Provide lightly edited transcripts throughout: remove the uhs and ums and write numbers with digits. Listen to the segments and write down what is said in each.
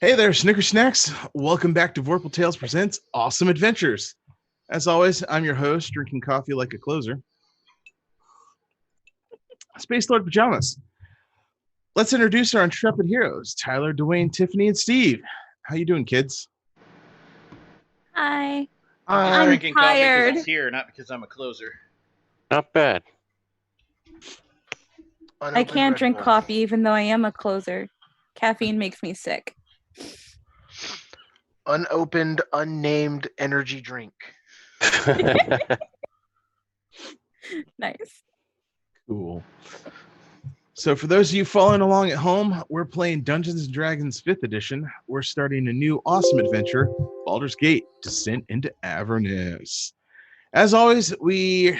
Hey there, Snicker Snacks. Welcome back to Vorpal Tales Presents Awesome Adventures. As always, I'm your host, drinking coffee like a closer. Space Lord Pajamas. Let's introduce our intrepid heroes, Tyler, Dwayne, Tiffany, and Steve. How you doing, kids? Hi. I'm drinking coffee tired. because it's here, not because I'm a closer. Not bad. I can't drink coffee even though I am a closer. Caffeine makes me sick. Unopened, unnamed energy drink. Nice. Cool. So for those of you following along at home, we're playing Dungeons & Dragons 5th edition. We're starting a new awesome adventure, Baldur's Gate, Descent into Avernus. As always, we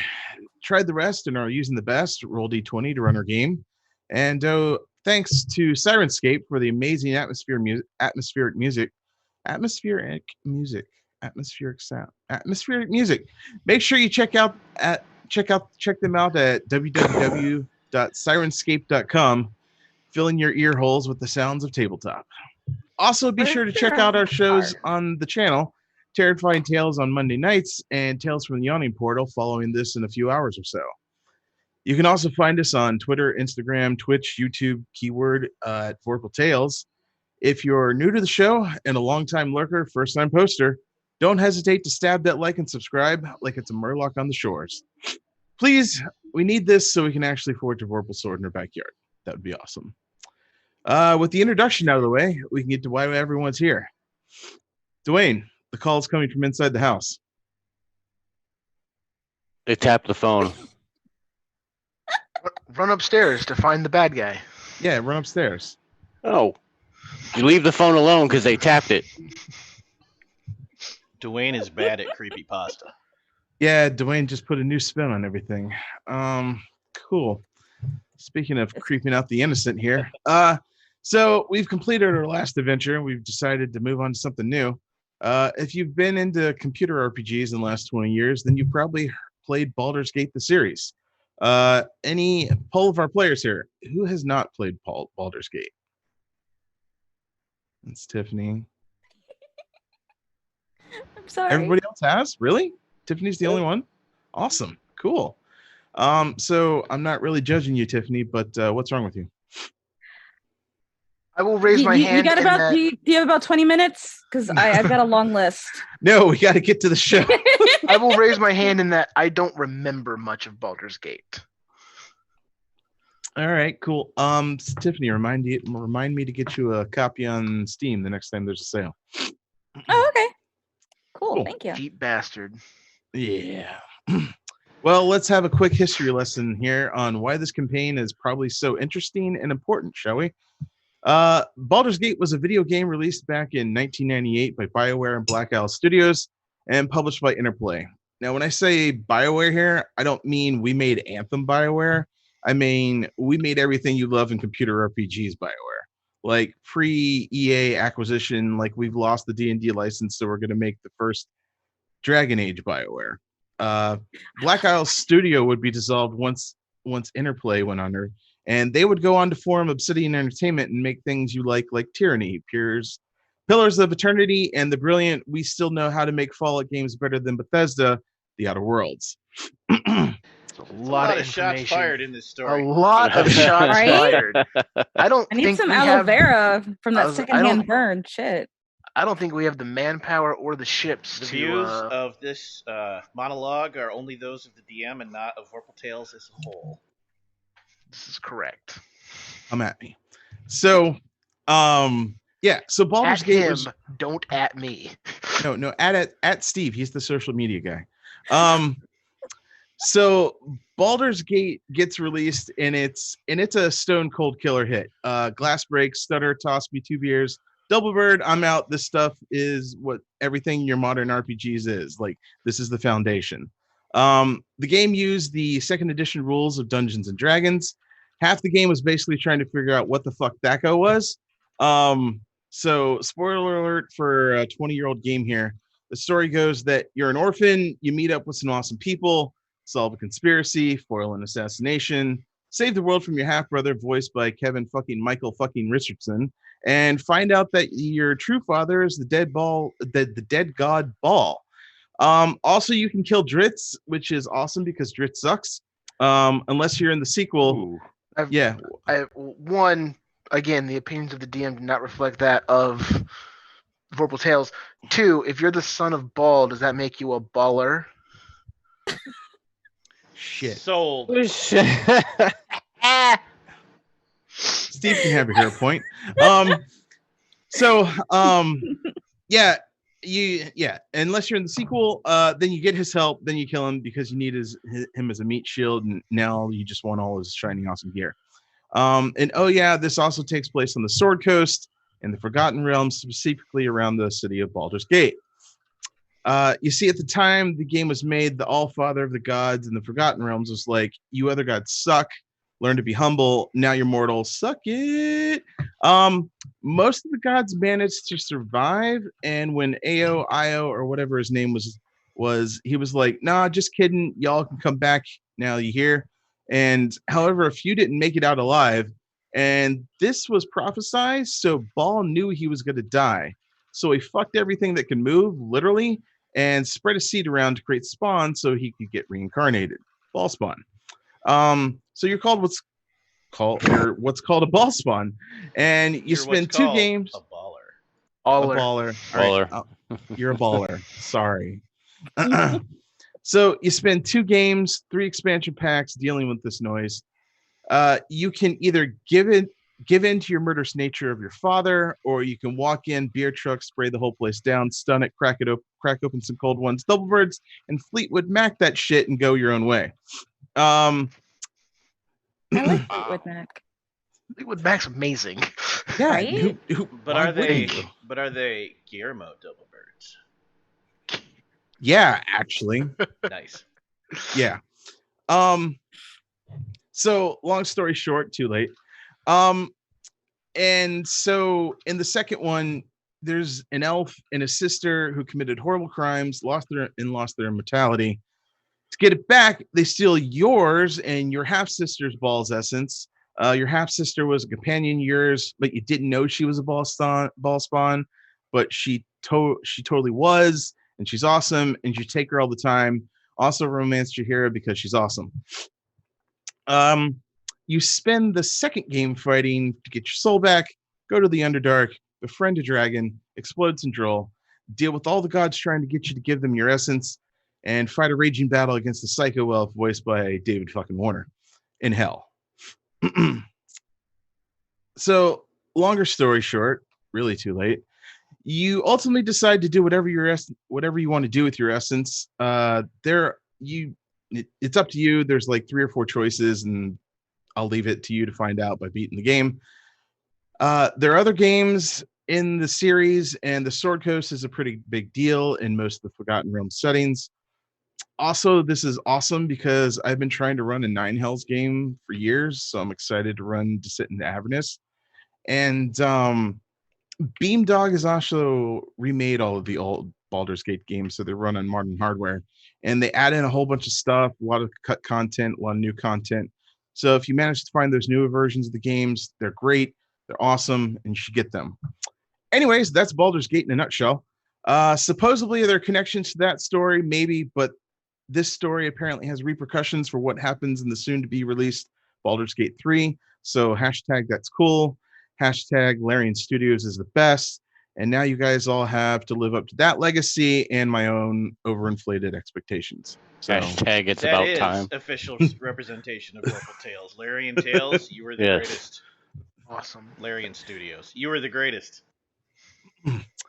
tried the rest and are using the best, roll d20 to run our game. And thanks to Syrinscape for the amazing atmospheric music. Make sure you check them out at www.sirenscape.com, filling your ear holes with the sounds of tabletop. Also, be sure to check out our shows on the channel, Terrifying Tales on Monday nights and Tales from the Yawning Portal following this in a few hours or so. You can also find us on Twitter, Instagram, Twitch, YouTube, keyword at Vorpal Tales. If you're new to the show and a longtime lurker, first-time poster, don't hesitate to stab that like and subscribe like it's a murloc on the shores. Please, we need this so we can actually forge a Vorpal sword in our backyard. That would be awesome. With the introduction out of the way, we can get to why everyone's here. Dwayne, the call is coming from inside the house. They tapped the phone. Run upstairs to find the bad guy. Yeah, run upstairs. Oh. You leave the phone alone because they tapped it. Dwayne is bad at creepypasta. Yeah, Dwayne just put a new spin on everything. Cool. Speaking of creeping out the innocent here. So we've completed our last adventure and we've decided to move on to something new. If you've been into computer RPGs in the last 20 years, then you've probably played Baldur's Gate, the series. Any poll of our players here, who has not played Baldur's Gate? It's Tiffany. I'm sorry. Everybody else has? Really? Tiffany's the only one? Awesome. Cool. So I'm not really judging you, Tiffany, but what's wrong with you? I will raise my hand. Do you have about 20 minutes? Because I've got a long list. No, we got to get to the show. I will raise my hand in that I don't remember much of Baldur's Gate. All right, cool. Tiffany, remind me to get you a copy on Steam the next time there's a sale. Oh, okay. Cool. Thank you. Cheap bastard. Yeah. Well, let's have a quick history lesson here on why this campaign is probably so interesting and important, shall we? Baldur's Gate was a video game released back in 1998 by BioWare and Black Isle Studios and published by Interplay. Now, when I say BioWare here, I don't mean we made Anthem BioWare. I mean, we made everything you love in computer RPGs BioWare. Like pre-EA acquisition, like we've lost the D&D license, so we're going to make the first Dragon Age BioWare. Black Isle Studio would be dissolved once Interplay went under, and they would go on to form Obsidian Entertainment and make things you like Tyranny, Pillars of Eternity, and the brilliant We Still Know How to Make Fallout games better than Bethesda, The Outer Worlds. A lot of shots fired in this story. A lot of shots fired. I need some aloe vera from that secondhand burn. Shit. I don't think we have the manpower or the ships. The views of this monologue are only those of the DM and not of Vorpal Tales as a whole. This is correct. Come at me. So, yeah. So Baldur's Gate. Don't at me. No. At Steve. He's the social media guy. So Baldur's Gate gets released and it's a stone cold killer hit. Glass breaks, stutter, toss me 2 beers, double bird, I'm out. This stuff is what everything your modern RPGs is. Like, this is the foundation. The game used the 2nd edition rules of Dungeons and Dragons. Half the game was basically trying to figure out what the fuck Thaco was. So spoiler alert for a 20-year-old game here. The story goes that you're an orphan, you meet up with some awesome people, solve a conspiracy, foil an assassination, save the world from your half-brother, voiced by Kevin fucking Michael fucking Richardson, and find out that your true father is the dead god Baal. Also, you can kill Dritz, which is awesome because Dritz sucks. Unless you're in the sequel. Ooh. Yeah. One, again, the opinions of the DM do not reflect that of Vorpal Tales. Two, if you're the son of Ball, does that make you a baller? Shit. Sold. Steve can have a hero point. Yeah, unless you're in the sequel, then you get his help, then you kill him because you need him as a meat shield, and now you just want all his shiny awesome gear. And oh yeah, this also takes place on the Sword Coast in the Forgotten Realms, specifically around the city of Baldur's Gate. You see, at the time the game was made, the All-Father of the gods in the Forgotten Realms was like, you other gods suck, learn to be humble, now you're mortal, suck it. Most of the gods managed to survive, and when Io, or whatever his name was he was like, nah, just kidding, y'all can come back now you here. And however, a few didn't make it out alive, and this was prophesized, so Baal knew he was going to die. So he fucked everything that can move, literally, and spread a seed around to create spawn so he could get reincarnated. Ball spawn. So you're called what's called a ball spawn, and you You're spend what's 2 called games. a baller. A baller. All right. Baller. You're a baller. Sorry. So you spend 2 games, 3 expansion packs dealing with this noise. You can either give in to your murderous nature of your father, or you can walk in, beer truck, spray the whole place down, stun it, crack open some cold ones, double birds, and Fleetwood Mac that shit and go your own way. I like Fleetwood Mac. Fleetwood Mac's amazing. Yeah, Right? But why are they? wouldn't you? But are they Guillermo double birds? Yeah, actually. Nice. Yeah. So long story short, too late. And so in the second one, there's an elf and a sister who committed horrible crimes, lost their immortality. To get it back, they steal yours and your half sister's Ball's essence. Your half sister was a companion of yours, but you didn't know she was a ball spawn, but she totally was, and she's awesome, and you take her all the time. Also romance your hero because she's awesome. You spend the second game fighting to get your soul back, go to the Underdark, befriend a dragon, explode some droll, deal with all the gods trying to get you to give them your essence, and fight a raging battle against the psycho elf voiced by David fucking Warner in hell. So, longer story short, really too late. You ultimately decide to do whatever you want to do with your essence. It's up to you. There's like 3 or 4 choices, and I'll leave it to you to find out by beating the game. There are other games in the series, and the Sword Coast is a pretty big deal in most of the Forgotten Realms settings. Also, this is awesome because I've been trying to run a 9 Hells game for years, so I'm excited to run Descent into Avernus. And Beamdog has also remade all of the old Baldur's Gate games, so they run on modern hardware. And they add in a whole bunch of stuff, a lot of cut content, a lot of new content. So if you manage to find those newer versions of the games, they're great, they're awesome, and you should get them. Anyways, that's Baldur's Gate in a nutshell. Supposedly there are connections to that story, maybe, but this story apparently has repercussions for what happens in the soon-to-be-released Baldur's Gate 3. So hashtag that's cool. Hashtag Larian Studios is the best. And now you guys all have to live up to that legacy and my own overinflated expectations. So Hashtag it's That about is time. official representation of Vorpal Tales. Larian Tales, you were the Yes. greatest. Awesome. Larian Studios, you were the greatest.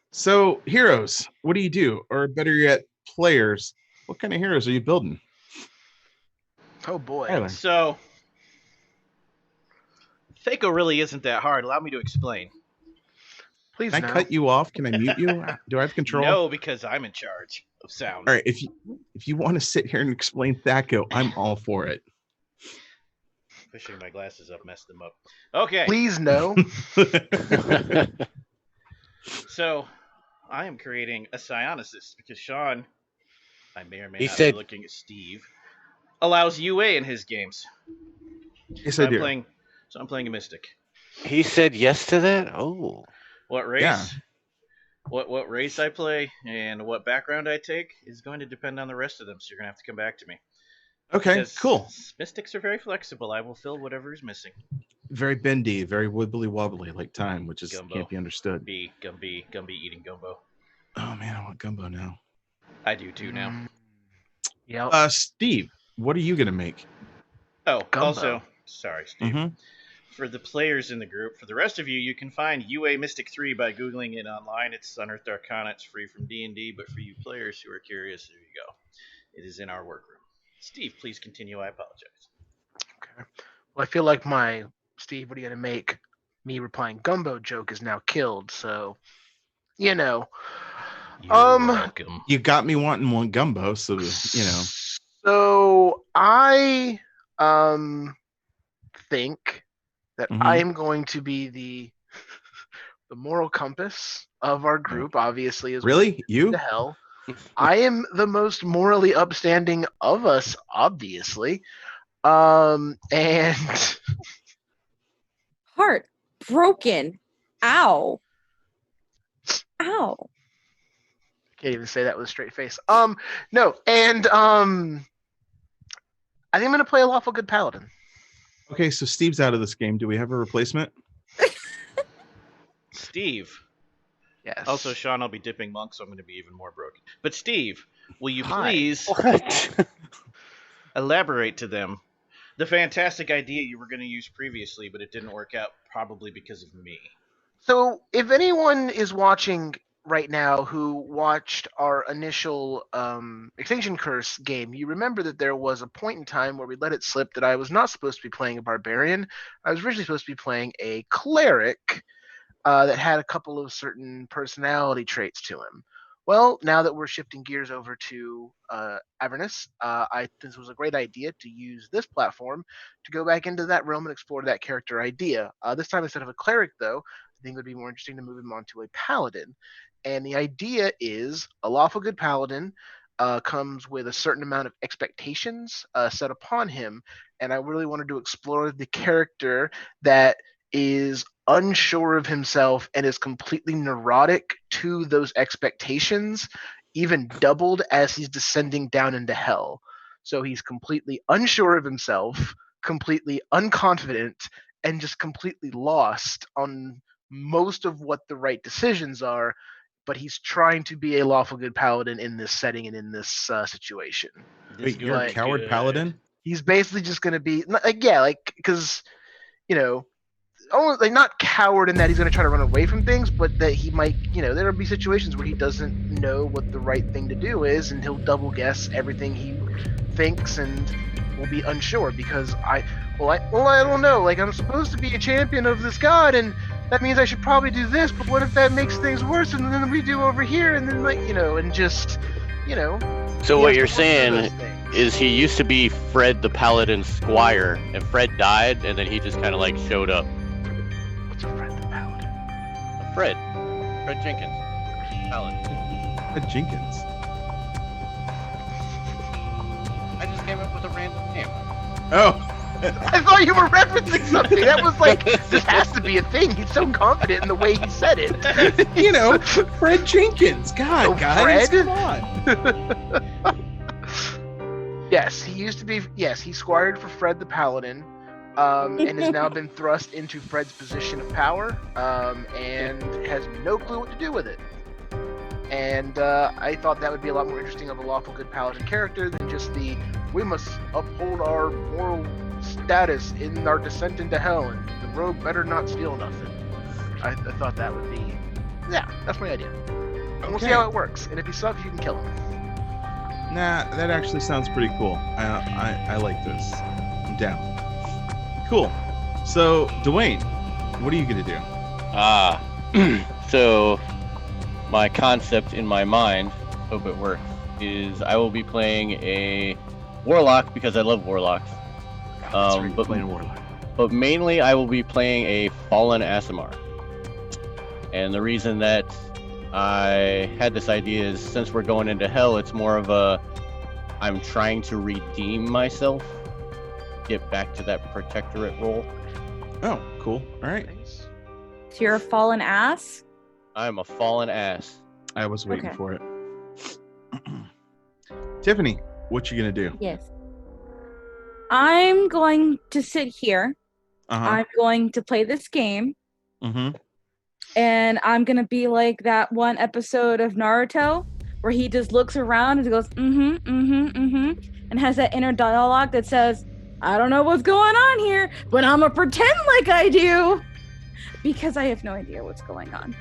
So heroes, what do? Or better yet, players, what kind of heroes are you building? Oh boy. Tyler. So, Thaco really isn't that hard. Allow me to explain. Please Can I no. cut you off? Can I mute you? Do I have control? No, because I'm in charge of sound. All right, if you want to sit here and explain Thaco, I'm all for it. Pushing my glasses up messed them up. Okay. Please no. So, I am creating a psionicist because Sean, I may or may He not said- be looking at Steve, allows UA in his games. Yes, So I do. I'm playing a mystic. He said yes to that. Oh, What race? Yeah. What race I play and what background I take is going to depend on the rest of them. So you're gonna have to come back to me. Okay, Because cool. mystics are very flexible. I will fill whatever is missing. Very bendy, very wibbly wobbly like time, which is Gumbo. can't be understood. Gumby eating gumbo. Oh man, I want gumbo now. I do too now. Yeah. Steve, what are you gonna make? Oh, Gumbo. also, sorry, Steve. Mhm. For the players in the group, for the rest of you, you can find UA Mystic 3 by Googling it online. It's Unearthed Arcana. It's free from D&D, but for you players who are curious, there you go. It is in our workroom. Steve, please continue. I apologize. Okay. Well, I feel like my Steve, what are you gonna make? Me replying gumbo joke is now killed. So, you know. You're welcome. You got me wanting one gumbo, so So I think that Mhm. I am going to be the moral compass of our group. Obviously, as Really? You? the hell. I am the most morally upstanding of us, obviously. And Heart broken. Ow. Ow. can't even say that with a straight face. No, and I think I'm gonna play a lawful good paladin. Okay, so Steve's out of this game. Do we have a replacement? Steve. Yes. Also, Sean, I'll be dipping monk, so I'm going to be even more broken. But Steve, will you Hi. please what? elaborate to them the fantastic idea you were going to use previously, but it didn't work out, probably because of me? So, if anyone is watching right now who watched our initial Extinction Curse game, you remember that there was a point in time where we let it slip that I was not supposed to be playing a barbarian. I was originally supposed to be playing a cleric that had a couple of certain personality traits to him. Well, now that we're shifting gears over to Avernus, I think this was a great idea to use this platform to go back into that realm and explore that character idea. This time, instead of a cleric, though, I think it would be more interesting to move him onto a paladin. And the idea is a lawful good paladin comes with a certain amount of expectations set upon him. And I really wanted to explore the character that is unsure of himself and is completely neurotic to those expectations, even doubled as he's descending down into hell. So he's completely unsure of himself, completely unconfident, and just completely lost on most of what the right decisions are. But he's trying to be a lawful good paladin in this setting and in this situation. This Wait, you're a gonna be coward good. paladin? He's basically just going to be because like not coward in that he's going to try to run away from things, but that he might, there'll be situations where he doesn't know what the right thing to do is, and he'll double guess everything he thinks and will be unsure because I don't know. Like, I'm supposed to be a champion of this god, and that means I should probably do this, but what if that makes things worse, and then we do over here, and then and just, So he what has you're to work through saying those things. is he used to be Fred the Paladin Squire, and Fred died, and then he just kind of like showed up. What's a friend the paladin? Fred Jenkins, Paladin. Jenkins. I just came up with a random name. Oh, I thought you were referencing something. That was like, this has to be a thing. He's so confident in the way he said it. Fred Jenkins. God, Oh, guys, Fred? come on. Yes, he used to be. Yes, he squired for Fred the Paladin, and has now been thrust into Fred's position of power, and has no clue what to do with it. And I thought that would be a lot more interesting of a lawful good paladin character than just we must uphold our moral status in our descent into hell, and the rogue better not steal nothing. I thought that would be, that's my idea. And we'll see Okay. how it works. And if he sucks, you can kill him. Nah, that actually sounds pretty cool. I like this. I'm down. Cool. So, Dwayne, what are you gonna do? So my concept in my mind, hope it works, is I will be playing a warlock because I love warlocks. But mainly I will be playing a fallen Aasimar. And the reason that I had this idea is since we're going into hell, it's more of I'm trying to redeem myself, get back to that protectorate role. Oh, cool. All right. Nice. So you're a fallen ass? I'm a fallen ass. I was waiting Okay. for it. Tiffany, what you gonna do? Yes. I'm going to sit here. Uh-huh. I'm going to play this game. Mm-hmm. And I'm going to be like that one episode of Naruto where he just looks around and goes, and has that inner dialogue that says, I don't know what's going on here, but I'm going to pretend like I do. Because I have no idea what's going on.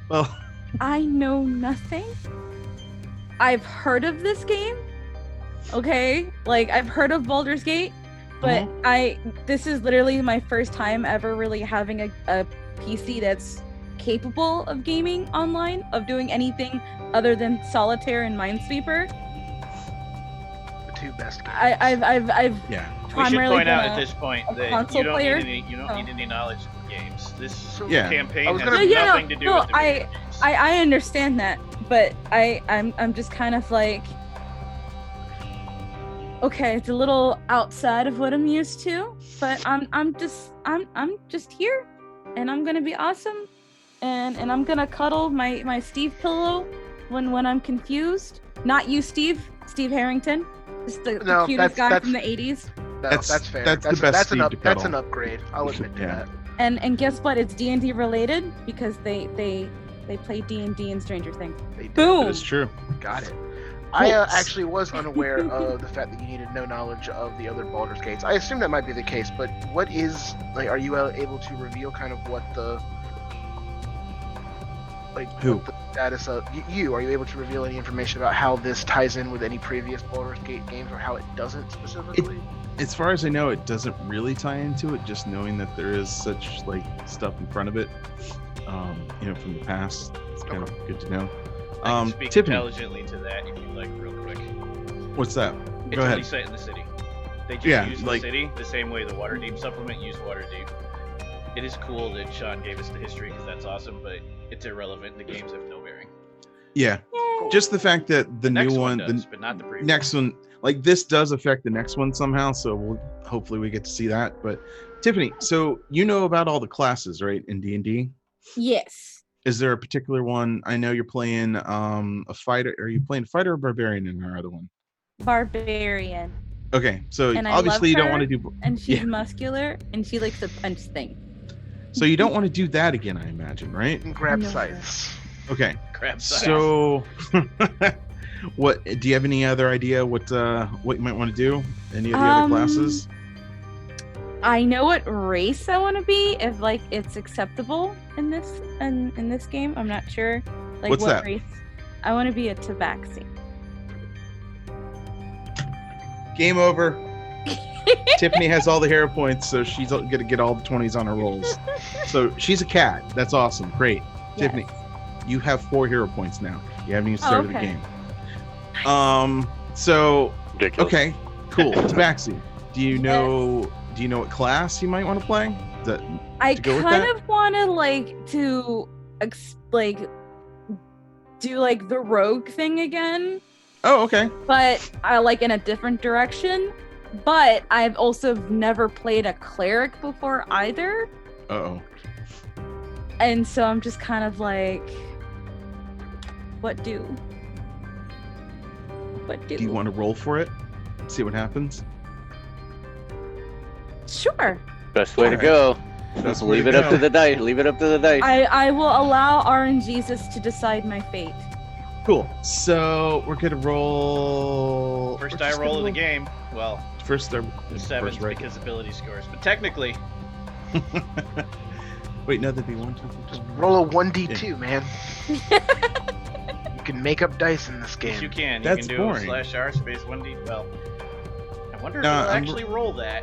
Well, I know nothing. I've heard of this game. Okay? Like, I've heard of Baldur's Gate, but this is literally my first time ever really having a PC that's capable of gaming online, of doing anything other than Solitaire and Minesweeper. The two best games. I've yeah. We should primarily point out been at a this point that console you don't player. need any knowledge of games. This Yeah. campaign I was has gonna- nothing to do with the video games. I understand that, but I'm just kind of like, okay, it's a little outside of what I'm used to, but I'm just here, and I'm gonna be awesome, and I'm gonna cuddle my Steve pillow when I'm confused. Not you, Steve Harrington, just the No, cutest guy that's- from the '80s. No, That's- that's fair. that's the best that's Steve to that's cuddle. an upgrade. I'll admit to Yeah. that. And guess what? It's D&D related because they play D&D and Stranger Things. They did. Boom. That is true. Got it. I actually was unaware of the fact that you needed no knowledge of the other Baldur's Gates. I assume that might be the case, but what is, like, are you able to reveal kind of what the, like, Who? what the status of, you, are you able to reveal any information about how this ties in with any previous Baldur's Gate games or how it doesn't specifically? As far as I know, it doesn't really tie into it. Just knowing that there is such like stuff in front of it, from the past, it's kind of good to know. I can speak Tiffany, intelligently to that if you'd like, real quick. what's that? It's Go really ahead. set in the city. They just Yeah, use like- the city the same way the Waterdeep supplement used Waterdeep. It is cool that Sean gave us the history because that's awesome, but it's irrelevant. The games have no bearing. Yeah, Yay. just the fact that the Next new one one, does, but not the previous. next one, like this does affect the next one somehow. So hopefully we get to see that. But Tiffany, so you know about all the classes, right? In D&D, Yes. is there a particular one? I know you're playing a fighter. Are you playing fighter or barbarian in our other one? Barbarian. Okay, so And I obviously you love don't want her. to do. And she's Yeah. muscular and she likes to punch things. So you don't want to do that again, I imagine, right? And grab No. scythes. Okay. Crap size. So, what do you have any other idea what you might want to do? Any of the other classes? I know what race I want to be if like it's acceptable in this in this game. I'm not sure like What's what that? race. I want to be a tabaxi. Game over. Tiffany has all the hero points, so she's gonna get all the 20s on her rolls. So she's a cat. That's awesome. Great. Tiffany, you have 4 hero points now. You haven't even started okay. the game. So Ridiculous. okay, cool. Tabaxi. Do you know what class you might want to play? Is that I to go with kind that? of want to do like the rogue thing again, Oh, okay. but I like in a different direction. But I've also never played a cleric before either. Uh-oh. And so I'm just kind of like, what do? Do you want to roll for it? See what happens? Sure. Best way to Alright. go. That's where Leave to it up go. to the dice. Leave it up to the dice. I will allow RNGesus to decide my fate. Cool. So we're gonna roll. First we're die just roll gonna of the game. Well, First, the seventh first, right? because ability scores. But technically, Wait, no, that'd be 1, 2, 3, 4. Roll a 1d2, man. You can make up dice in this yes, you game. can. That's you can do boring. /r space 1d. Well, I wonder if No, you'll I'm- actually roll that.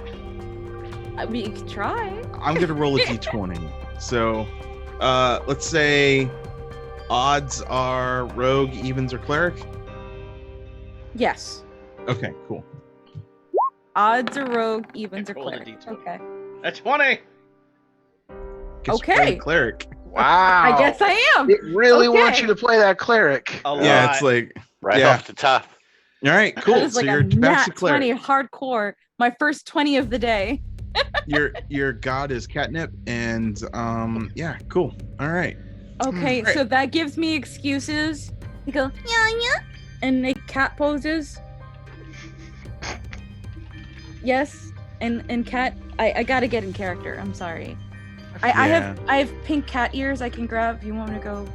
I mean, you can try. I'm gonna roll a d20. So, let's say odds are rogue, evens are cleric. Yes. Okay, cool. Odds are rogue, evens I are rolled a cleric. D20. Okay. That's 20. Guess you're Okay. playing cleric. Wow. I guess I am. It really wants Okay. you to play that cleric. A Yeah, lot. it's like, Right Yeah. off the top. all right, That cool. was So like you're a a nat Tabaxi cleric. 20 hardcore. My first 20 of the day. your god is catnip, and yeah, cool. All right. Okay, Right. so that gives me excuses. You go, yeah, and make cat poses. Yes, and cat. I gotta get in character. I'm sorry. I have pink cat ears I can grab. You want me to go?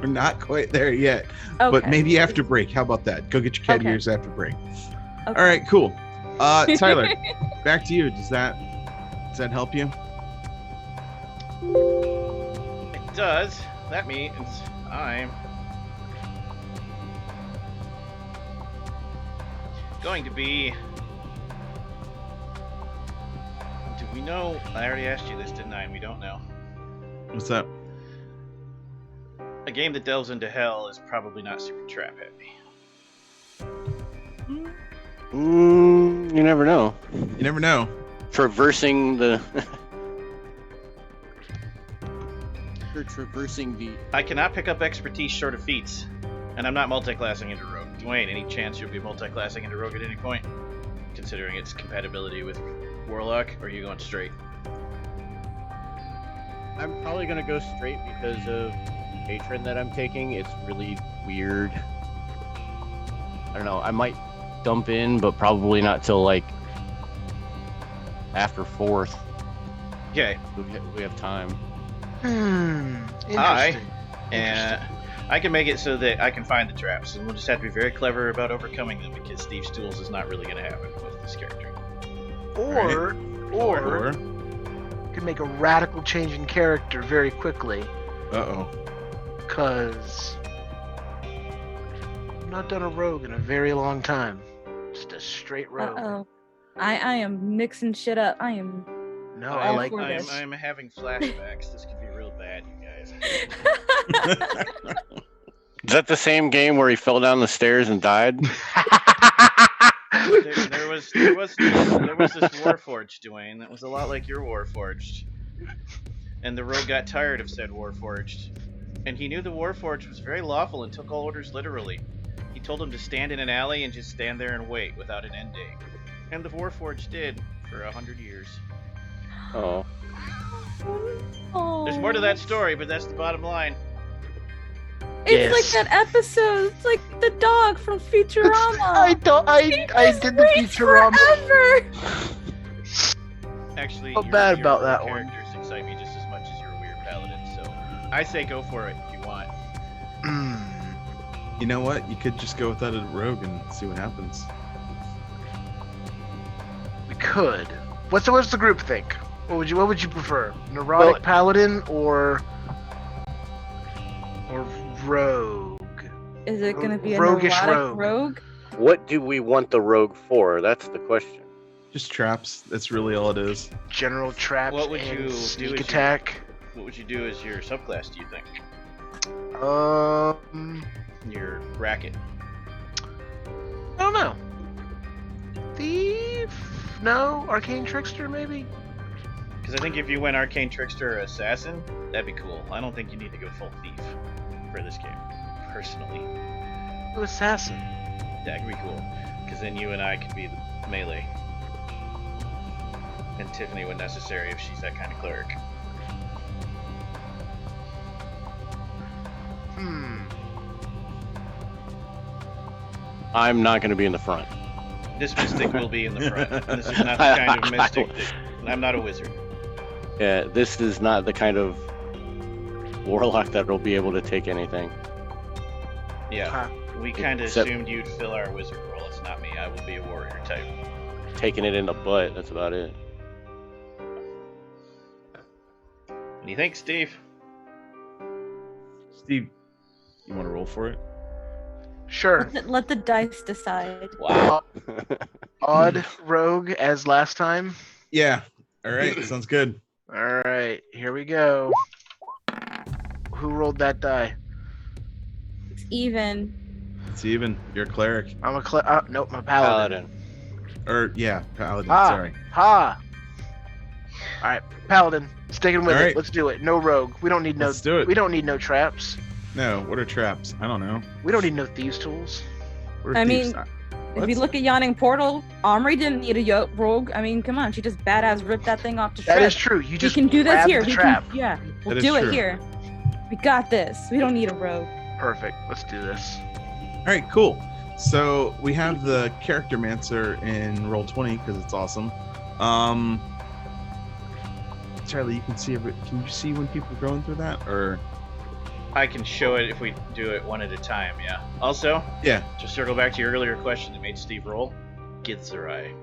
We're not quite there yet, Okay. but maybe after break. How about that? Go get your cat Okay. ears after break. Okay. All right, cool. Tyler, back to you. Does that help you? It does. That means I'm going to be. Do we know? I already asked you this, didn't I? And we don't know. What's up? A game that delves into hell is probably not super trap heavy. You never know. You never know. Traversing the. You're traversing the. I cannot pick up expertise short of feats, and I'm not multi-classing into rogue. Dwayne, any chance you'll be multi-classing into rogue at any point, considering its compatibility with warlock, or are you going straight? I'm probably gonna go straight because of patron that I'm taking. It's really weird. I don't know. I might dump in, but probably not till like after 4th. Okay. We have time. Interesting. And I can make it so that I can find the traps, and we'll just have to be very clever about overcoming them because Steve's Tools is not really going to happen with this character. Or Or you can make a radical change in character very quickly, uh-oh. because I've not done a rogue in a very long time. Just a straight rogue. Uh-oh. I am mixing shit up. I am. No, Oh, I like for this. this. I'm having flashbacks. This could be real bad, you guys. Is that the same game where he fell down the stairs and died? There was this Warforged, Dwayne, that was a lot like your Warforged. And the rogue got tired of said Warforged. And he knew the Warforged was very lawful and took all orders literally. He told him to stand in an alley and just stand there and wait without an end date. And the Warforged did for 100 years. Oh. Oh. There's more to that story, but that's the bottom line. It's Yes. like that episode. It's like the dog from Futurama. I did the Futurama. Forever. Actually, Felt your- bad your about rogue that one. characters excite me just as much as your weird paladin, so I say go for it if you want. You know what? You could just go without a rogue and see what happens. We could. What's the group think? What would you prefer? Neurotic paladin or rogue? Is it gonna be a Roguish neurotic rogue. rogue? What do we want the rogue for? That's the question. Just traps. That's really all it is. General traps What would and you do sneak as attack. What would you do as your subclass, do you think? Your racket. I don't know. Thief? No, arcane trickster maybe. Because I think if you went Arcane Trickster or Assassin, that'd be cool. I don't think you need to go full Thief for this game, personally. No, assassin. That could be cool. Because then you and I could be the melee. And Tiffany when necessary if she's that kind of cleric. I'm not going to be in the front. This mystic will be in the front. This is not the kind of mystic that... I'm not a wizard. Yeah, this is not the kind of warlock that will be able to take anything. Yeah. Huh. We kind of Except- assumed you'd fill our wizard role. It's not me. I will be a warrior type. Taking it in the butt, that's about it. What do you think, Steve? Steve, you want to roll for it? Sure. Let the dice decide. Wow. Odd rogue as last time. Yeah. All right. Sounds good. All right, here we go. Who rolled that die? It's even. It's even. You're a cleric. I'm a nope, I'm a paladin. Paladin. Or, yeah, paladin. Ah. Sorry. Ha! All right, paladin. Sticking with All it. right. Let's do it. No rogue. We don't need no. Let's do it. We don't need no traps. No, what are traps? I don't know. We don't need no thieves tools. What are I thieves? mean, If you look at Yawning Portal, Omri didn't need a rogue. I mean, come on, she just badass ripped that thing off to shreds. That is true. You just we can do this grab here. the trap. We'll do it here. We got this. We don't need a rogue. Perfect. Let's do this. All right, cool. So we have the Character Mancer in Roll20 because it's awesome. Charlie, you can see can you see when people are going through that, or? I can show it if we do it one at a time, yeah. Also, yeah, to circle back to your earlier question that made Steve roll, Githzerai.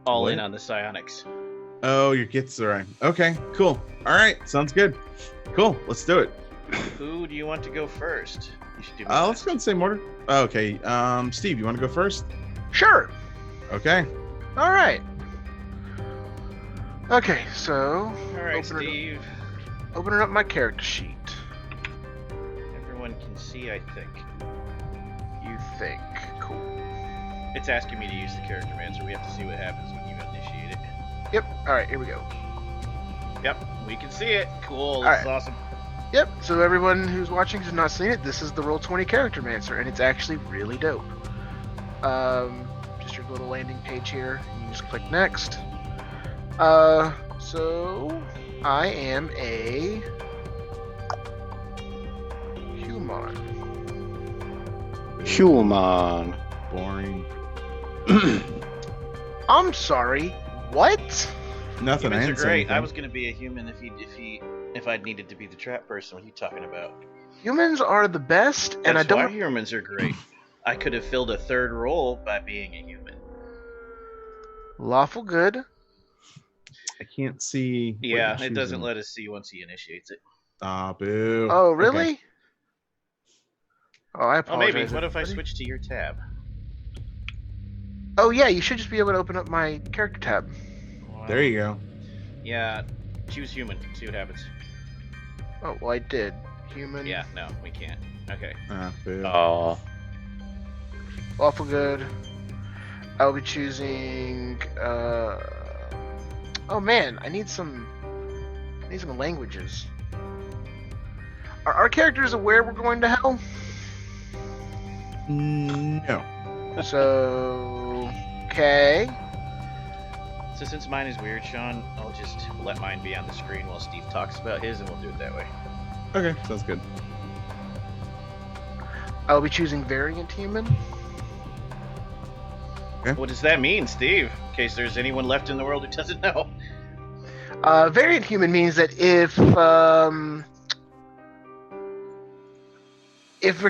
All in on the psionics. Oh, your Githzerai. Okay, cool. All right, sounds good. Cool, let's do it. Who do you want to go first? You should do let's go and say Mortar. Okay, Steve, you want to go first? Sure. Okay. All right. Okay, so. All right, Steve. Opening up my character sheet. Everyone can see, I think. You think. Cool. It's asking me to use the Character Mancer. We have to see what happens when you initiate it. Yep. Alright, here we go. Yep, we can see it. Cool, this is awesome. Yep, so everyone who's watching who's not seen it, this is the Roll20 Character Mancer, and it's actually really dope. Just your little landing page here. You just click next. So I am a human. Human. Boring. I'm sorry. What? Nothing. Humans are great. I was gonna be a human if I'd needed to be the trap person. What are you talking about? Humans are the best, and I don't. That's why humans are great. I could have filled a third role by being a human. Lawful good. I can't see. Yeah, it doesn't let us see once he initiates it. Ah, boo. Oh, really? Okay. Oh, I apologize. Oh, maybe. What if I switch to your tab? Oh, yeah, you should just be able to open up my character tab. Wow. There you go. Yeah, choose human. See what happens. Oh, well, I did. Human. Yeah, no, we can't. Okay. Ah, boo. Oh. Lawful good. I'll be choosing. Oh man, I need some languages. Are our characters aware we're going to hell? No. So, okay. So since mine is weird, Sean, I'll just let mine be on the screen while Steve talks about his, and we'll do it that way. Okay, sounds good. I'll be choosing variant human. Okay. What does that mean, Steve? In case there's anyone left in the world who doesn't know. Variant human means that if the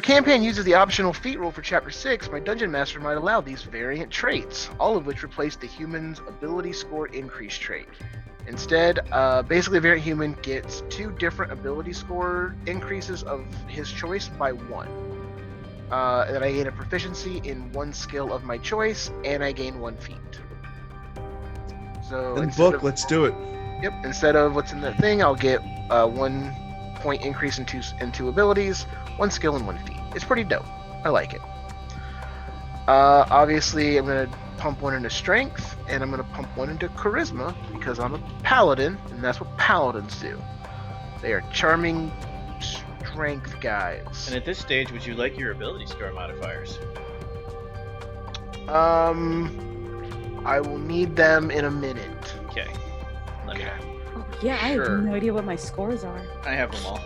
campaign uses the optional feat roll for Chapter 6, my Dungeon Master might allow these variant traits, all of which replace the human's ability score increase trait. Instead, basically a variant human gets 2 different ability score increases of his choice by 1. And I gain a proficiency in 1 skill of my choice, and I gain 1 feat. So In the book, let's do it. Yep, instead of what's in that thing, I'll get 1 point increase in two abilities, 1 skill, and 1 feat. It's pretty dope. I like it. Obviously, I'm going to pump 1 into strength, and I'm going to pump 1 into charisma, because I'm a paladin, and that's what paladins do. They are charming strength guys. And at this stage, would you like your ability score modifiers? I will need them in a minute. Okay. Let me know. Oh, yeah, I have no idea what my scores are. I have them all.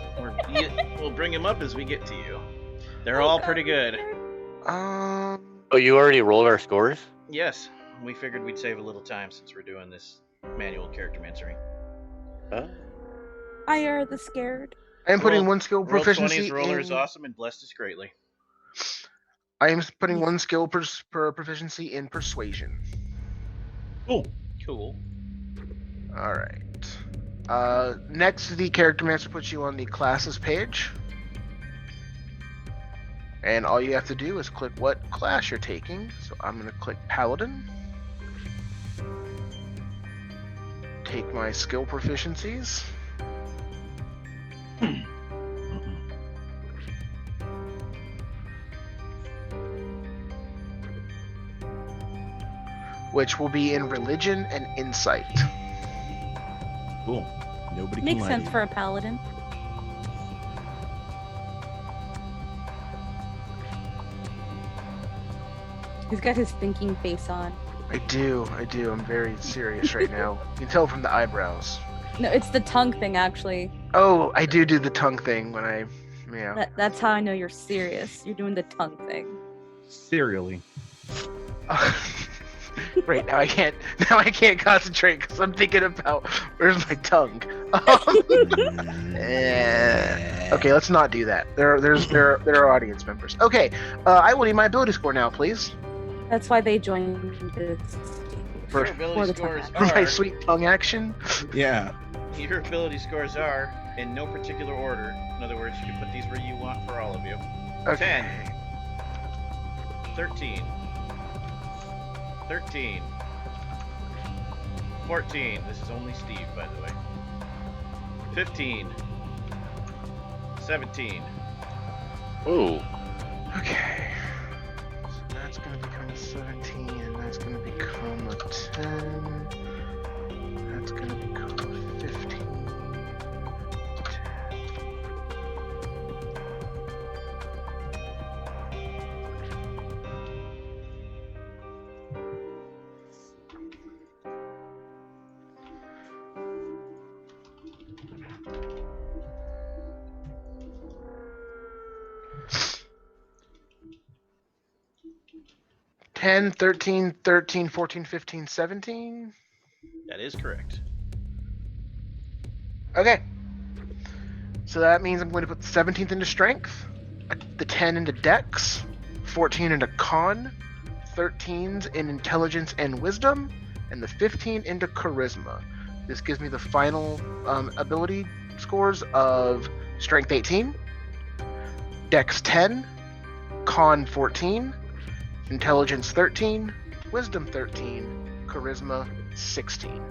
We'll bring them up as we get to you. They're all pretty good. Oh, you already rolled our scores? Yes. We figured we'd save a little time since we're doing this manual character mancering. I are the scared. I am putting 1 skill proficiency. Roller is awesome and blessed us greatly. I am putting 1 skill per proficiency in persuasion. Cool. All right. Next, the character master puts you on the classes page, and all you have to do is click what class you're taking. So I'm going to click Paladin. Take my skill proficiencies. Which will be in religion and insight. Cool. Nobody Makes can lie sense to for a paladin. He's got his thinking face on. I do. I'm very serious right now. You can tell from the eyebrows. No, it's the tongue thing, actually. Oh, I do the tongue thing when I, yeah. That's how I know you're serious. You're doing the tongue thing. Serially. Right now I can't concentrate because I'm thinking about where's my tongue. Okay, let's not do that. There are audience members. Okay, I will need my ability score now, please. That's why they joined this. Your For ability the scores tongue my are. sweet tongue action. Yeah. Your ability scores are in no particular order. In other words, you can put these where you want for all of you. Okay. 13. 13. 14. This is only Steve, by the way. 15. 17. Ooh. Okay. So that's gonna become a 17, and that's gonna become a 10. That's gonna become a 15. 10, 13, 13, 14, 15, 17. That is correct. Okay. So that means I'm going to put the 17th into strength, the 10 into dex, 14 into con, 13s in intelligence and wisdom, and the 15 into charisma. This gives me the final ability scores of strength 18, dex 10, con 14, intelligence 13, wisdom 13, charisma 16.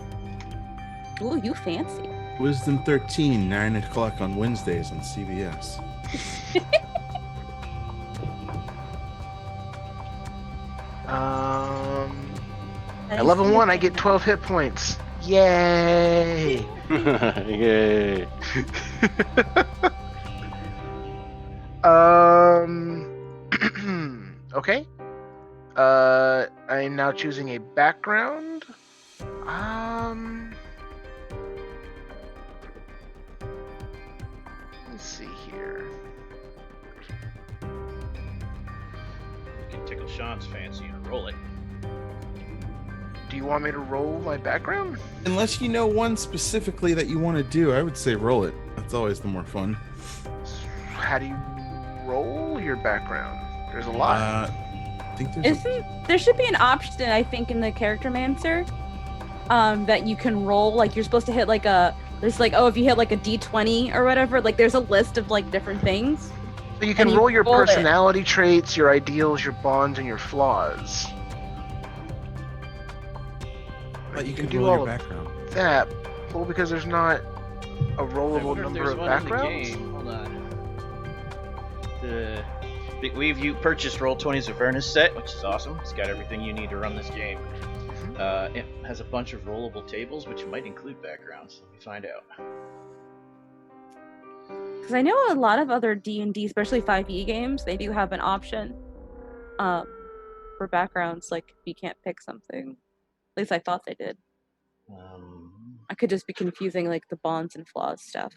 Ooh, you fancy. Wisdom 13, 9 o'clock on Wednesdays on CBS. At level 1, I get 12 hit points. Yay! Yay. Okay. I am now choosing a background. Let's see here. You can tickle Sean's fancy and roll it. Do you want me to roll my background? Unless you know one specifically that you want to do, I would say roll it. That's always the more fun. How do you roll your background? There's a lot. I think there's There should be an option, I think, in the Character Mancer, that you can roll. Like, you're supposed to hit like there's like, oh, if you hit like a D20 or whatever, like there's a list of like different things. So you can and you roll your roll it. personality traits, your ideals, your bonds, and your flaws. but you can do roll all your of background. that. Well, because there's not a I rollable wonder if number there's of one in the backgrounds. game. Hold on. You purchased Roll20's Avernus set, which is awesome. It's got everything you need to run this game. It has a bunch of rollable tables, which might include backgrounds. Let me find out. Because I know a lot of other D&D, especially 5e games, they do have an option for backgrounds, like if you can't pick something. At least I thought they did. I could just be confusing like the bonds and flaws stuff.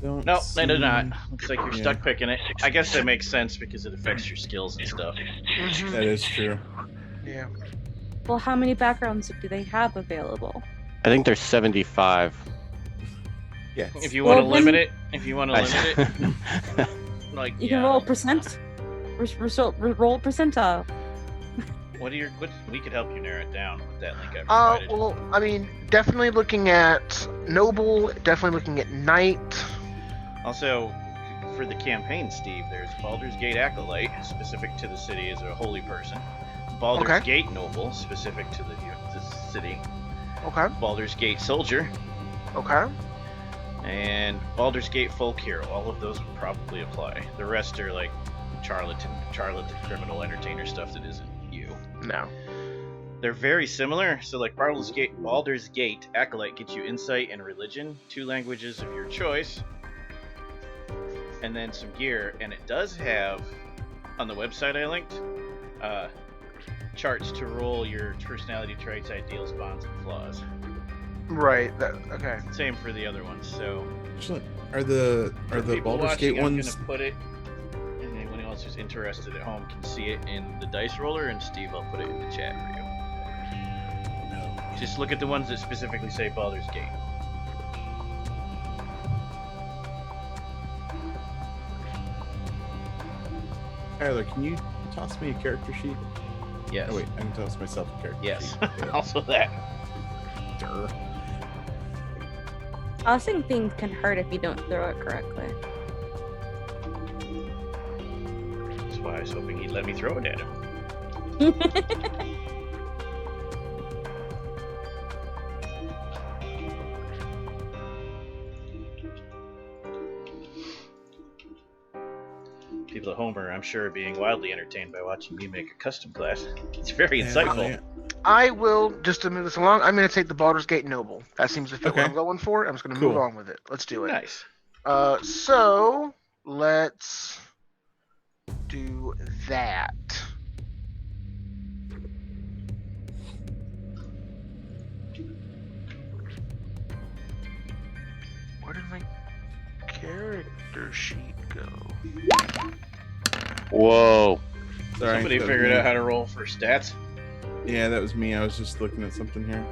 Don't Nope, they do not. see- Looks like you're Yeah. stuck picking it. I guess that makes sense because it affects your skills and stuff. That is true. Yeah. Well, how many backgrounds do they have available? I think there's 75. Yes. If you want to Well, limit then- it, like You can roll a percent. Roll a percentile. we could help you narrow it down with that link I provided. Well, I mean, definitely looking at noble, definitely looking at knight. Also, for the campaign, Steve, there's Baldur's Gate Acolyte, specific to the city as a holy person. Baldur's Okay. Gate Noble, specific to the city. Okay. Baldur's Gate Soldier, Okay. and Baldur's Gate Folk Hero. All of those would probably apply. The rest are like charlatan criminal entertainer stuff that isn't you. No. They're very similar. So like Baldur's Gate Acolyte gets you insight and religion, 2 languages of your choice, and then some gear. And it does have on the website I linked, charts to roll your personality traits, ideals, bonds, and flaws. Right. Okay. Same for the other ones. So Actually, are the people Baldur's watching, Gate ones? I'm gonna put it, and anyone else who's interested at home can see it in the dice roller. And Steve, I'll put it in the chat for you. No. Just look at the ones that specifically say Baldur's Gate. Tyler, can you toss me a character sheet? Yes. Oh wait, I can toss myself a character Yes. sheet. Yeah. Also that. Durr. Tossing things can hurt if you don't throw it correctly. That's why I was hoping he'd let me throw it at him. People at home are, I'm sure, being wildly entertained by watching me make a custom class. It's very insightful. Yeah. I will, just to move this along, I'm going to take the Baldur's Gate Noble. That seems to fit what Okay. I'm going for. I'm just going to Cool. move on with it. Let's do it. Nice. So let's do that. Where did my character sheet go? Whoa. Sorry, Somebody that was figured me. out how to roll for stats. Yeah, that was me. I was just looking at something here.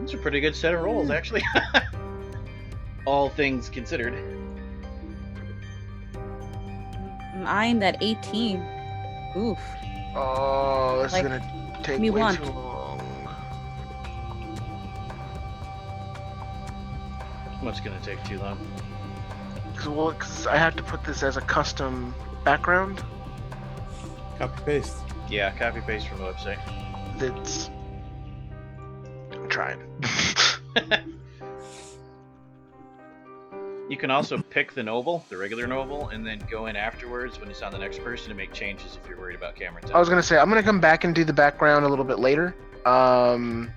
It's a pretty good set of rolls, actually. All things considered. I'm at 18. Oof. Oh, this Like, is gonna take me way want. too long. What's gonna take too long? Because I have to put this as a custom background. Copy paste. Yeah, copy paste from the website. That's. I'm trying. You can also pick the noble, the regular noble, and then go in afterwards when it's on the next person and make changes if you're worried about camera time. I was gonna say I'm gonna come back and do the background a little bit later. And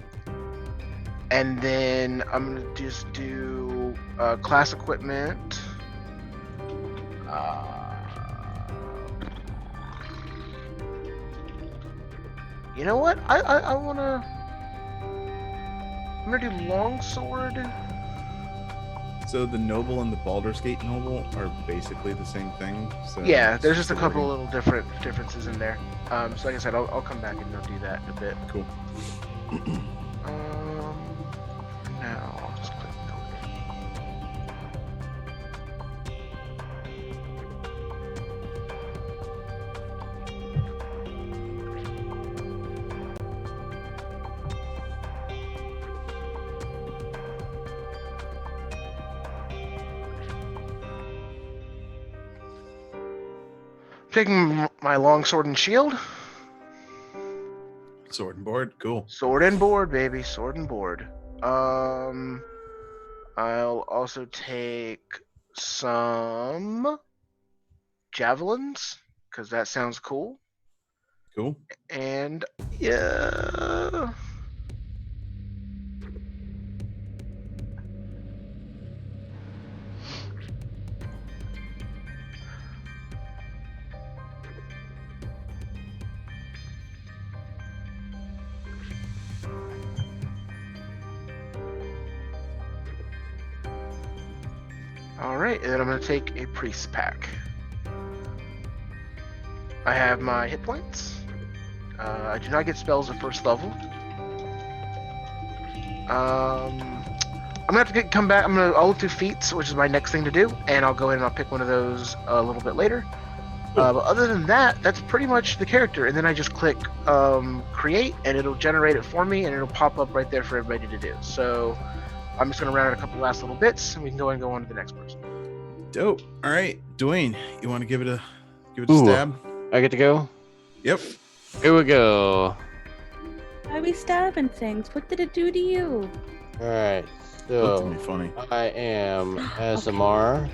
then I'm gonna just do class equipment. You know what? I wanna. I'm gonna do longsword. So the Noble and the Baldur's Gate Noble are basically the same thing. So Yeah, it's there's just a the couple wording. little differences in there. So like I said, I'll come back and I'll do that in a bit. Cool. Now I'll just click noble. Taking my longsword and shield. Sword and board. Cool. Sword and board, baby. Sword and board. I'll also take some javelins, because that sounds cool. Cool. And yeah. Alright, and then I'm going to take a priest pack. I have my hit points. I do not get spells at first level. I'm going to have to come back. I'll look through feats, which is my next thing to do, and I'll go in and I'll pick one of those a little bit later. But other than that, that's pretty much the character. And then I just click create, and it'll generate it for me, and it'll pop up right there for everybody to do. So I'm just going to round out a couple last little bits, and we can go and go on to the next person. Dope. All right, Dwayne, you want to give it a Ooh. stab? I get to go? Yep. Here we go. Why are we stabbing things? What did it do to you? Alright, Looked at me so funny. I am ASMR.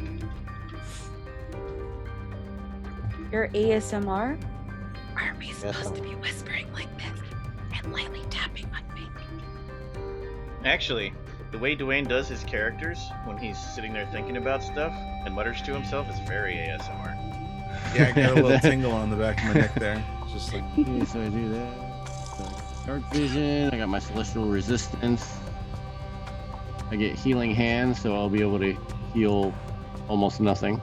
Your ASMR? Are we supposed to be whispering like this and lightly tapping my face? Actually, the way Dwayne does his characters when he's sitting there thinking about stuff and mutters to himself is very ASMR. Yeah, I got a little tingle on the back of my neck there. It's just like, Okay, so I do that. So I got dark vision. I got my celestial resistance. I get healing hands, so I'll be able to heal almost nothing.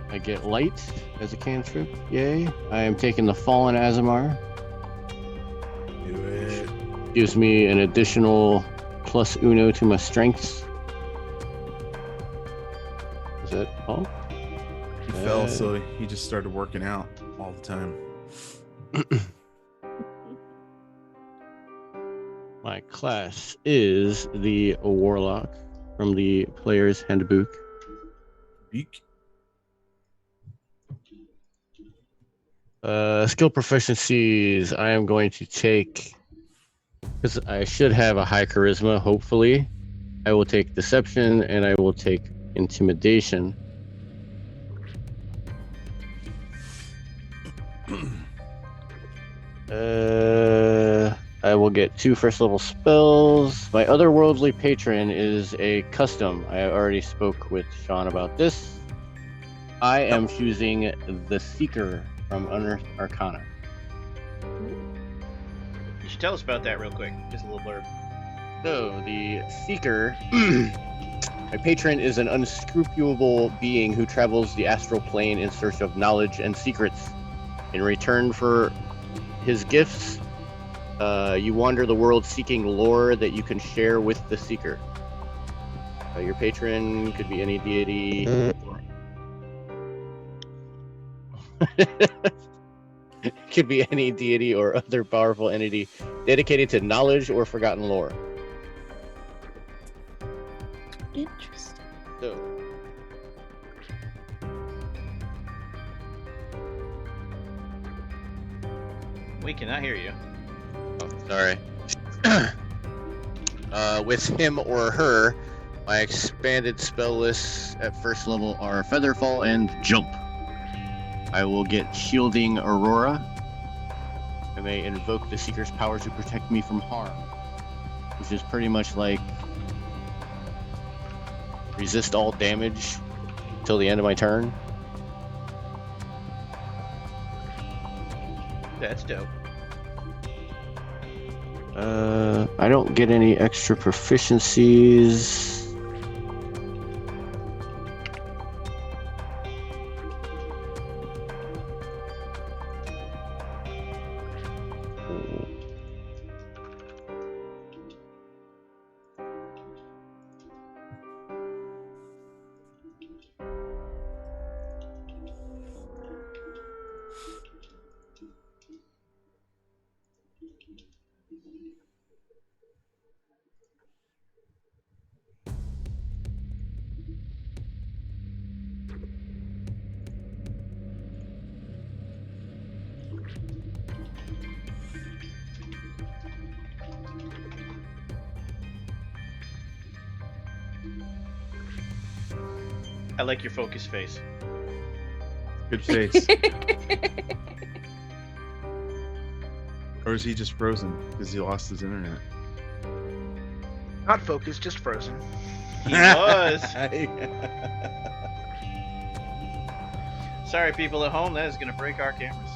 I get light as a cantrip. Yay! I am taking the Fallen Azamar. do it. Gives me an additional +1 to my strengths. Is that all? He fell, so he just started working out all the time. My class is the Warlock from the Player's Handbook. Beak. Skill proficiencies. I am going to take, because I should have a high charisma, hopefully. I will take deception and I will take intimidation. I will get 2 first level spells. My otherworldly patron is a custom. I already spoke with Sean about this. I am choosing the Seeker from Unearthed Arcana. You should tell us about that real quick. Just a little blurb. So, the Seeker, my patron is an unscrupulous being who travels the astral plane in search of knowledge and secrets. In return for his gifts, you wander the world seeking lore that you can share with the Seeker. Your patron could be any deity. Could be any deity or other powerful entity dedicated to knowledge or forgotten lore. Interesting. So, We cannot hear you. oh, sorry. With him or her, my expanded spell lists at first level are Featherfall and Jump. I will get Shielding Aurora. I may invoke the Seeker's power to protect me from harm, which is pretty much like resist all damage till the end of my turn. That's dope. I don't get any extra proficiencies. I like your focus face. Good face. Or is he just frozen because he lost his internet? Not focused, just frozen. He was. Sorry, people at home, that is going to break our cameras.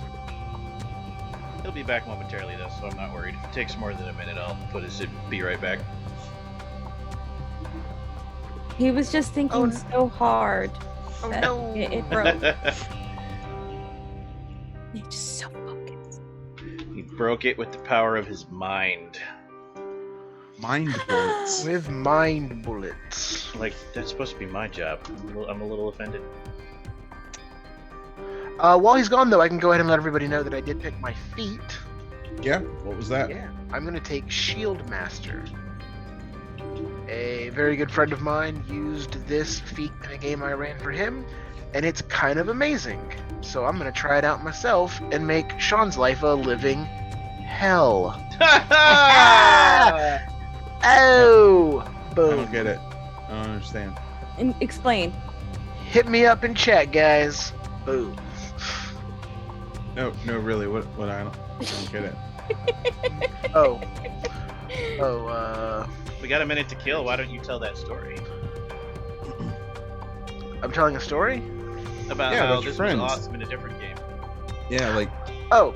He'll be back momentarily, though, so I'm not worried. If it takes more than a minute, I'll put his be right back. He was just thinking so hard. Oh that no! It broke. He's just so focused. He broke it with the power of his mind. Mind bullets. With mind bullets. Like, that's supposed to be my job. I'm a little offended. While he's gone, though, I can go ahead and let everybody know that I did pick my feat. Yeah. What was that? Yeah, I'm going to take Shield Master. A very good friend of mine used this feat in a game I ran for him, and it's kind of amazing. So I'm going to try it out myself and make Sean's life a living hell. Oh! I Boom. don't get it. I don't understand. And explain. Hit me up in chat, guys. Boom. No, really. What? I don't get it. Oh. We got a minute to kill. Why don't you tell that story? I'm telling a story? About Yeah, how about your this friends. was awesome in a different game. Yeah, like Oh,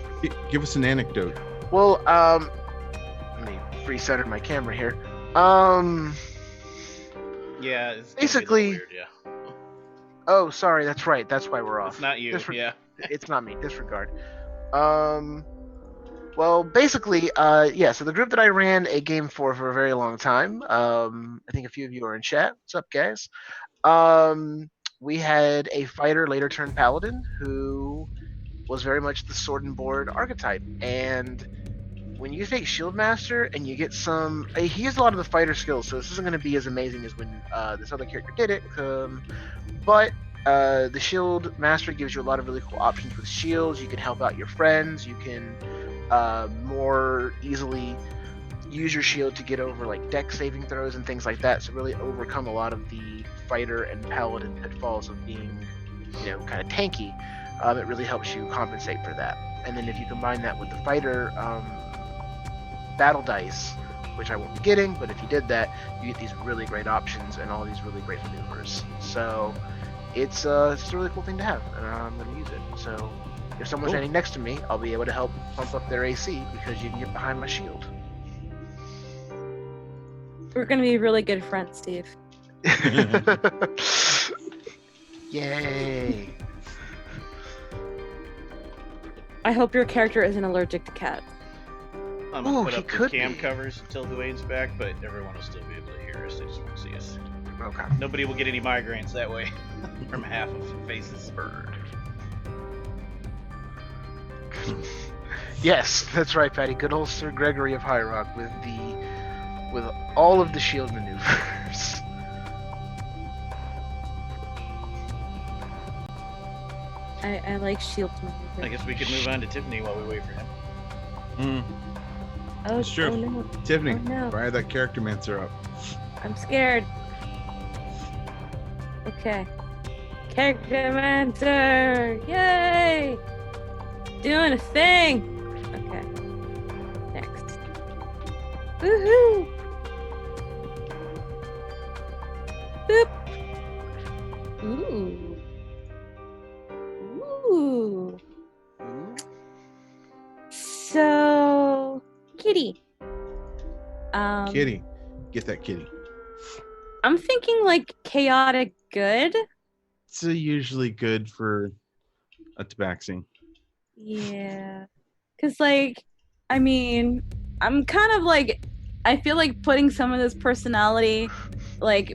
give us an anecdote. well, let me recenter my camera here. Yeah, it's gonna be a Basically- little weird, yeah. Oh, sorry, that's right. That's why we're off. It's not you, yeah. It's not me. Disregard. Well, basically, yeah. So the group that I ran a game for a very long time. I think a few of you are in chat. What's up, guys? We had a fighter later turned paladin who was very much the sword and board archetype. And when you take Shield Master and you get some, he has a lot of the fighter skills, so this isn't going to be as amazing as when this other character did it. But the Shield Master gives you a lot of really cool options with shields. You can help out your friends. You can more easily use your shield to get over like deck saving throws and things like that. So really overcome a lot of the fighter and paladin pitfalls of being, kind of tanky. It really helps you compensate for that. And then if you combine that with the fighter battle dice, which I won't be getting, but if you did that, you get these really great options and all these really great maneuvers. So it's a really cool thing to have, and I'm going to use it. So if someone's standing next to me, I'll be able to help pump up their AC because you can get behind my shield. We're gonna be really good friends, Steve. Yay! I hope your character isn't allergic to cats. I'm gonna Ooh, put he up the could cam be. covers until Dwayne's back, but everyone will still be able to hear us. They just won't see us. Okay. Nobody will get any migraines that way from half of faces. Bird. Yes, that's right, Patty. Good old Sir Gregory of High Rock with all of the shield maneuvers. I like shield I maneuvers. guess we could move on to Tiffany while we wait for him. Oh, It's true. oh no, Tiffany, Oh, no. fire that character mancer up. I'm scared. Okay. Character mentor! Yay! Doing a thing! Okay. Next. Woohoo! Boop! Ooh. Ooh. So, kitty. Kitty, get that kitty. I'm thinking like chaotic good. It's usually good for a tabaxi. Yeah. Cause I mean, I'm kind of I feel like putting some of this personality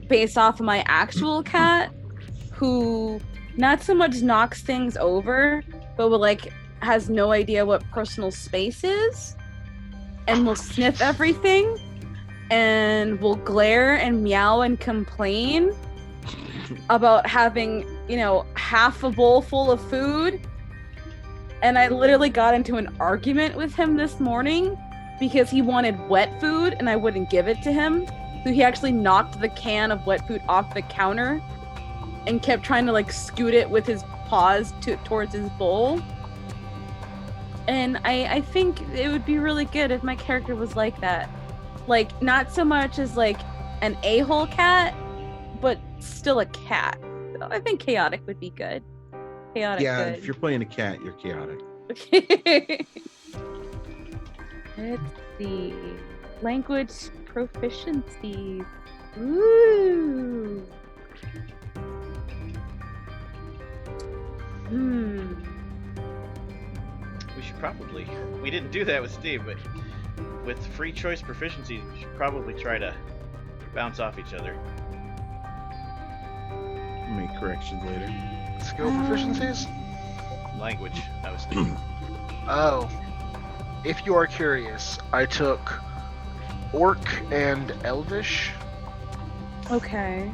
based off of my actual cat, who not so much knocks things over, but will has no idea what personal space is, and will sniff everything, and will glare and meow and complain about having, half a bowl full of food. And I literally got into an argument with him this morning because he wanted wet food and I wouldn't give it to him. So he actually knocked the can of wet food off the counter and kept trying to scoot it with his paws towards his bowl. And I think it would be really good if my character was like that. Not so much as an a-hole cat, but still a cat. So I think chaotic would be good. Chaotic Yeah, good. if you're playing a cat, you're chaotic. Let's see. Language proficiency. Ooh. We should probably. We didn't do that with Steve, but with free choice proficiencies, we should probably try to bounce off each other. Make corrections later. Skill proficiencies? Language, I was thinking. Oh. If you are curious, I took Orc and Elvish. Okay.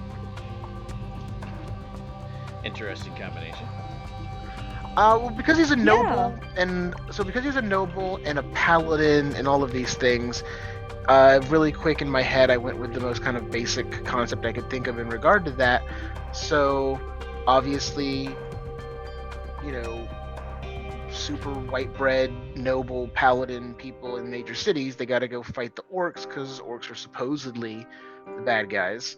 Interesting combination. Well, because he's a noble, and a paladin and all of these things, really quick in my head, I went with the most kind of basic concept I could think of in regard to that. So, obviously, super white bread, noble paladin people in major cities, they got to go fight the orcs because orcs are supposedly the bad guys.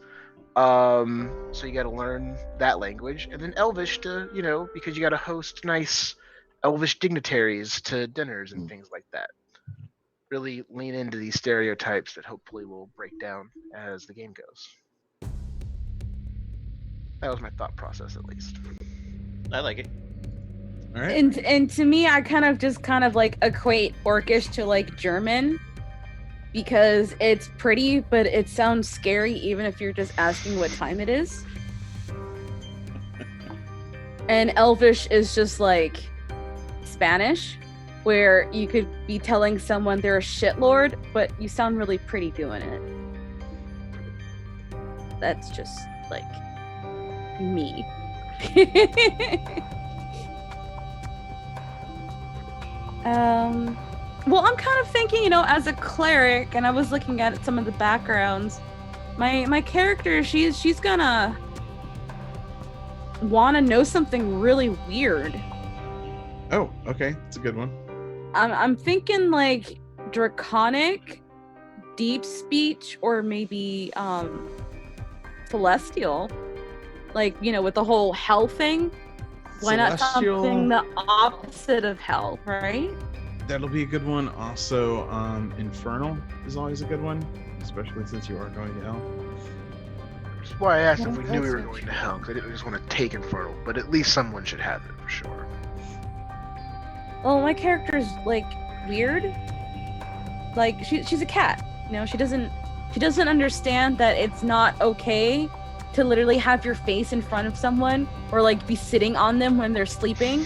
So you got to learn that language, and then Elvish to, because you got to host nice Elvish dignitaries to dinners and things like that. Really lean into these stereotypes that hopefully will break down as the game goes. That was my thought process, at least. I like it. All right. And to me, I kind of like equate Orcish to like German, because it's pretty, but it sounds scary even if you're just asking what time it is. And Elvish is just like Spanish, where you could be telling someone they're a shitlord, but you sound really pretty doing it. That's just like me. Well, I'm kind of thinking, as a cleric, and I was looking at some of the backgrounds. My character, she's gonna want to know something really weird. Oh, okay, it's a good one. I'm thinking like draconic, deep speech, or maybe celestial. Like, with the whole hell thing. Why not something the opposite of hell, right? That'll be a good one. Also, infernal is always a good one, especially since you are going to hell. That's why I asked if we knew we were going to hell, because I didn't just want to take infernal, but at least someone should have it for sure. Well, my character's like weird. Like she's a cat. She doesn't understand that it's not okay to literally have your face in front of someone or like be sitting on them when they're sleeping,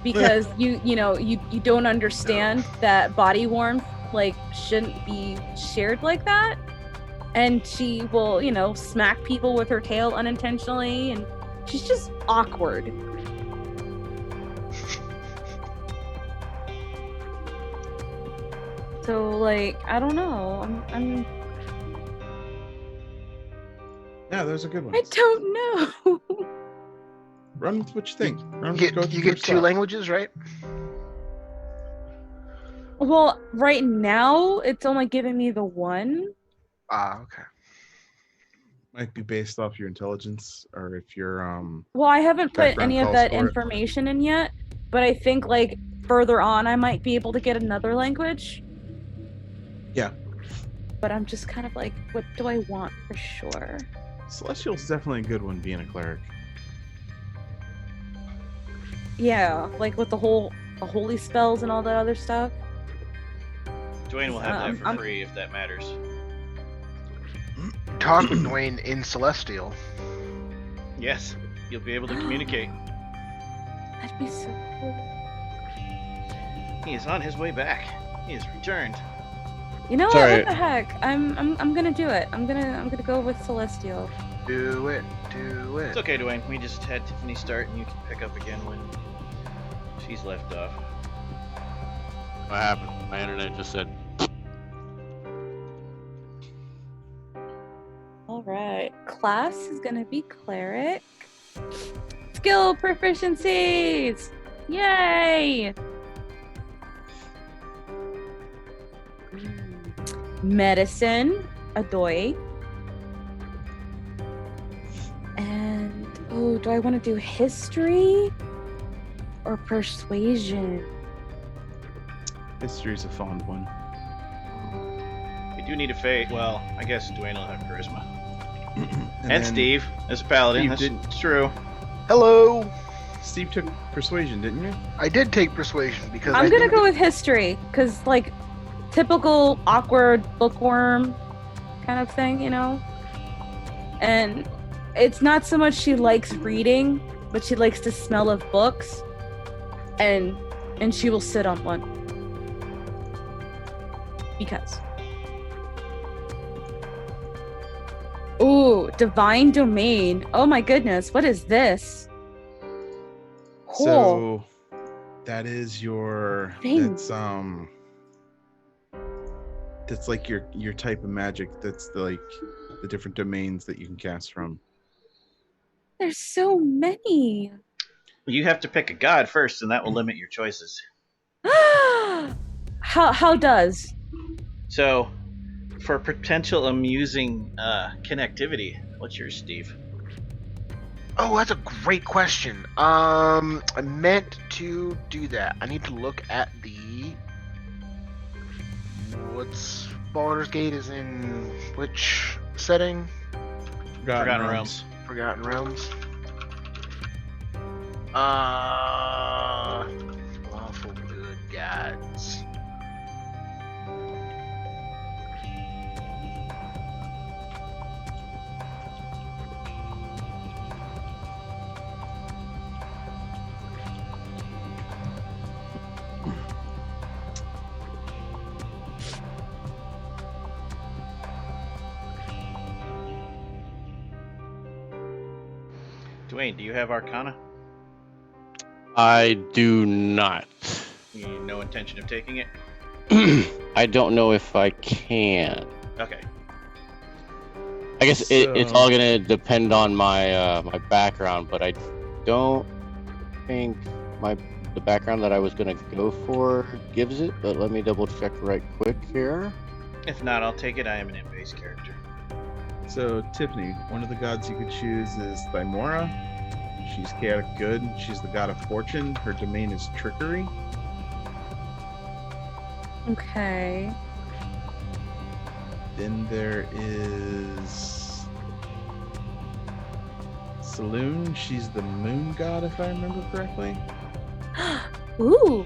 because you don't understand that body warmth like shouldn't be shared like that. And she will, smack people with her tail unintentionally, and she's just awkward. So like, I don't know. I'm Yeah, those are good ones. I don't know. Run with what you think. You get two languages, right? Well, right now it's only giving me the one. Okay. Might be based off your intelligence, or if you're Well, I haven't put background any of calls that for it. information in yet, but I think like further on I might be able to get another language. Yeah. But I'm just kind of like, what do I want for sure? Celestial's definitely a good one, being a cleric. Yeah, like with the holy spells and all that other stuff. Dwayne will have that for free if that matters. Talk with Dwayne in Celestial. Yes, you'll be able to communicate. That'd be so cool. He is on his way back. He has returned. You know Sorry. what the heck? I'm gonna do it. I'm gonna go with Celestial. Do it. It's okay, Dwayne. We just had Tiffany start, and you can pick up again when she's left off. What happened? My internet just said. All right. Class is gonna be cleric. Skill proficiencies! Yay! Medicine, Adoy. And do I want to do history or persuasion? History's a fond one. We do need a fate. Well, I guess Dwayne will have charisma. And then Steve, as a paladin, Steve that's true. Hello. Steve took persuasion, didn't you? I did take persuasion because I'm gonna go with history, because like typical awkward bookworm kind of thing, and it's not so much she likes reading, but she likes the smell of books, and she will sit on one because. Ooh, divine domain. Oh my goodness, what is this? Cool. So that is your Thing. that's like your type of magic. That's the different domains that you can cast from. There's so many. You have to pick a god first, and that will limit your choices. How does? So, for potential amusing connectivity, What's yours, Steve? Oh, that's a great question. I meant to do that. I need to look at the. What's Baldur's Gate is in which setting? Forgotten Realms. Forgotten Realms. Lawful good gods. Dwayne, do you have Arcana? I do not. No intention of taking it? I don't know if I can. Okay. I guess it's all gonna depend on my my background, but I don't think the background that I was gonna go for gives it. But let me double check right quick here. If not, I'll take it. I am an in-base character. So, Tiffany, one of the gods you could choose is Thymora. She's chaotic good. She's the god of fortune. Her domain is trickery. Okay. Then there is Saloon. She's the moon god, if I remember correctly. Ooh.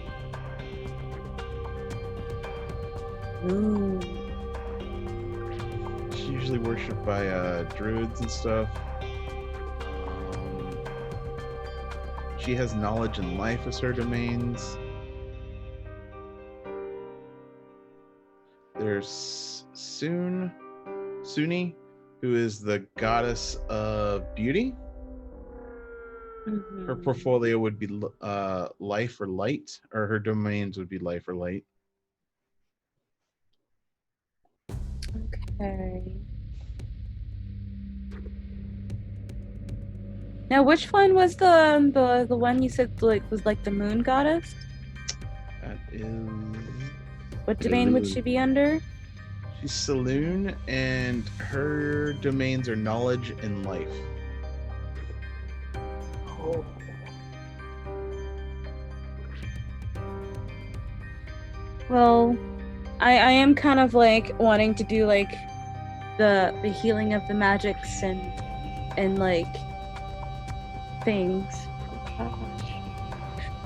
Ooh. She's usually worshipped by druids and stuff. She has knowledge and life as her domains. There's Suni, who is the goddess of beauty. Mhm. Her portfolio would be life or light, or her domains would be life or light. Okay. Now, which one was the one you said like was like the moon goddess? That is. What domain would she be under? She's Saloon, and her domains are knowledge and life. Oh. Well, I am kind of like wanting to do like the healing of the magics and like things. Oh, gosh.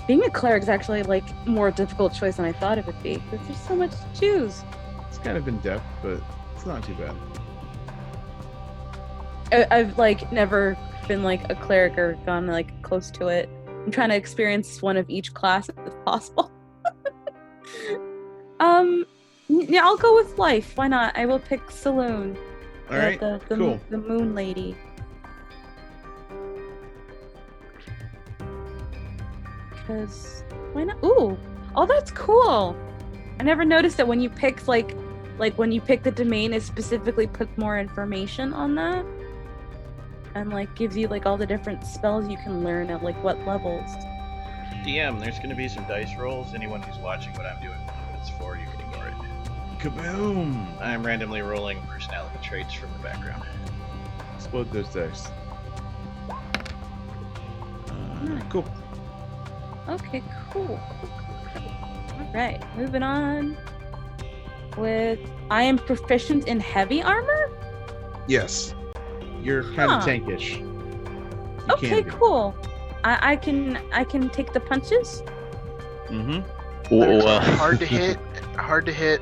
Being a cleric is actually like more difficult choice than I thought it would be because there's so much to choose. It's kind of in depth, but it's not too bad. I've like never been like a cleric or gone like close to it. I'm trying to experience one of each class if possible. Yeah, I'll go with life. Why not? I will pick Saloon. All right, cool. The moon lady. Because why not? Ooh, oh, that's cool. I never noticed that when you pick like when you pick the domain, it specifically puts more information on that, and like gives you like all the different spells you can learn at like what levels. DM, there's going to be some dice rolls. Anyone who's watching what I'm doing, what it's for, you can ignore it. Kaboom! I'm randomly rolling personality traits from the background. Explode those dice. Cool. Okay, cool. All right, moving on. With I am proficient in heavy armor. Yes, you're kind of tankish. You Okay, can be. cool. I can take the punches. Mm-hmm. They're hard to hit. Hard to hit.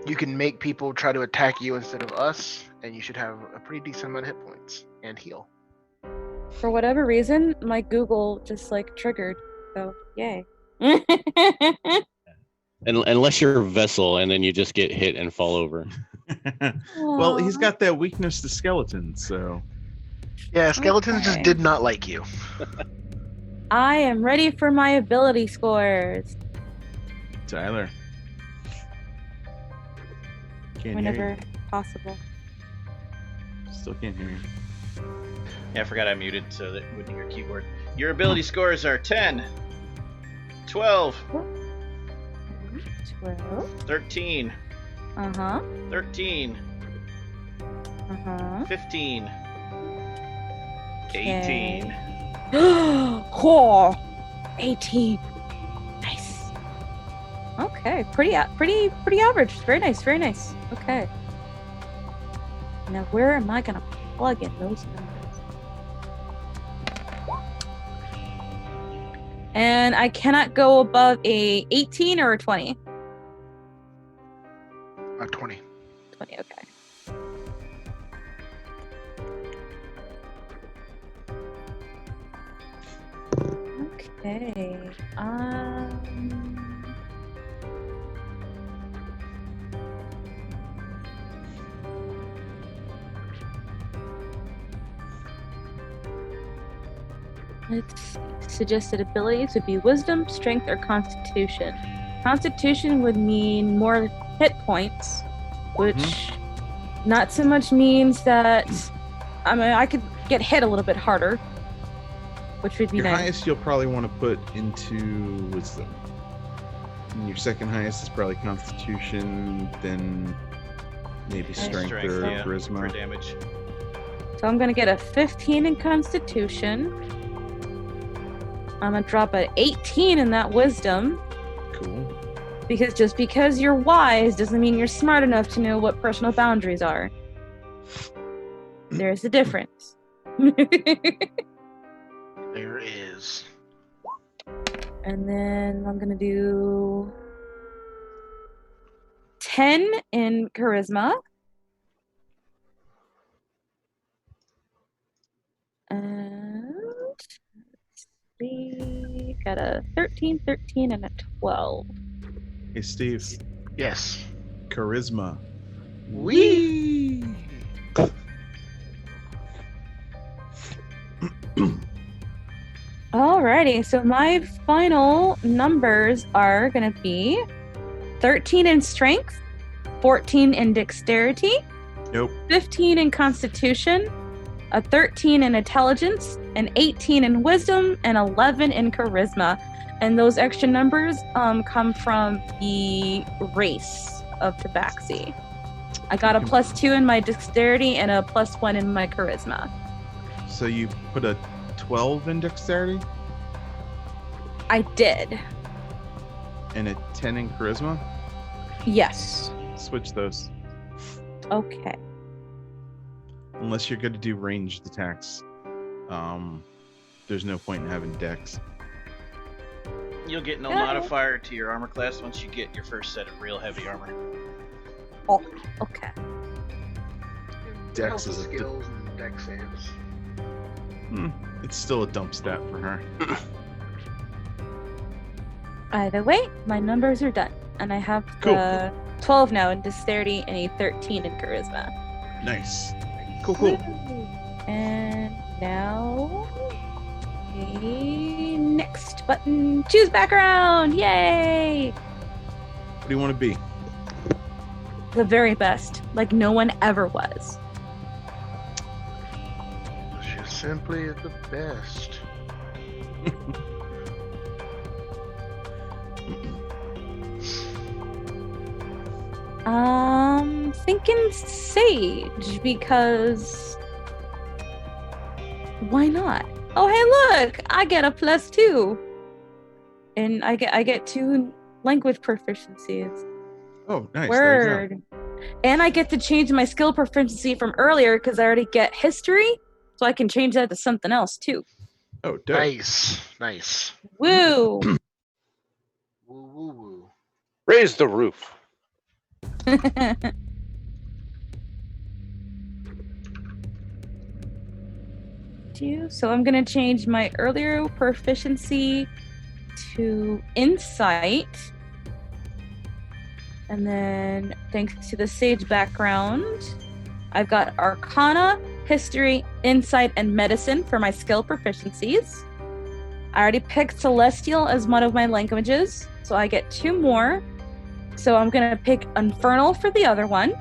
You can make people try to attack you instead of us, and you should have a pretty decent amount of hit points and heal. For whatever reason, my Google just like triggered. So yay. Unless you're a vessel and then you just get hit and fall over. Well, he's got that weakness to skeletons, so. Yeah, skeletons just did not like you. I am ready for my ability scores. Tyler. Can't Whenever hear possible. you. Still can't hear you. Yeah, I forgot I muted so that it wouldn't hear your keyboard. Your ability scores are 10, 12, 12. 13, Uh-huh. 13, Uh-huh. 15. Okay. 18. Oh, 18. Nice. Okay, pretty average. Very nice, very nice. Okay. Now where am I gonna plug in those numbers? And I cannot go above a 18 or a 20. 20. 20, okay. Okay. Let's see. Suggested abilities would be wisdom, strength, or constitution. Constitution would mean more hit points, which not so much means that I could get hit a little bit harder, which would be Your nice. highest you'll probably want to put into wisdom. And your second highest is probably constitution, then maybe strength or yeah, for charisma. damage. So I'm gonna get a 15 in constitution. I'm gonna drop an 18 in that wisdom. Cool. Because just because you're wise doesn't mean you're smart enough to know what personal boundaries are. There's a difference. There is. And then I'm gonna do 10 in charisma. And let's see, got a 13, 13, and a 12. Hey, Steve. Yes. Charisma. Wee. Alrighty, so my final numbers are gonna be 13 in strength, 14 in dexterity, Nope. 15 in constitution, a 13 in intelligence, an 18 in wisdom, and 11 in charisma. And those extra numbers come from the race of Tabaxi. I got a +2 in my dexterity and a +1 in my charisma. So you put a 12 in dexterity I did. and a 10 in charisma? Yes. Switch those. Okay. Unless you're going to do ranged attacks. There's no point in having dex. You'll get no Yeah. modifier to your armor class once you get your first set of real heavy armor. Oh, okay. Dex Health is a skills and dex saves. It's still a dump stat for her. Either way, my numbers are done. And I have the 12 now in dexterity and a 13 in charisma. Nice. Cool. And now the next button. Choose background! Yay! What do you want to be? The very best. Like no one ever was. She's simply the best. Thinking sage because why not? Oh hey look, I get a +2. And I get 2 language proficiencies. Oh, nice. There you Word. And I get to change my skill proficiency from earlier because I already get history, so I can change that to something else too. go. Oh, dope. Nice. Woo! Woo woo woo. Raise the roof. So I'm gonna change my earlier proficiency to insight. And then thanks to the sage background, I've got arcana, history, insight, and medicine for my skill proficiencies. I already picked celestial as one of my languages, so I get 2 more. So I'm gonna pick infernal for the other one.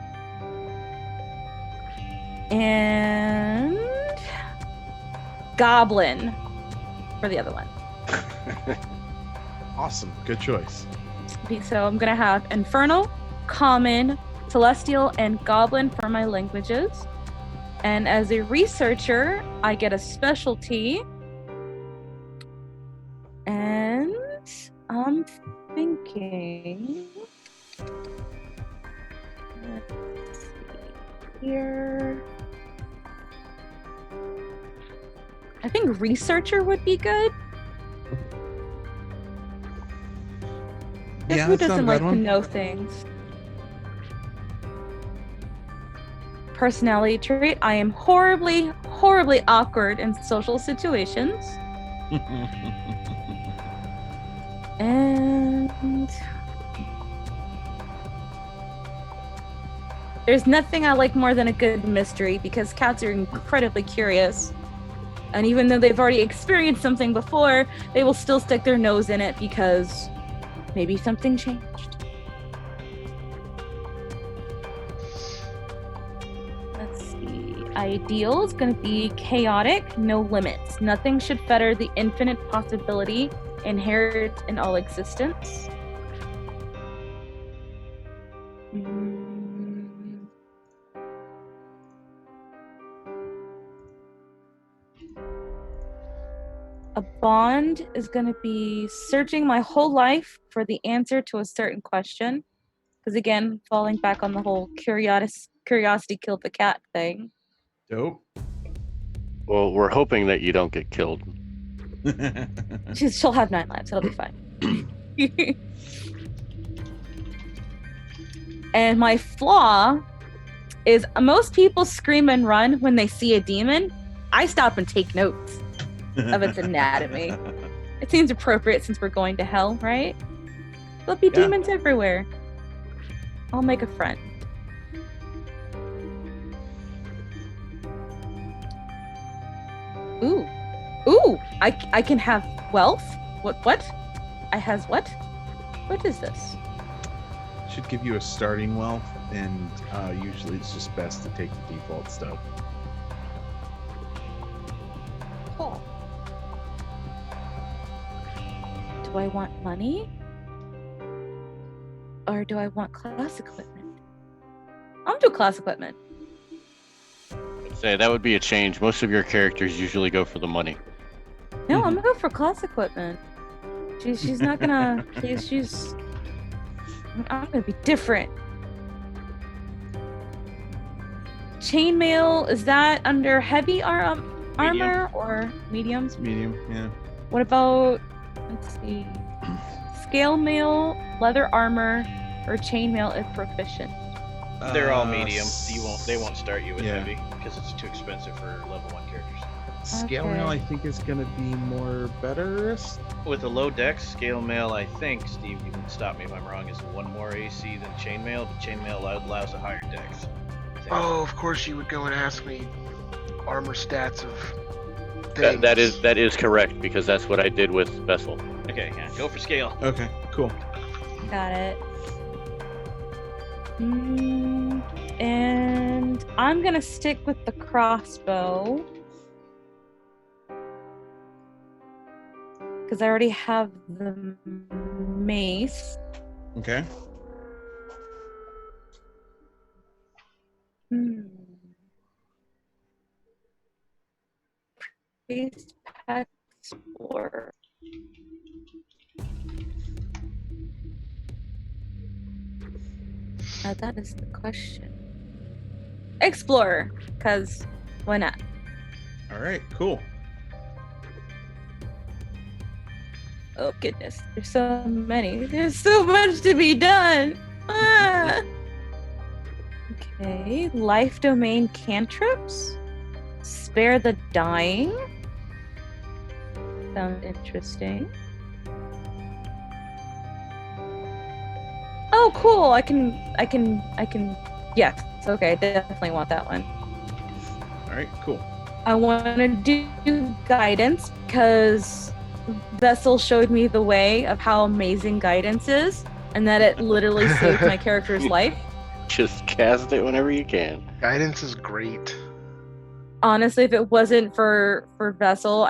And goblin for the other one. Awesome. Good choice. So I'm gonna have infernal, common, celestial, and goblin for my languages. And as a researcher, I get a specialty. And I'm thinking. Let's see here. I think researcher would be good. Yeah, Who that's not a doesn't bad like to one. know things? Personality trait: I am horribly, horribly awkward in social situations. And there's nothing I like more than a good mystery, because cats are incredibly curious. And even though they've already experienced something before, they will still stick their nose in it because maybe something changed. Let's see. Ideal is going to be chaotic, no limits. Nothing should fetter the infinite possibility inherent in all existence. A bond is going to be searching my whole life for the answer to a certain question. Because again, falling back on the whole curiosity killed the cat thing. Dope. Well, we're hoping that you don't get killed. She'll have 9 lives. It'll be fine. And my flaw is most people scream and run when they see a demon. I stop and take notes of its anatomy. It seems appropriate since we're going to hell, right? There'll be demons everywhere. I'll make a friend. Ooh. Ooh! I can have wealth? What? I has what? What is this? Should give you a starting wealth, and usually it's just best to take the default stuff. Cool. Do I want money? Or do I want class equipment? I'm do class equipment. I'd say that would be a change. Most of your characters usually go for the money. No, I'm gonna go for class equipment. She's not gonna. She's. I'm gonna be different. Chainmail, is that under heavy armor or mediums? Medium, yeah. What about, let's see, scale mail, leather armor, or chainmail if proficient? They're all medium. They won't start you with yeah. heavy because it's too expensive for level 1 characters. Scale mail, I think, is going to be more better. With a low dex, scale mail, I think, Steve, you can stop me if I'm wrong, is 1 more AC than chainmail, but chainmail allows a higher dex. Oh, of course you would go and ask me armor stats of things. That is correct, because that's what I did with Vessel. Okay, yeah, go for scale. Okay, cool. Got it. And I'm gonna stick with the crossbow. Because I already have the mace. Okay. Priest pack explorer. Now that is the question. Explorer, because why not? All right, cool. Oh goodness, there's so many. There's so much to be done. Ah. Okay, life domain cantrips. Spare the dying. Sounds interesting. Oh, cool. I can. Yes. Okay, definitely want that one. All right, cool. I want to do guidance because Vessel showed me the way of how amazing guidance is, and that it literally saved my character's life. Just cast it whenever you can. Guidance is great. Honestly, if it wasn't for Vessel,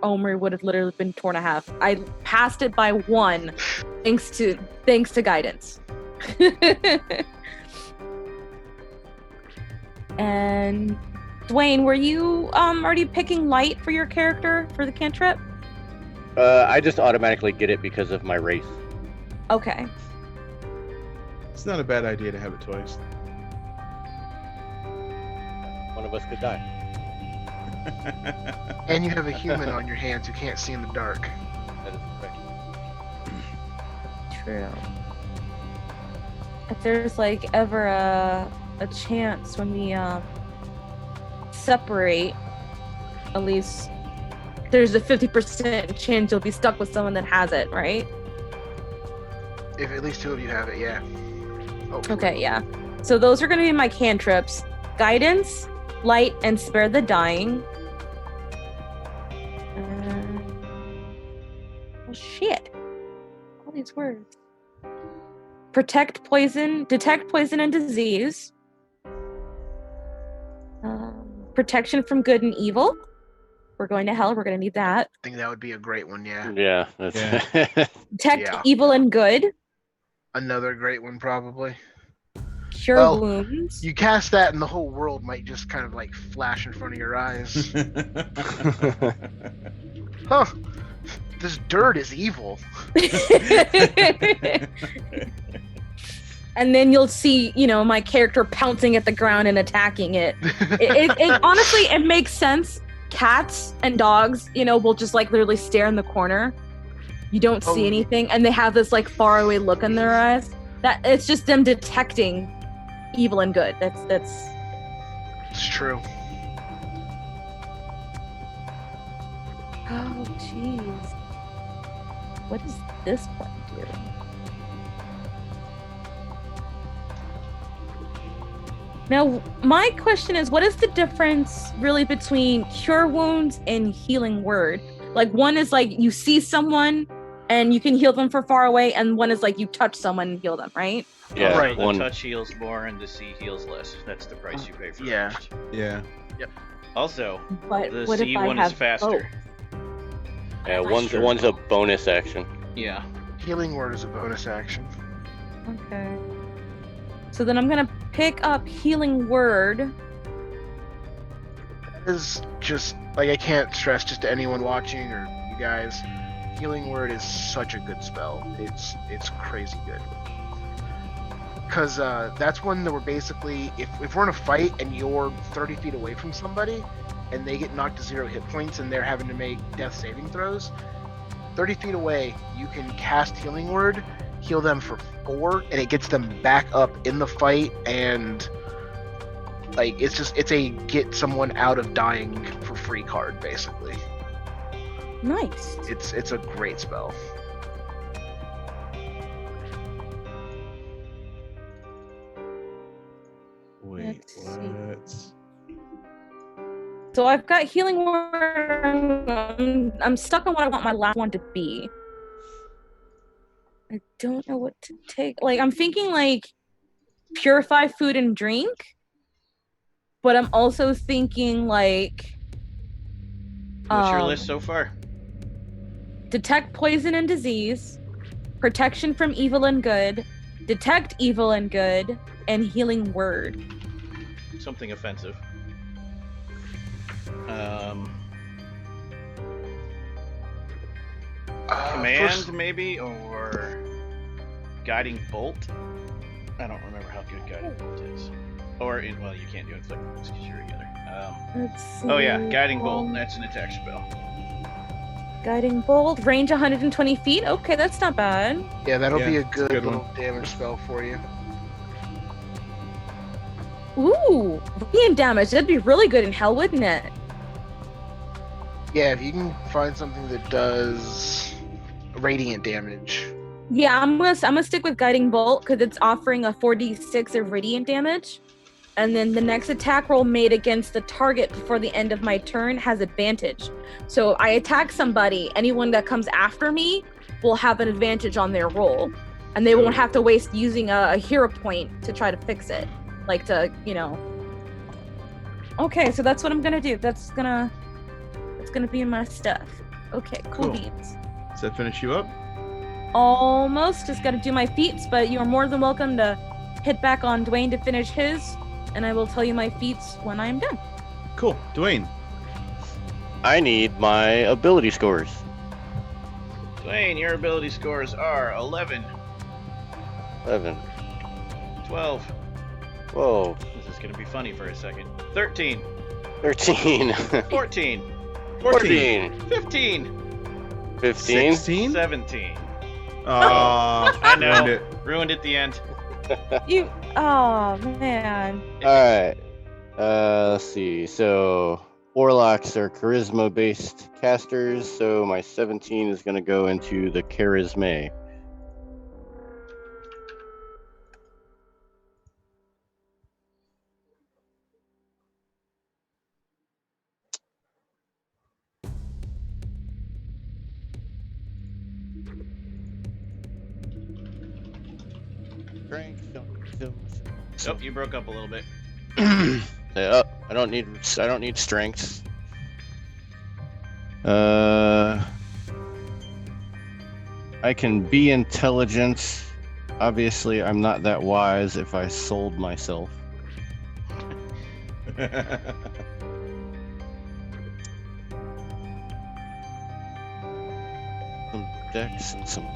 Omer would have literally been torn in half. I passed it by 1, thanks to guidance. And Dwayne, were you already picking light for your character for the cantrip? I just automatically get it because of my race. Okay. It's not a bad idea to have it twice. One of us could die. And you have a human on your hands who can't see in the dark. That is correct. True. If there's like ever a chance when we separate, at least there's a 50% chance you'll be stuck with someone that has it, right? If at least two of you have it, yeah. Okay, yeah. So those are going to be my cantrips: guidance, light, and spare the dying. Oh shit! All these words. Protect poison, detect poison and disease. Protection from good and evil. We're going to hell. We're going to need that. I think that would be a great one, yeah. Yeah. That's Detect Yeah. evil and good. Another great one, probably. Cure Well, wounds. You cast that and the whole world might just kind of like flash in front of your eyes. Huh. This dirt is evil. And then you'll see, my character pouncing at the ground and attacking it. It honestly, it makes sense. Cats and dogs, will just like literally stare in the corner. You don't see anything, and they have this like faraway look in their eyes. That it's just them detecting evil and good. That's It's true. Oh jeez. What does this one do? Now, my question is, what is the difference really between cure wounds and healing word? Like, one is like you see someone and you can heal them from far away, and one is like you touch someone and heal them, right? Yeah. Right. The touch heals more and the see heals less. That's the price you pay for Yeah. it. Yeah. Also, But the what if C I one have is faster. Yeah, That's one's a bonus action. Yeah. Healing word is a bonus action. Okay. So then I'm gonna pick up healing word. That is just like I can't stress just to anyone watching or you guys. Healing word is such a good spell. It's crazy good. Because that's one that we're basically if we're in a fight and you're 30 feet away from somebody and they get knocked to 0 hit points and they're having to make death saving throws, 30 feet away you can cast healing word, heal them for 4, and it gets them back up in the fight, and like it's a get someone out of dying for free card basically. Nice. It's a great spell. Wait, Let's see. what? So I've got healing word. I'm stuck on what I want my last one to be. I don't know what to take. Like, I'm thinking like purify food and drink, but I'm also thinking like What's your list so far? detect poison and disease, protection from evil and good, detect evil and good, and healing word. Something offensive. Command maybe, or guiding bolt. I don't remember how good guiding bolt is. Or well, you can't do inflict wounds because you're together. Let's see. Oh yeah, guiding bolt. That's an attack spell. Guiding bolt, range 120 feet. Okay, that's not bad. Yeah, that'll be Yeah, a it's a good good little one. damage spell for you. Ooh, radiant damage. That'd be really good in hell, wouldn't it? Yeah, if you can find something that does radiant damage. Yeah, I'm gonna stick with guiding bolt because it's offering a 4d6 of radiant damage, and then the next attack roll made against the target before the end of my turn has advantage. So if I attack somebody, anyone that comes after me will have an advantage on their roll, and they won't have to waste using a hero point to try to fix it, like to Okay, so that's what I'm gonna do. That's gonna be in my stuff. Okay, cool Cool. beans. Does that finish you up? Almost. Just gotta do my feats, but you are more than welcome to hit back on Dwayne to finish his, and I will tell you my feats when I am done. Cool. Dwayne. I need my ability scores. Dwayne, your ability scores are 11, 11. 12. Whoa. This is going to be funny for a second. 13, 13. 14, 14. 15, 15. 16? 17. Aw, I know. ruined it. Ruined at the end. You. Oh man. Alright. Let's see. So, Warlocks are charisma based casters, so my 17 is going to go into the charisma. Oh, you broke up a little bit. I don't need strengths. I can be intelligent. Obviously, I'm not that wise if I sold myself. Some dex and some.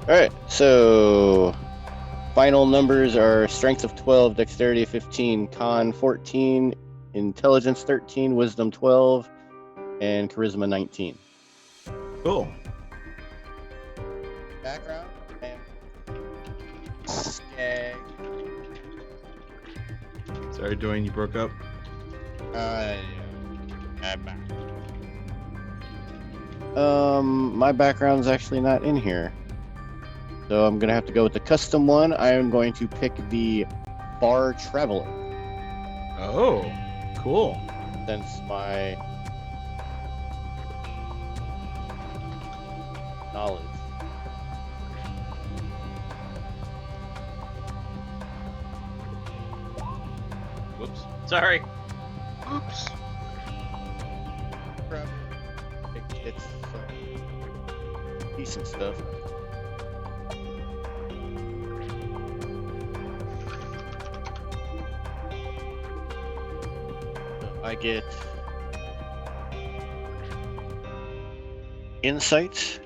Alright, so final numbers are strength of 12, dexterity of 15, con 14, intelligence 13, wisdom 12, and charisma 19. Cool. Background and skag. Sorry, Dwayne, you broke up. My background's actually not in here. So I'm gonna have to go with the custom one. I am going to pick the Bar Traveler. Oh, cool. Since my knowledge. Whoops. Sorry. Oops. It's decent stuff. I get insight,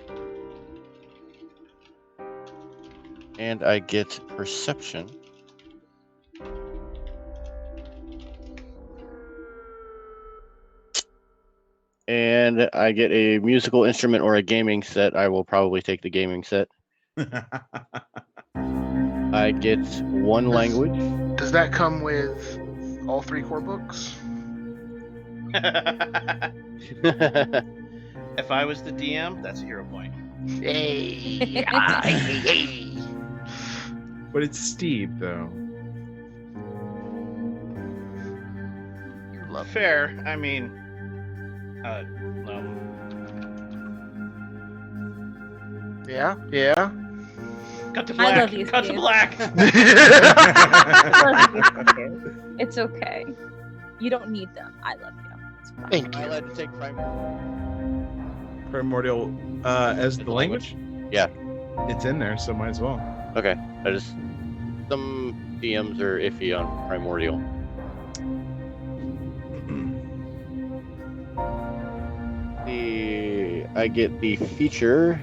and I get perception. And I get a musical instrument or a gaming set. I will probably take the gaming set. I get one language. Does that come with all 3 core books? If I was the DM, that's a hero point. Hey, hey. But it's Steve, though. You love Fair. I mean, no. Yeah, yeah. Cut to I black. love you, Cut to Steve. black. I love you, Steve. It's okay. You don't need them. I love you. It's fine. Thank Am I you. allowed to take Primordial as the language? Yeah. It's in there, so might as well. Okay. Some DMs are iffy on Primordial. I get the feature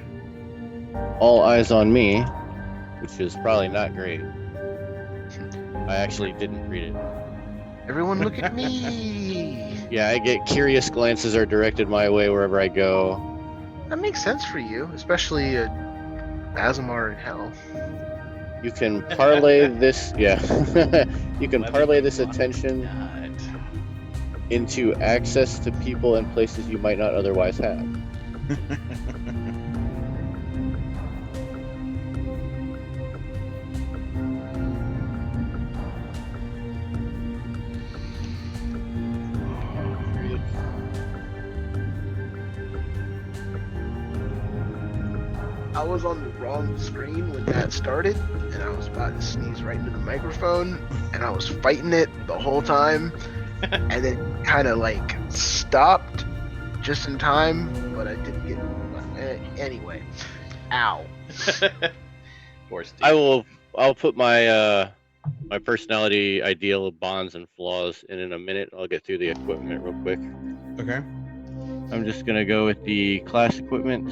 All Eyes on Me, which is probably not great. I actually didn't read it. Everyone look at me. Yeah, I get curious glances are directed my way wherever I go. That makes sense for you, especially Azamar in hell. You can parlay this, yeah. You can parlay this attention God. into access to people and places you might not otherwise have. I was on the wrong screen when that started, and I was about to sneeze right into the microphone, and I was fighting it the whole time, and then kind of like stopped, just in time, but I didn't get. Anyway, ow. Poor Steve. I'll put my my personality ideal of bonds and flaws in a minute. I'll get through the equipment real quick. Okay. I'm just gonna go with the class equipment.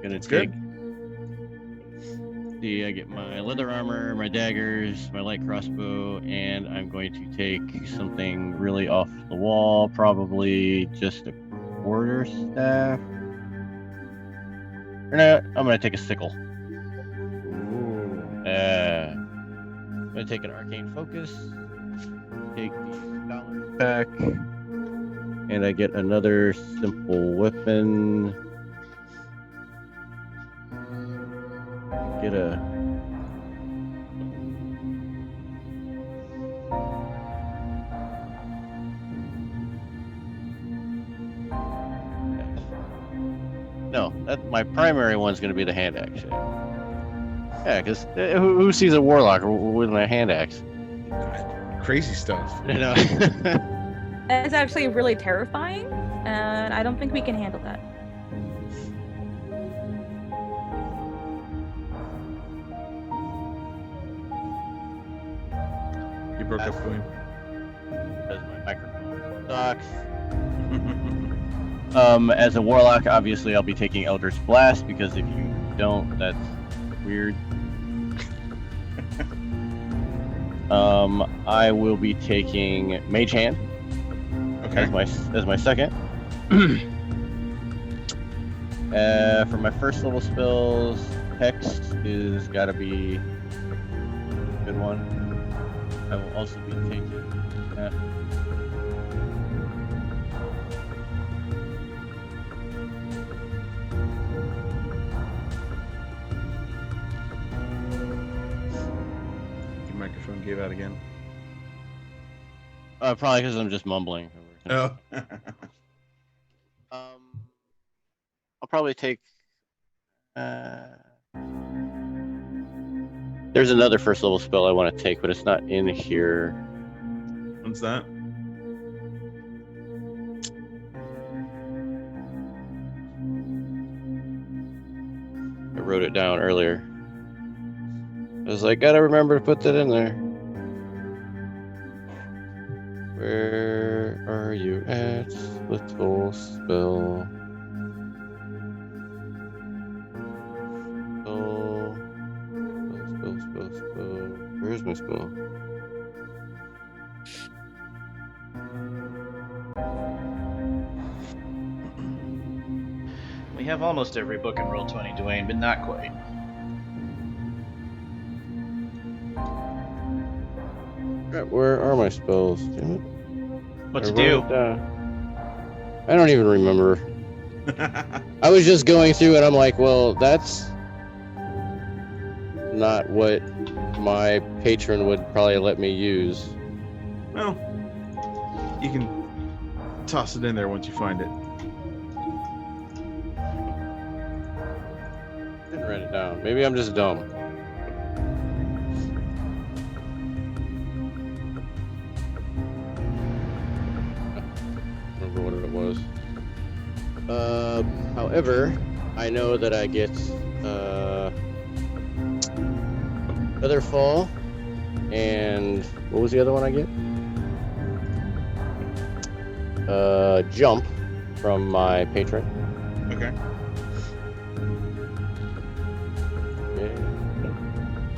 Gonna take. See, I get my leather armor, my daggers, my light crossbow, and I'm going to take something really off the wall, probably just a quarterstaff. Or no, I'm gonna take a sickle. I'm gonna take an arcane focus. Take the scholars back, and I get another simple weapon. Get a. No, my primary one's going to be the hand axe. Yeah, because who sees a warlock with a hand axe? Crazy stuff. You know. It's actually really terrifying, and I don't think we can handle that. You broke up, Queen. Because my microphone sucks. As a warlock, obviously I'll be taking Eldritch Blast, because if you don't, that's weird. I will be taking Mage Hand as my second. For my first level spells, Hex is gotta be a good one. I will also be taking that. Your microphone gave out again. Probably because I'm just mumbling. Oh. I'll probably take. There's another first level spell I want to take, but it's not in here. What's that? I wrote it down earlier. I was like, gotta remember to put that in there. Where are you at? Little spell. Spell. Where's my spell? We have almost every book in Roll20, Dwayne, but not quite. Where are my spells? Damn it. What to do? I don't even remember. I was just going through and I'm like, well, that's not what my patron would probably let me use. Well, you can toss it in there once you find it. Didn't write it down. Maybe I'm just dumb. Remember what it was. However, I know that I get Featherfall, and what was the other one I get? Jump from my patron. Okay.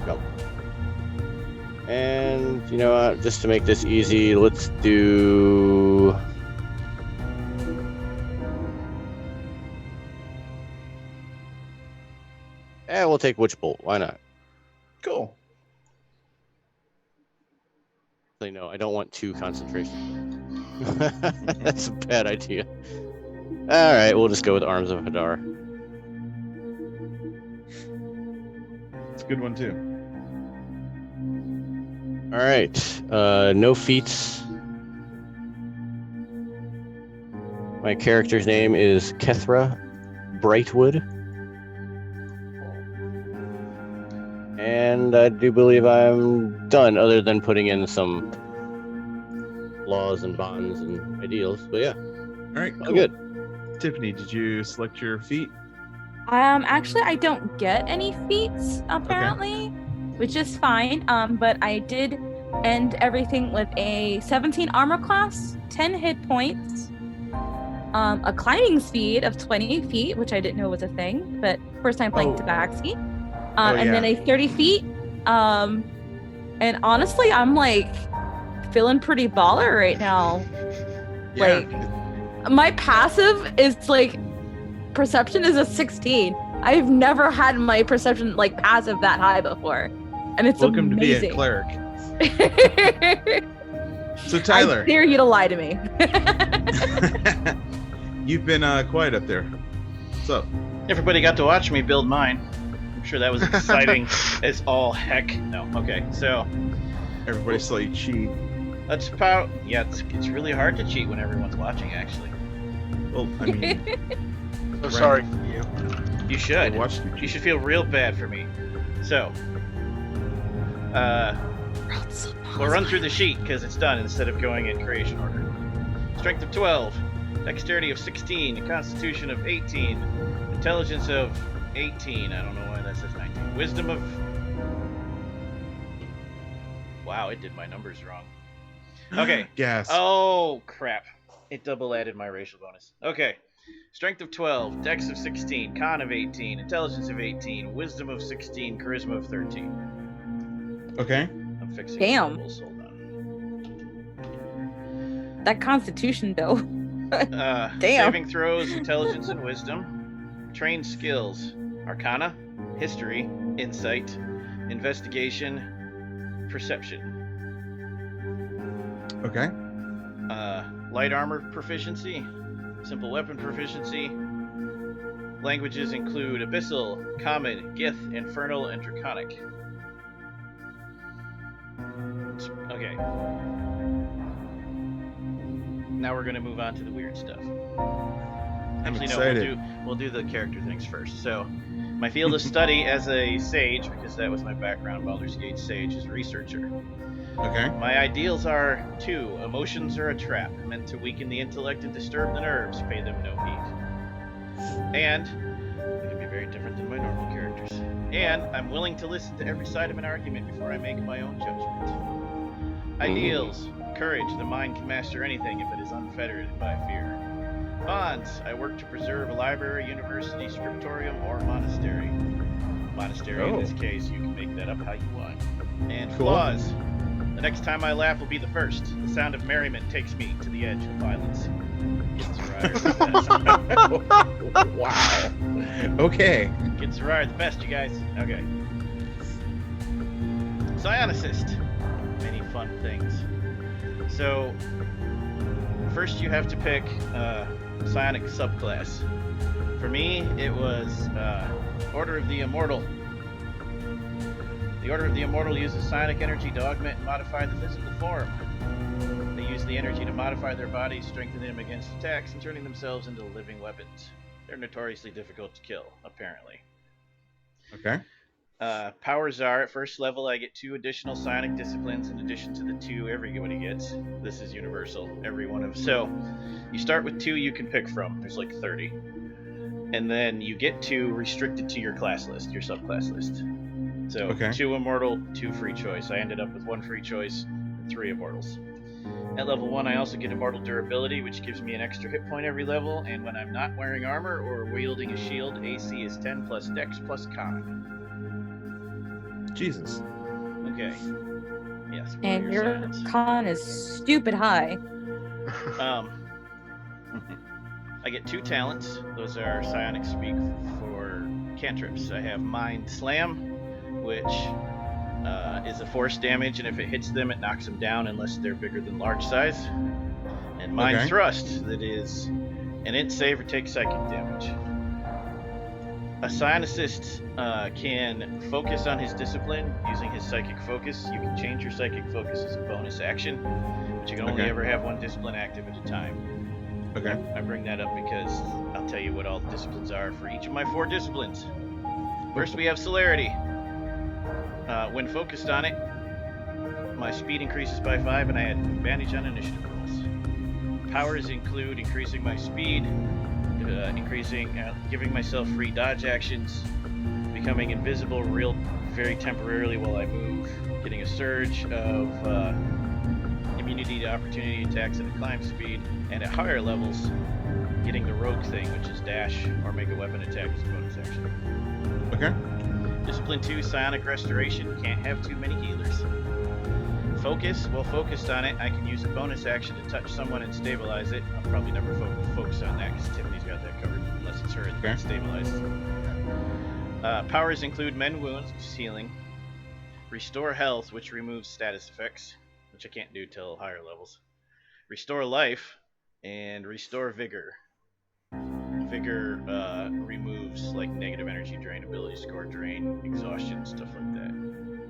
Jump. And you know what? Just to make this easy, let's do. We'll take Witch Bolt. Why not? Cool. No, I don't want 2 concentration. That's a bad idea. All right, we'll just go with Arms of Hadar. It's a good one too. All right, no feats. My character's name is Kethra Brightwood. And I do believe I'm done, other than putting in some laws and bonds and ideals. But yeah. right, Oh, cool. good. Tiffany, did you select your feat? Actually, I don't get any feats apparently, which is fine. But I did end everything with a 17 armor class, 10 hit points, a climbing speed of 20 feet, which I didn't know was a thing, but first time playing Tabaxi. And then a 30 feet. And honestly, I'm like feeling pretty baller right now. Yeah. Like, my passive is like perception is a 16. I've never had my perception like passive that high before, and it's Welcome amazing. to be a cleric. So Tyler, I dare you to lie to me. you've been quiet up there. What's up? Everybody got to watch me build mine. I'm sure that was exciting as all heck. No, okay, so Everybody saw you cheat. that's about it's really hard to cheat when everyone's watching. Actually, Well, I mean, So sorry for you. you I should. watched you You cheat. should feel real bad for me. So, we'll run through the sheet because it's done instead of going in creation order. Strength of 12, dexterity of 16, constitution of 18, intelligence of 18. I don't know why that says 19. Wisdom of... Wow, it did my numbers wrong. Okay. Gas. Oh, crap. It double added my racial bonus. Okay. Strength of 12, dex of 16, con of 18, intelligence of 18, wisdom of 16, charisma of 13. Okay. I'm fixing Damn. levels. Hold on. That constitution though. Damn. Saving throws, intelligence, and wisdom. Trained skills: Arcana, History, Insight, Investigation, Perception. Okay. Light armor proficiency, simple weapon proficiency. Languages include Abyssal, Common, Gith, Infernal, and Draconic. Okay. Now we're going to move on to the weird stuff. I'm Actually, excited. no, we'll do the character things first. So, my field of study as a sage, because that was my background, Baldur's Gate sage, is researcher. Okay. My ideals are 2. Emotions are a trap, meant to weaken the intellect and disturb the nerves. Pay them no heed. And, they can be very different than my normal characters. And, I'm willing to listen to every side of an argument before I make my own judgment. Ideals: courage. The mind can master anything if it is unfettered by fear. Bonds: I work to preserve a library, university, scriptorium, or monastery. Monastery in this case, you can make that up how you want. And Cool. flaws: the next time I laugh will be the first. The sound of merriment takes me to the edge of violence. Gets Wow. Okay. Gets the best, you guys. Okay. Psionicist. Many fun things. So, first you have to pick psionic subclass. For me, it was Order of the Immortal. The Order of the Immortal uses psionic energy to augment and modify the physical form. They use the energy to modify their bodies, strengthening them against attacks, and turning themselves into living weapons. They're notoriously difficult to kill, apparently. Okay. Powers are, at first level, I get 2 additional psionic disciplines in addition to the 2 everybody gets. This is universal, every one of. So, you start with 2 you can pick from. There's like 30. And then you get 2 restricted to your class list, your subclass list. So, Okay. 2 immortal, 2 free choice. I ended up with 1 free choice and 3 immortals. At level 1, I also get immortal durability, which gives me an extra hit point every level, and when I'm not wearing armor or wielding a shield, AC is 10 plus dex plus con. Jesus. Okay. Yes. And warrior your silence. con is stupid high. I get 2 talents. Those are psionic speak for cantrips. I have Mind Slam, which is a force damage, and if it hits them, it knocks them down unless they're bigger than large size. And Mind Okay. Thrust, that is an int save or take psychic damage. A psionicist can focus on his discipline using his psychic focus. You can change your psychic focus as a bonus action, but you can only Okay. ever have 1 discipline active at a time. Okay. I bring that up because I'll tell you what all the disciplines are for each of my 4 disciplines. First, we have Celerity. When focused on it, my speed increases by 5 and I had advantage on initiative rolls. Powers include increasing my speed, giving myself free dodge actions, becoming invisible very temporarily while I move, getting a surge of immunity to opportunity attacks at a climb speed, and at higher levels, getting the rogue thing, which is dash or make a weapon attack as a bonus action. Okay. Discipline 2, Psionic Restoration. Can't have too many healers. Focus. Well, focused on it, I can use a bonus action to touch someone and stabilize it. I'll probably never focus on that because Tiffany's got that covered, unless it's her that stabilizes. Powers include Mend Wounds, which is healing. Restore Health, which removes status effects, which I can't do till higher levels. Restore Life, and Restore Vigor. Vigor removes like negative energy drain, ability score drain, exhaustion, stuff like that.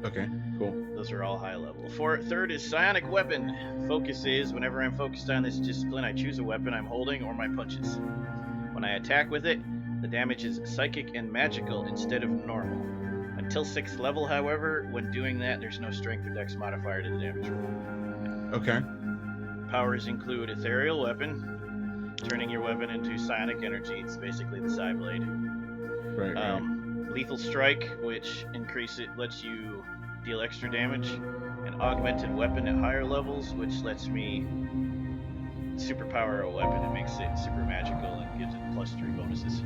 Okay, cool. Those are all high level. Third is Psionic Weapon. Focus is whenever I'm focused on this discipline, I choose a weapon I'm holding or my punches. When I attack with it, the damage is psychic and magical instead of normal. Until 6th level, however, when doing that, there's no strength or dex modifier to the damage roll. Okay. Powers include Ethereal Weapon, turning your weapon into psionic energy. It's basically the Psy Blade. Right. Lethal Strike, which lets you deal extra damage. An Augmented Weapon at higher levels, which lets me superpower a weapon and makes it super magical and gives it +3 bonuses.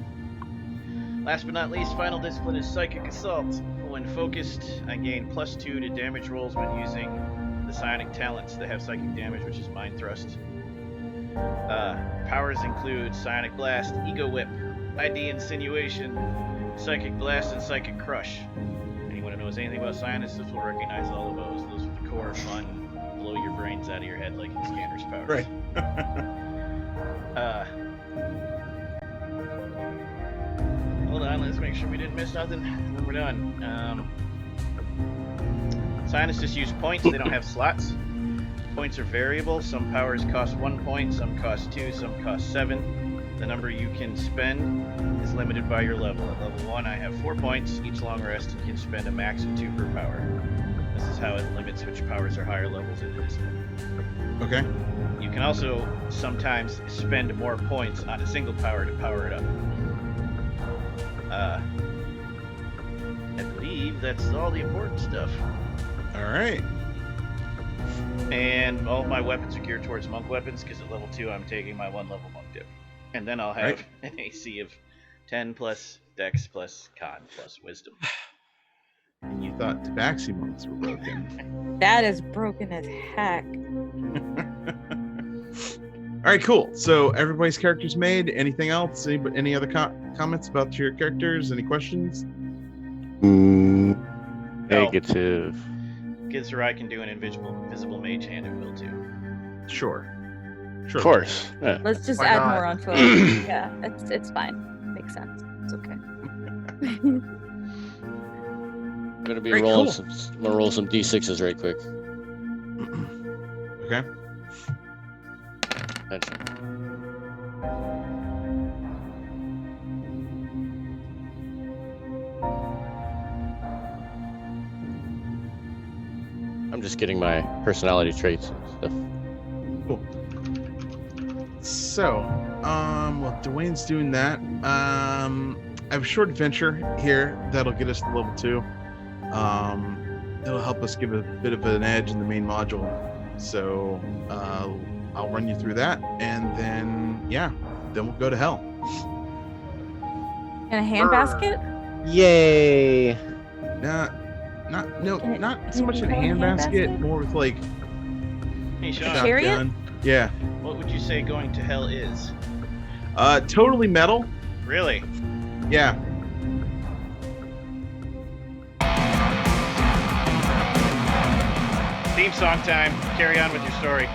Last but not least, final discipline is Psychic Assault. When focused, I gain +2 to damage rolls when using the psionic talents that have psychic damage, which is Mind Thrust. Powers include Psionic Blast, Ego Whip, ID Insinuation, Psychic Blast, and Psychic Crush. Anyone who knows anything about Psionists will recognize all of those. Those are the core, fun, blow your brains out of your head like in Scanner's Powers. Right. Hold on, let's make sure we didn't miss nothing. Then we're done. Psionists just use points, they don't have slots. Points are variable. Some powers cost 1 point, some cost 2, some cost 7. The number you can spend is limited by your level. At level 1, I have 4 points. Each long rest and can spend a max of 2 per power. This is how it limits which powers are higher levels in this. Okay. You can also sometimes spend more points on a single power to power it up. I believe that's all the important stuff. All right. And all of my weapons are geared towards monk weapons because at level 2 I'm taking my 1 level monk dip. And then I'll have an AC of 10 plus dex plus con plus wisdom. And you thought tabaxi monks were broken. That is broken as heck. All right, cool. So everybody's characters made. Anything else? Any other comments about your characters? Any questions? Negative. Gizrai can do an invisible mage hand at will too. Sure. Of course. Yeah. Let's just Why add not? more onto it. Yeah, it's fine. Makes sense. It's okay. I'm gonna be Very rolling cool. I'm gonna roll some d6s right quick. Okay. I'm just getting my personality traits and stuff. Cool. So, while Dwayne's doing that, I have a short adventure here that'll get us to level 2. It'll help us give a bit of an edge in the main module. So, I'll run you through that, and then we'll go to hell. In a handbasket? Yay! Not so much in a Can it go in a handbasket, handbasket? more with like Hey Sean, Chariot? shotgun. Yeah. what would you say going to hell is? Totally metal. Really? Yeah. Theme song time. Carry on with your story.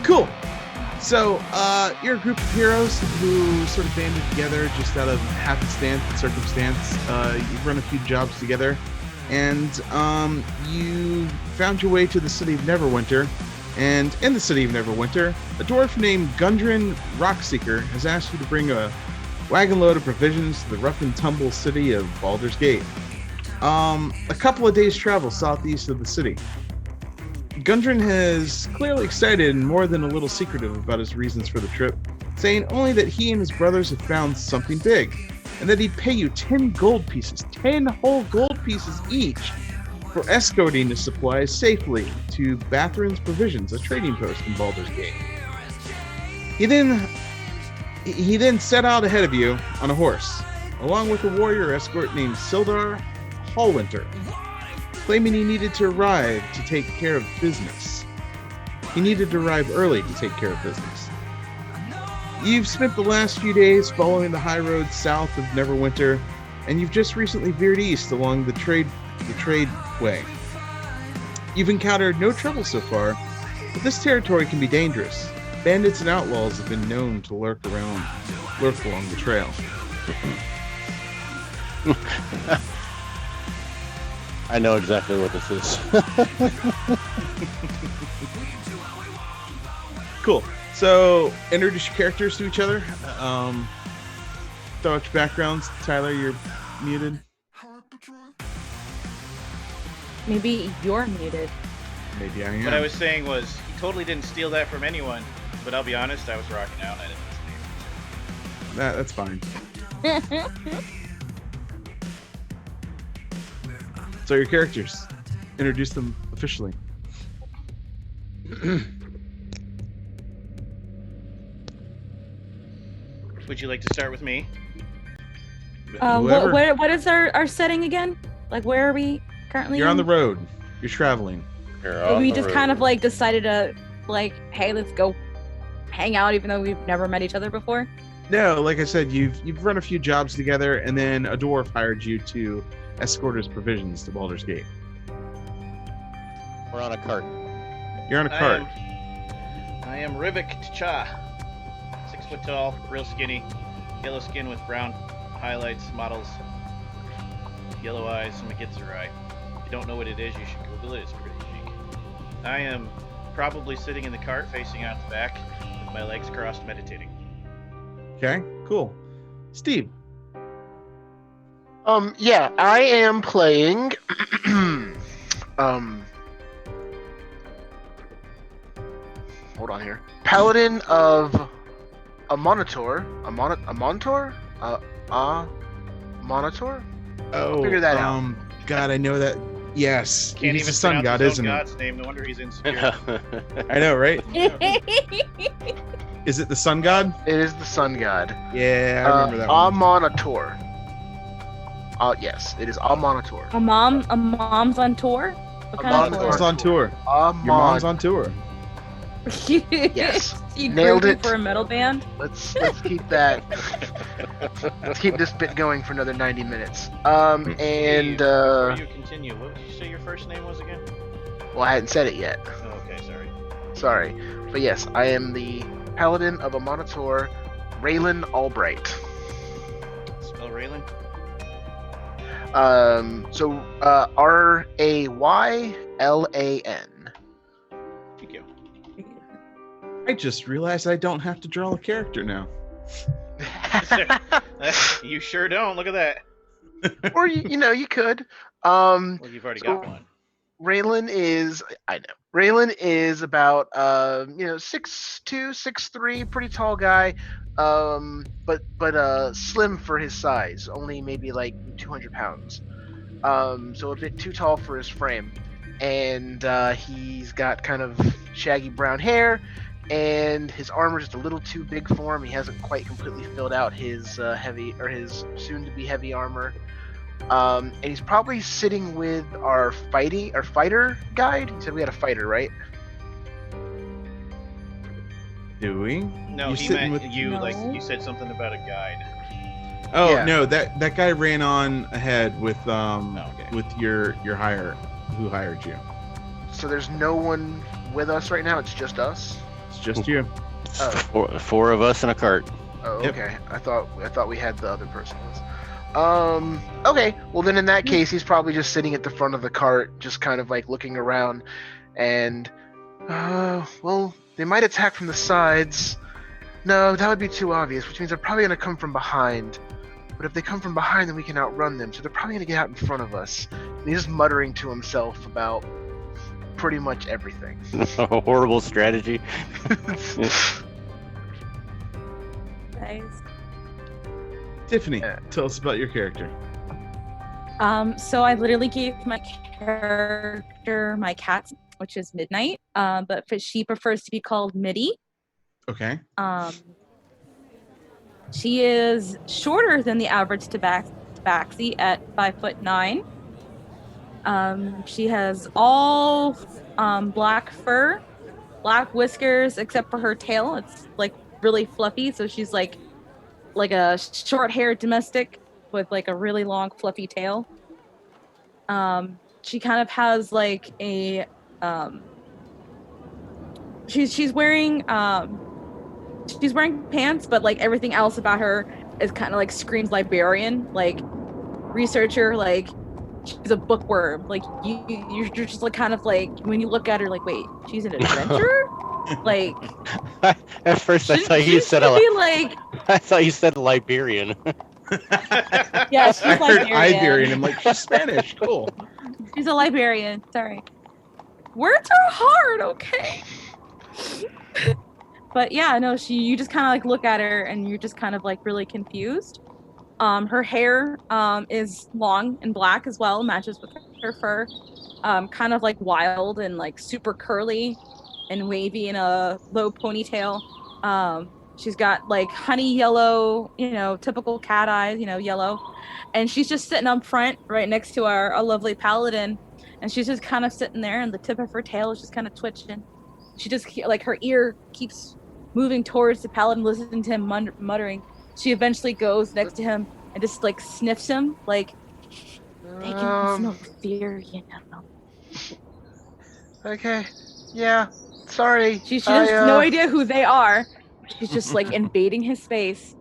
Cool. So, you're a group of heroes who sort of banded together just out of happenstance and circumstance. You've run a few jobs together, and you found your way to the city of Neverwinter. And in the city of Neverwinter, a dwarf named Gundren Rockseeker has asked you to bring a wagon load of provisions to the rough and tumble city of Baldur's Gate. A couple of days' travel southeast of the city. Gundren is clearly excited and more than a little secretive about his reasons for the trip, saying only that he and his brothers have found something big, and that he'd pay you 10 gold pieces, 10 whole gold pieces each, for escorting the supplies safely to Bathrin's Provisions, a trading post in Baldur's Gate. He then set out ahead of you on a horse, along with a warrior escort named Sildar Hallwinter, claiming he needed to arrive to take care of business. He needed to arrive early to take care of business. You've spent the last few days following the high road south of Neverwinter, and you've just recently veered east along the trade way. You've encountered no trouble so far, but this territory can be dangerous. Bandits and outlaws have been known to lurk along the trail. I know exactly what this is. Cool. So, introduce your characters to each other. Throw out your backgrounds. Tyler, you're muted. Maybe you're muted. Maybe I am. What I was saying was, he totally didn't steal that from anyone. But I'll be honest, I was rocking out. I didn't That's fine. So your characters. Introduce them officially. Would you like to start with me? Whoever. What is our setting again? Like, where are we currently? You're on the road. You're traveling. We just kind of like decided to like, hey, let's go hang out, even though we've never met each other before. No, like I said, you've run a few jobs together, and then a dwarf hired you to escort his provisions to Baldur's Gate. We're on a cart. You're on a cart. I am Rivik T'Cha. 6 foot tall, real skinny, yellow skin with brown highlights, models, yellow eyes, and a Megitsurai. If you don't know what it is, you should Google it. It's pretty unique. I am probably sitting in the cart facing out the back with my legs crossed meditating. Okay, cool. Steve. Yeah, I am playing hold on here. Paladin of a Monitor. Oh, figure that out. God, I know that. Yes, Can't he's even a sun god, pronounce his isn't own he? god's name. No wonder he's insecure. I know, right? Is it the sun god? It is the Sun God. Yeah, I remember that one. Monitor. Yes, it is a Monitor. A mom's on tour? What kind of Mom's on tour. Your mom's on tour. Yes. You Nailed grooving it. for a metal band? Let's keep that. Let's keep this bit going for another 90 minutes. And Before you continue, what did you say your first name was again? well, I hadn't said it yet. Oh, okay, sorry. Sorry, but yes, I am the Paladin of a Monitor, Raylan Albright. Spell Raylan? Raylan. Thank you. I just realized I don't have to draw a character now. You sure don't. Look at that. Or you could. Well, you've already got one. Raylan is about 6'2", 6'3", pretty tall guy, but slim for his size, only maybe like 200 pounds, so a bit too tall for his frame, and he's got kind of shaggy brown hair, and his armor is just a little too big for him. He hasn't quite completely filled out his his soon-to-be heavy armor. And he's probably sitting with our fighter guide. He said we had a fighter, right? Do we? No, You he sitting meant with- you. No. Like you said something about a guide. Oh Yeah. no, that guy ran on ahead with okay. with your hire who hired you. So there's no one with us right now. It's just us. It's just you. Four of us in a cart. Oh, Yep. okay. I thought we had the other person with us. Okay. Well, then in that case, he's probably just sitting at the front of the cart, just kind of like looking around, and well, they might attack from the sides. No, that would be too obvious, which means they're probably gonna come from behind. But if they come from behind, then we can outrun them. So they're probably gonna get out in front of us. And he's just muttering to himself about pretty much everything. A horrible strategy. Nice. Tiffany, Yeah. tell us about your character. So I literally gave my character my cat, which is Midnight. But she prefers to be called Midi. Okay. She is shorter than the average tabaxi at 5'9". She has all black fur, black whiskers, except for her tail. It's like really fluffy, so she's like a short-haired domestic with like a really long fluffy tail. She kind of has like a she's wearing pants, but like everything else about her is kind of like screams librarian, like researcher, like she's a bookworm. Like you're just like kind of like when you look at her, like, wait, she's an adventurer. Like At first, I thought you said like I thought you said Liberian. yeah, she's I heard Liberian. Iberian. I'm like, she's Spanish. Cool. She's a Liberian. Sorry, words are hard. Okay. But yeah, no, you just kind of like look at her and you're just kind of like really confused. Her hair is long and black as well, matches with her fur. Kind of like wild and like super curly and wavy in a low ponytail. She's got like honey yellow, typical cat eyes, yellow. And she's just sitting up front right next to our lovely paladin. And she's just kind of sitting there and the tip of her tail is just kind of twitching. She just like her ear keeps moving towards the paladin, listening to him muttering. She eventually goes next to him and just like sniffs him, like they can smell fear, Okay. Yeah. Sorry. She has no idea who they are. She's just like invading his space.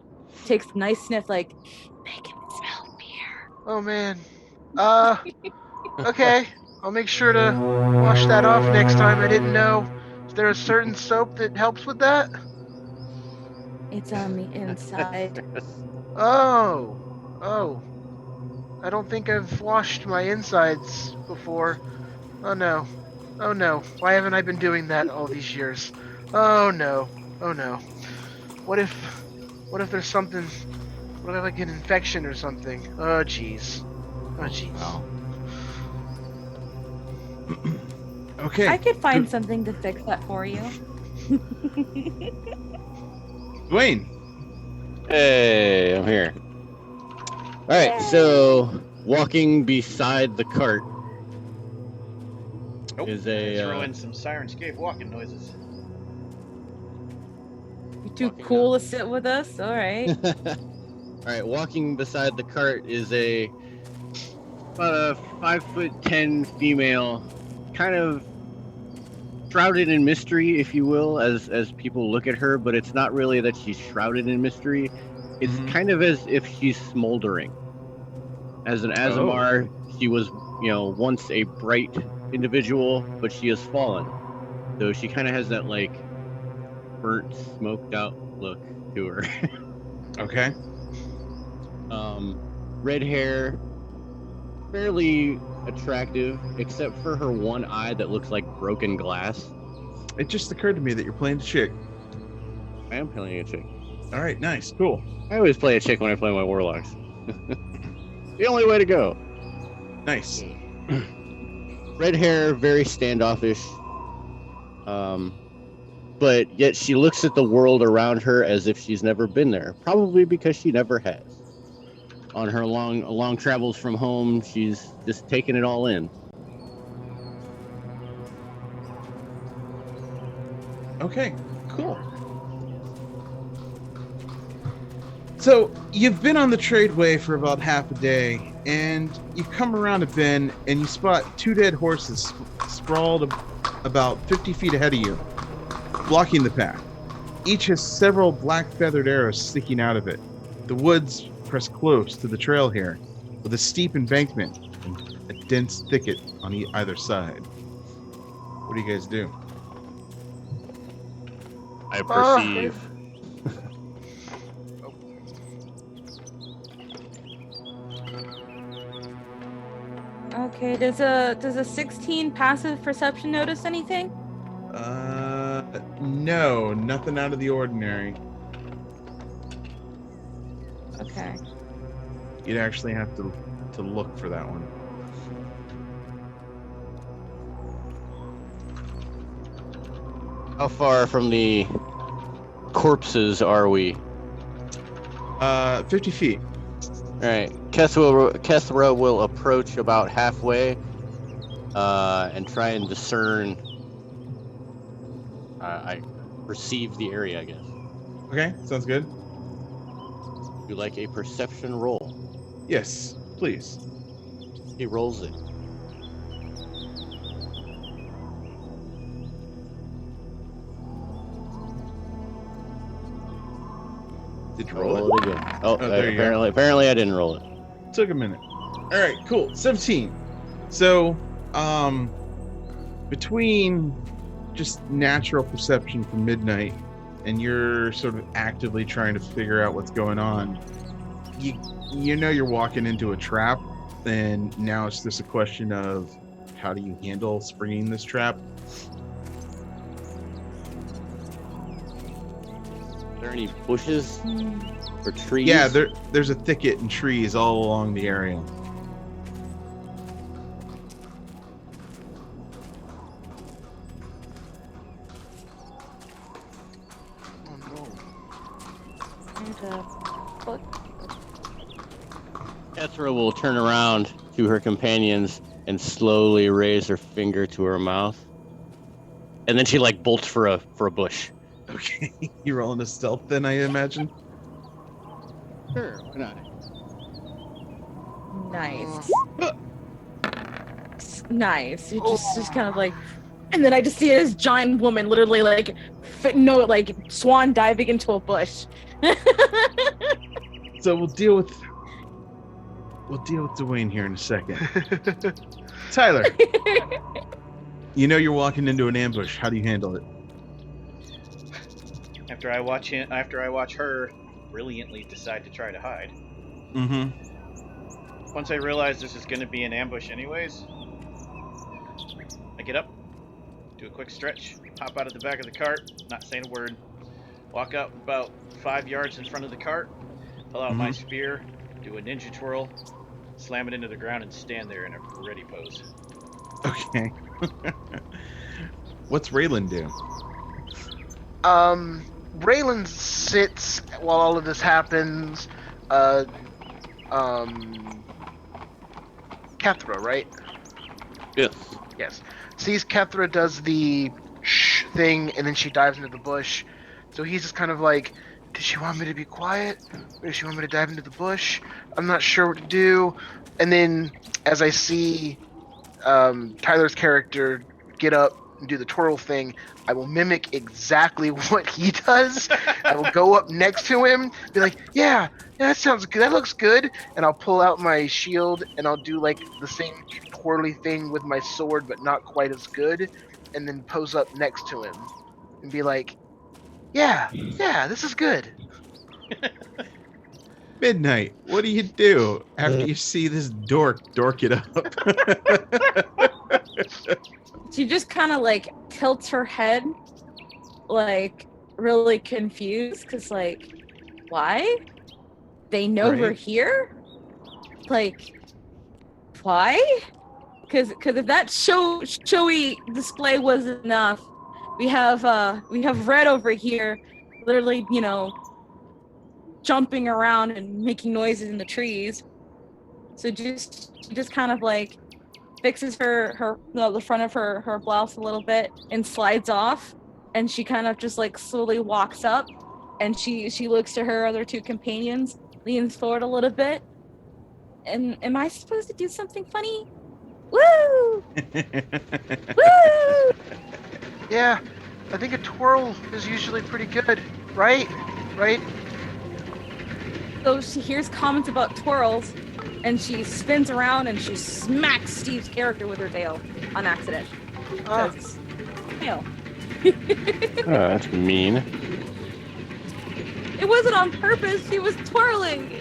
Takes a nice sniff, like they can smell fear. Oh man. Okay. I'll make sure to wash that off next time. I didn't know. Is there a certain soap that helps with that? It's on the inside. Oh. I don't think I've washed my insides before. Oh no. Why haven't I been doing that all these years? Oh no. What if there's something? What if I have like an infection or something? Oh jeez. Wow. Okay. I could find something to fix that for you. Dwayne. Hey, I'm here. All right, so walking beside the cart is throw in some Syrinscape walking noises. You're too cool to sit with us. All right. All right, walking beside the cart is about a 5'10" female, kind of shrouded in mystery, if you will, as people look at her. But it's not really that she's shrouded in mystery. It's kind of as if she's smoldering. As an Azamar, she was, once a bright individual, but she has fallen. So she kind of has that like burnt, smoked out look to her. Okay. Red hair, fairly attractive, except for her one eye that looks like broken glass. It just occurred to me that you're playing a chick. I am playing a chick. All right, nice, cool. I always play a chick when I play my warlocks. The only way to go. Nice. Red hair, very standoffish. But yet she looks at the world around her as if she's never been there. Probably because she never has. On her long travels from home, she's just taking it all in. Okay, cool. So you've been on the tradeway for about half a day, and you've come around a bend, and you spot two dead horses sprawled about 50 feet ahead of you, blocking the path. Each has several black feathered arrows sticking out of it. The woods press close to the trail here, with a steep embankment and a dense thicket on either side. What do you guys do? I perceive. Okay, does a 16 passive perception notice anything? No, nothing out of the ordinary. Okay. You'd actually have to look for that one. How far from the corpses are we? 50 feet. All right, Kethra will approach about halfway, and try and discern. I perceive the area, I guess. Okay, sounds good. You like a perception roll? Yes, please. He rolls it. Did you roll it? Roll it again. Oh, there you go. apparently I didn't roll it. Took a minute. All right, cool. 17. So, between just natural perception from midnight and you're sort of actively trying to figure out what's going on, you know you're walking into a trap, and now it's just a question of how do you handle springing this trap? Are there any bushes or trees? Yeah, there's a thicket and trees all along the area. Kethra will turn around to her companions and slowly raise her finger to her mouth, and then she like bolts for a bush. Okay, you rolling a stealth then, I imagine. Sure, why not? Nice. Nice. You just kind of like, and then I just see this giant woman literally like, swan diving into a bush. So we'll deal with Dwayne here in a second. Tyler, you know you're walking into an ambush. How do you handle it? After I watch her brilliantly decide to try to hide. Mm-hmm. Once I realize this is going to be an ambush anyways, I get up, do a quick stretch, hop out of the back of the cart, not saying a word, walk up about 5 yards in front of the cart, pull out my spear, do a ninja twirl, slam it into the ground, and stand there in a ready pose. Okay. What's Raylan do? Raylan sits while all of this happens. Kethra, right? Yes. Yes. Sees Kethra does the shh thing, and then she dives into the bush. So he's just kind of like, does she want me to be quiet? Or does she want me to dive into the bush? I'm not sure what to do. And then as I see Tyler's character get up and do the twirl thing, I will mimic exactly what he does. I will go up next to him, be like, yeah, that sounds good. That looks good. And I'll pull out my shield and I'll do like the same twirly thing with my sword, but not quite as good. And then pose up next to him and be like, yeah, this is good. Midnight, what do you do after you see this dork it up? She just kind of like tilts her head, like really confused, because like, why? They know we're here? Like, why? Because if that showy display wasn't enough, we have Red over here, literally, jumping around and making noises in the trees. So she just kind of like fixes the front of her blouse a little bit and slides off, and she kind of just like slowly walks up, and she looks to her other two companions, leans forward a little bit, and am I supposed to do something funny? Woo! Woo! Yeah, I think a twirl is usually pretty good, right? So she hears comments about twirls, and she spins around and she smacks Steve's character with her tail on accident. Tail. That's mean. It wasn't on purpose. She was twirling.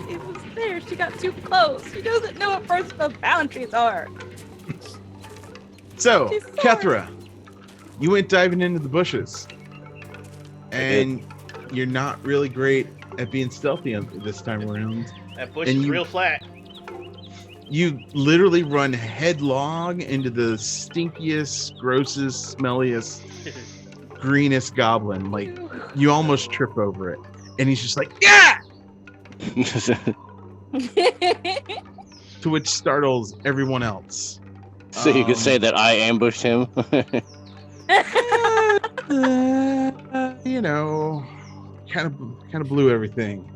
It was there. She got too close. She doesn't know what personal boundaries are. So, She's sorry. Kethra, you went diving into the bushes, and you're not really great at being stealthy this time around. That bush And is you- real flat. You literally run headlong into the stinkiest, grossest, smelliest, greenest goblin. Like, you almost trip over it. And he's just like, yeah! To which startles everyone else. So you could say that I ambushed him. You know, kind of blew everything.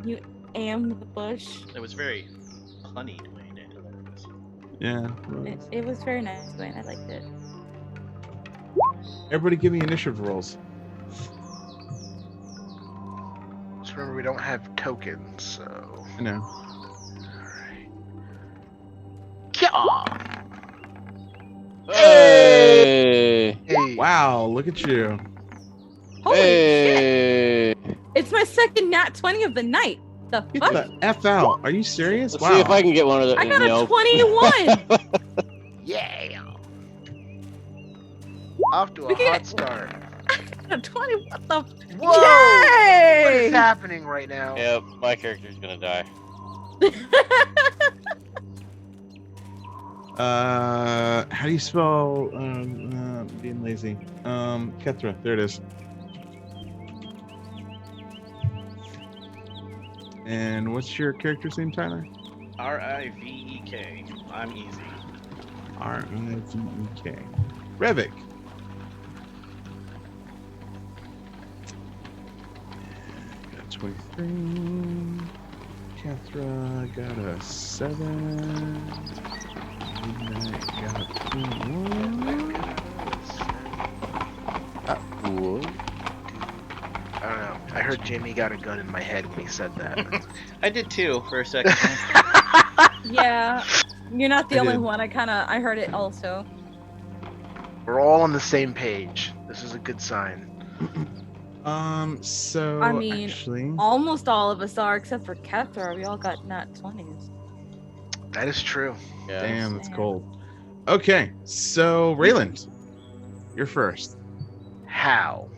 You am the bush. It was very punny, Dwayne. Yeah. It was very nice, Dwayne. I liked it. Everybody give me initiative rolls. Just remember, we don't have tokens, so. I know. Yeah. Hey! Hey. Wow, look at you. Holy shit! Hey! It's my second nat 20 of the night. The Get fuck? the F out. Are you serious? Let's Wow. see if I can get one of the. I got you a know. 21. Yeah. Off to a Look at hot it. start. A 20. What the? Whoa! What Yay! is happening right now? Yep, my character's gonna die. How do you spell being lazy? Kethra, there it is. And what's your character's name, Tyler? Rivek. I'm easy. Rivek. Revik. Got 23. Kethra got a 7. Midnight got a 21. Whoa. I don't know. I heard Jamie got a gun in my head when he said that. I did too for a second. Yeah, you're not the I only did. one. I heard it also. We're all on the same page. This is a good sign. So I mean, actually, Almost all of us are, except for Kethra. We all got nat 20s. That is true. Yeah. damn, it's cold. Okay, so Rayland, you're first. How?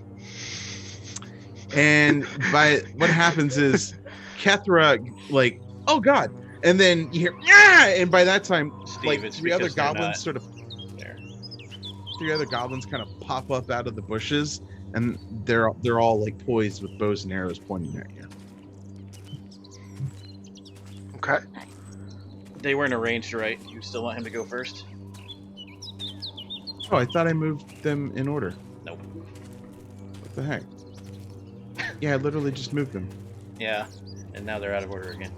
And by what happens is Kethra, like, oh god, and then you hear, yeah, and by that time, Steve, like it's three other because they're goblins not sort of, there. three other goblins kind of pop up out of the bushes, and they're all like poised with bows and arrows pointing at you. Okay. They weren't arranged right. You still want him to go first? Oh, I thought I moved them in order. Nope. What the heck? Yeah, I literally just moved them. Yeah, and now they're out of order again.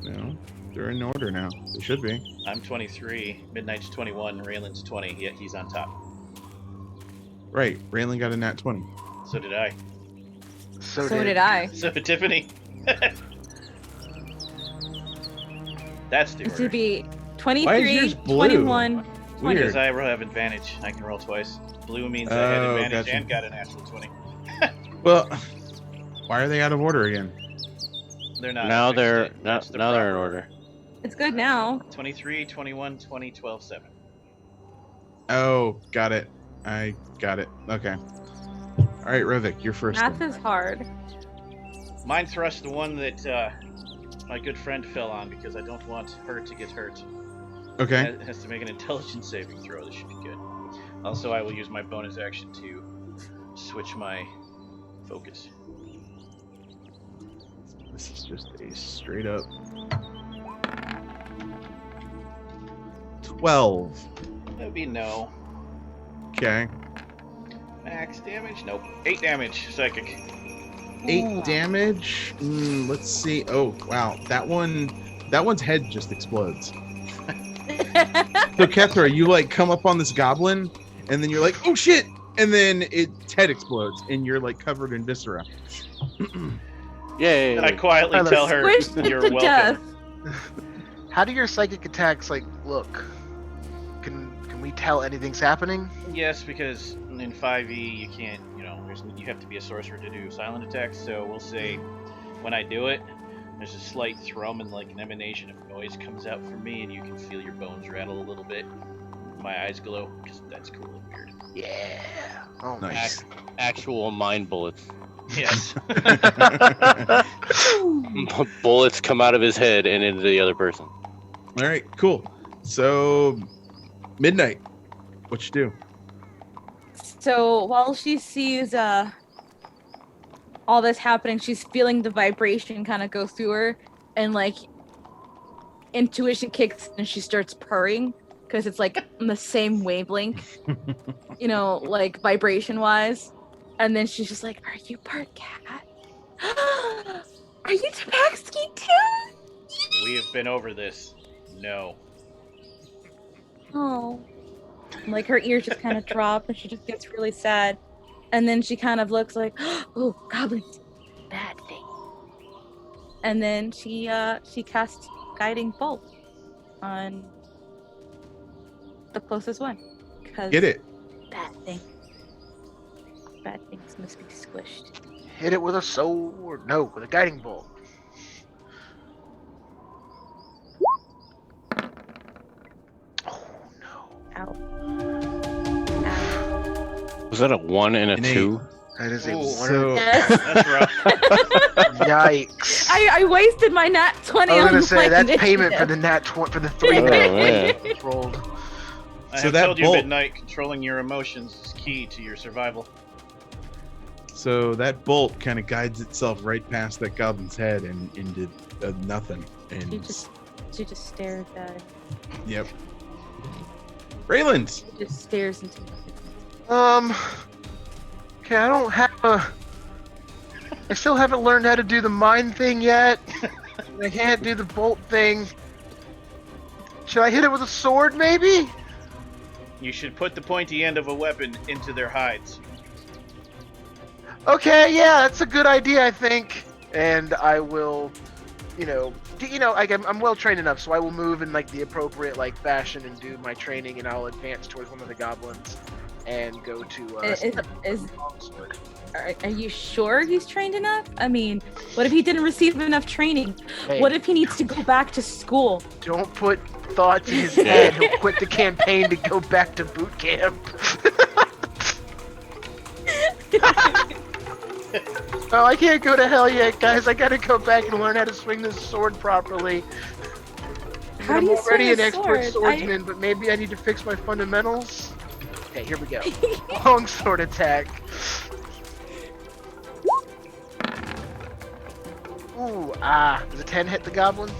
No, they're in order now. They should be. I'm 23, Midnight's 21, Raylan's 20, yet he's on top. Right, Raylan got a nat 20. So did I. So, So did I. So did Tiffany. That's the This order. would be Why is 23, yours blue? 21. Weird. Because I have advantage. I can roll twice. Blue means I had Oh, advantage gotcha. and got a natural 20. Well, why are they out of order again? They're not. Now I fixed they're it. now, That's the now they're in proper order. It's good now. 23, 21, 20, 12, 7. Oh, got it. I got it. Okay. All right, Revik, you're first. Math then. is hard. Mind thrust, the one that my good friend fell on because I don't want her to get hurt. Okay. It has to make an intelligence saving throw. This should be good. Also, I will use my bonus action to switch my focus. This is just a straight up 12. That would be no. Okay. Max damage? Nope. 8 damage. Psychic. 8 damage. Let's see. Oh, wow. That one's head just explodes. So Kethra, you like come up on this goblin, and then you're like, oh shit! And then its head explodes, and you're like covered in viscera. Yay! And I quietly Tyler, tell her, Squished "You're to death. welcome." How do your psychic attacks look? Can we tell anything's happening? Yes, because in 5e you can't. You have to be a sorcerer to do silent attacks. So we'll say when I do it, There's a slight thrum and like an emanation of noise comes out from me, and you can feel your bones rattle a little bit. My eyes glow because that's cool and weird. Yeah. Oh, Nice. Actual mind bullets. Yes. Bullets come out of his head and into the other person. All right, cool. So, midnight. What you do? So while she sees all this happening, she's feeling the vibration kind of go through her, and like intuition kicks and she starts purring because it's like on the same wavelength, you know, like vibration wise. And then she's just like, "Are you part cat? Are you Tabaxi too?" We have been over this. No. Oh. Like her ears just kind of drop and she just gets really sad. And then she kind of looks like, "Oh, goblins, bad thing." And then she casts guiding bolt on the closest one. Get it. Bad thing. Bad things must be squished. hit it with a sword. No, with a guiding bolt. Oh no. Ow. Was that a 1 and a An 2? That is a Ooh, one. So, Yes. That's rough. Yikes. I wasted my nat 20 I was on gonna say my that's payment for initiative. the nat for the 3 Oh, nat man. rolled. I So have that told you, bolt- Midnight, controlling your emotions is key to your survival. so that bolt kind of guides itself right past that goblin's head and into nothing. And She just stares at it. yep. Rayland. She just stares into it. Okay, I don't have a. I still haven't learned how to do the mind thing yet. I can't do the bolt thing. Should I hit it with a sword, maybe? You should put the pointy end of a weapon into their hides. Okay, yeah, that's a good idea, I think. And I will, like I'm well trained enough, so I will move in like the appropriate like fashion and do my training, and I'll advance towards one of the goblins and go to. Longsword. Are you sure he's trained enough? I mean, what if he didn't receive enough training? Hey, What if he needs to go back to school? don't put thoughts in his head. He'll quit the campaign to go back to boot camp. Oh, I can't go to hell yet, guys. I gotta go back and learn how to swing this sword properly. How I'm do you already swing an a expert sword? swordsman, but maybe I need to fix my fundamentals. Okay, here we go. Long sword attack. Ooh, does a 10 hit the goblin?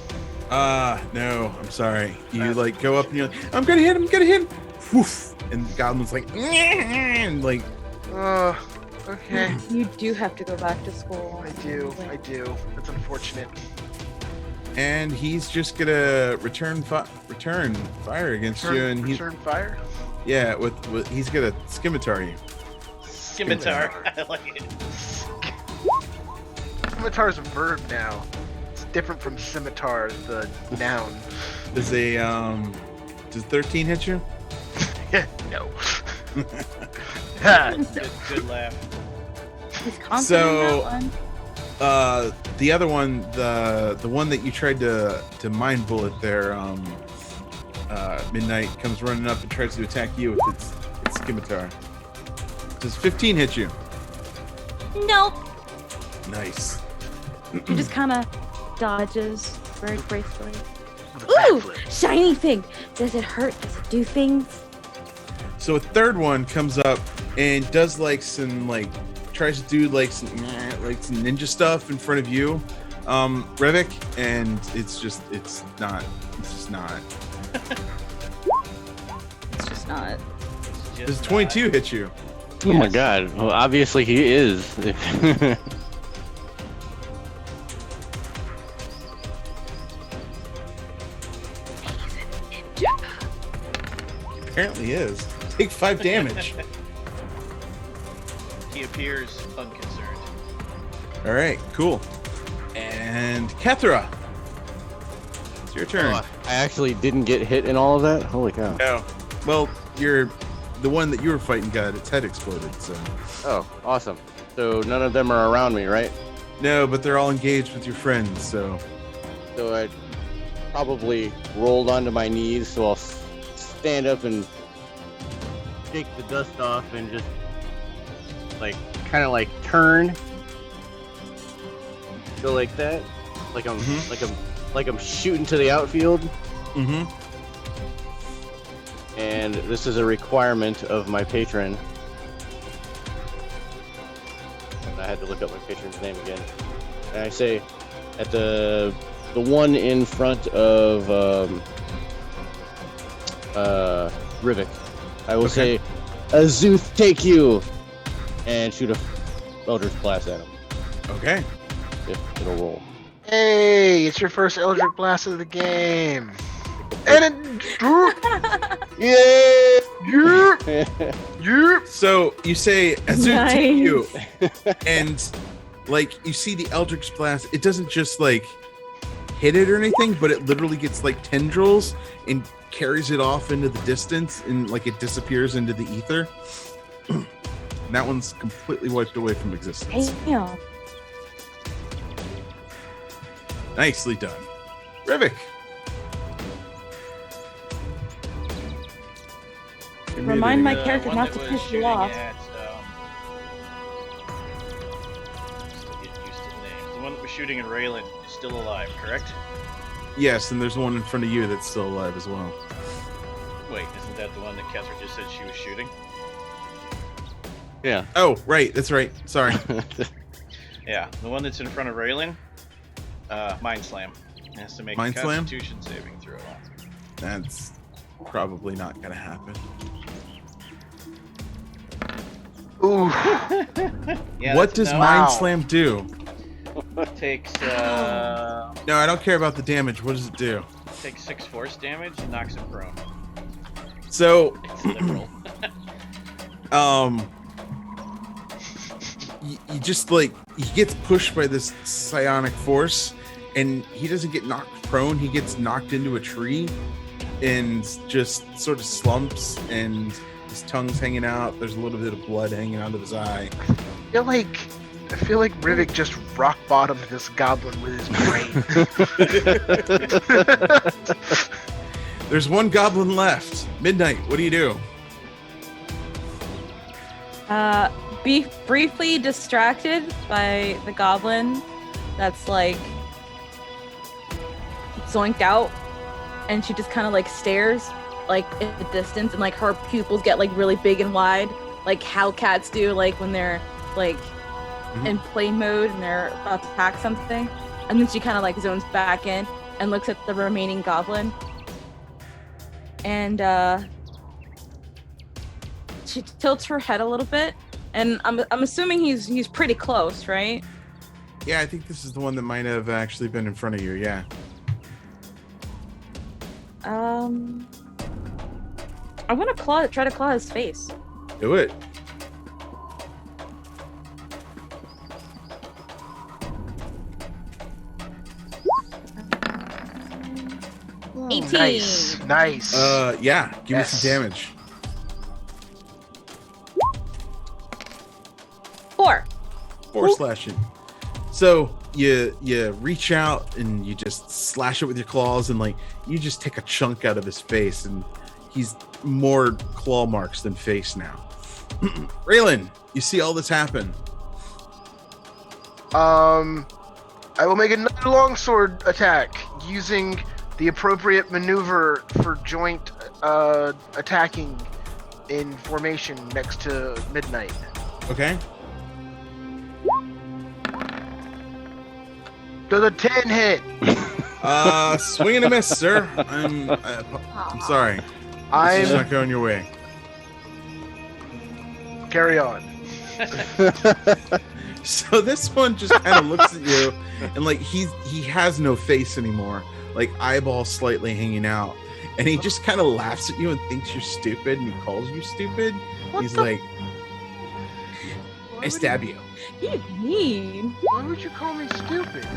No, I'm sorry. You like go up and you're like, I'm gonna hit him. Woof. And the goblin's like, and like, Okay. You do have to go back to school. I do. That's unfortunate. and he's just gonna return fire against you, and he, Return fire? yeah, with he's gonna scimitar you. Scimitar. I like it. Scimitar is a verb now. It's different from scimitar, the noun. Does a does 13 hit you? No. Good laugh. He's confident So- in that one. The other one, the one that you tried to mind bullet there, Midnight comes running up and tries to attack you with its scimitar. Does 15 hit you? Nope. Nice. He just kind of dodges very gracefully. With a Ooh, backflip. shiny thing. Does it hurt? Does it do things? So a third one comes up and does like some tries to do like some ninja stuff in front of you, Revik, and it's just not. It's just not. Does 22 hit you? Oh my god. Well, obviously he is. Apparently is. Take 5 damage. He appears unconcerned. All right, cool. And Kethra, it's your turn. Oh, I actually didn't get hit in all of that? Holy cow. No, well, you're the one that you were fighting got its head exploded. So Oh, awesome. So none of them are around me, right? No, but they're all engaged with your friends, so. So I probably rolled onto my knees, so I'll stand up and shake the dust off and just like kind of like turn. Go like that. Like I'm shooting to the outfield. Mm-hmm. And this is a requirement of my patron. I had to look up my patron's name again. And I say at the one in front of Rivik, I will say, Azuth, take you! And shoot a Eldritch Blast at him. Okay. If it'll roll. Hey, it's your first Eldritch Blast of the game. And it... Yeah! So you say, Azul, Nice. take you. And, like, you see the Eldritch Blast. It doesn't just, like, hit it or anything, but it literally gets, like, tendrils and carries it off into the distance and, like, it disappears into the ether. And that one's completely wiped away from existence. Damn. Nicely done. Rivik. Remind my The character one not that to was piss you shooting off. at, still get used to the names. The one that was shooting at Raylan is still alive, correct? Yes, and there's one in front of you that's still alive as well. Wait, isn't that the one that Kessler just said she was shooting? Yeah. Oh, right. That's right. Sorry. Yeah, the one that's in front of Raylan, Mind Slam. It has to make Mind a Slam? Constitution saving throw. That's probably not going to happen. Ooh. Yeah, What that's does no. Mind Wow. Slam do? Takes No, I don't care about the damage. What does it do? takes 6 force damage and knocks him prone. So, It's liberal. you just like he gets pushed by this psionic force, and he doesn't get knocked prone. He gets knocked into a tree, and just sort of slumps, and his tongue's hanging out. There's a little bit of blood hanging out of his eye. I feel like Rivik just rock bottomed this goblin with his brain. There's one goblin left. Midnight. What do you do? Be briefly distracted by the goblin that's like zoinked out, and she just kind of like stares like in the distance, and like her pupils get like really big and wide, like how cats do like when they're like in play mode and they're about to attack something. And then she kind of like zones back in and looks at the remaining goblin, and she tilts her head a little bit. And I'm assuming he's pretty close, right? Yeah, I think this is the one that might have actually been in front of you. Yeah. I want to try to claw his face. Do it. Ooh. 18. Nice. Yeah. Give Yes. me some damage. 4. 4 slashing. So you reach out and you just slash it with your claws, and like you just take a chunk out of his face, and he's more claw marks than face now. Raylan, you see all this happen. I will make another longsword attack using the appropriate maneuver for joint attacking in formation next to Midnight. Okay. Does a 10 hit? Swing and a miss, sir. I'm sorry. This is I'm not going your way. carry on. So this one just kind of looks at you, and like he has no face anymore, like eyeball slightly hanging out, and he just kind of laughs at you and thinks you're stupid, and he calls you stupid. He's like, I stab you. You mean? Why would you call me stupid?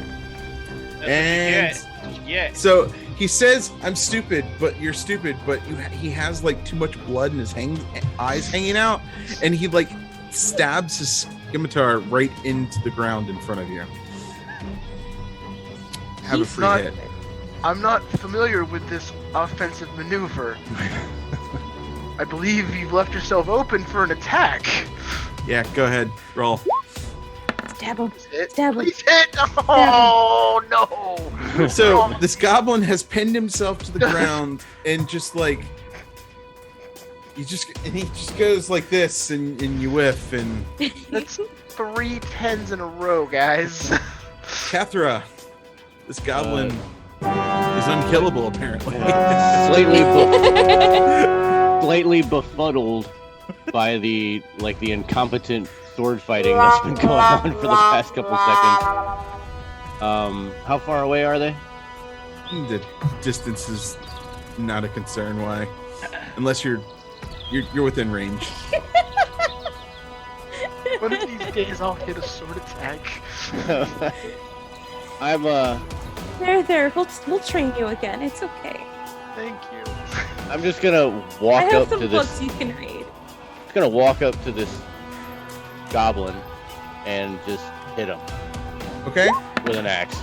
That's what you get. So he says, I'm stupid, but you're stupid, but he has like too much blood in his eyes hanging out, and he like stabs his scimitar right into the ground in front of you. have a He's free not- hit. I'm not familiar with this offensive maneuver. I believe you've left yourself open for an attack. Yeah, go ahead. Roll. Stab him. Please hit. Stab him. Please hit. Oh no. So this goblin has pinned himself to the ground and just like he just goes like this and you whiff and That's 3 10s in a row, guys. Kathra, this goblin is unkillable apparently. Slightly befuddled by the incompetent sword fighting that's been going on for the past couple seconds. How far away are they? The distance is not a concern. Why? Unless you're within range. One of these days I'll hit a sword attack. I'm There. We'll train you again. It's okay. Thank you. I'm just gonna I walk have up some to books this. you can read. Just gonna walk up to this goblin and just hit him Okay, with an axe.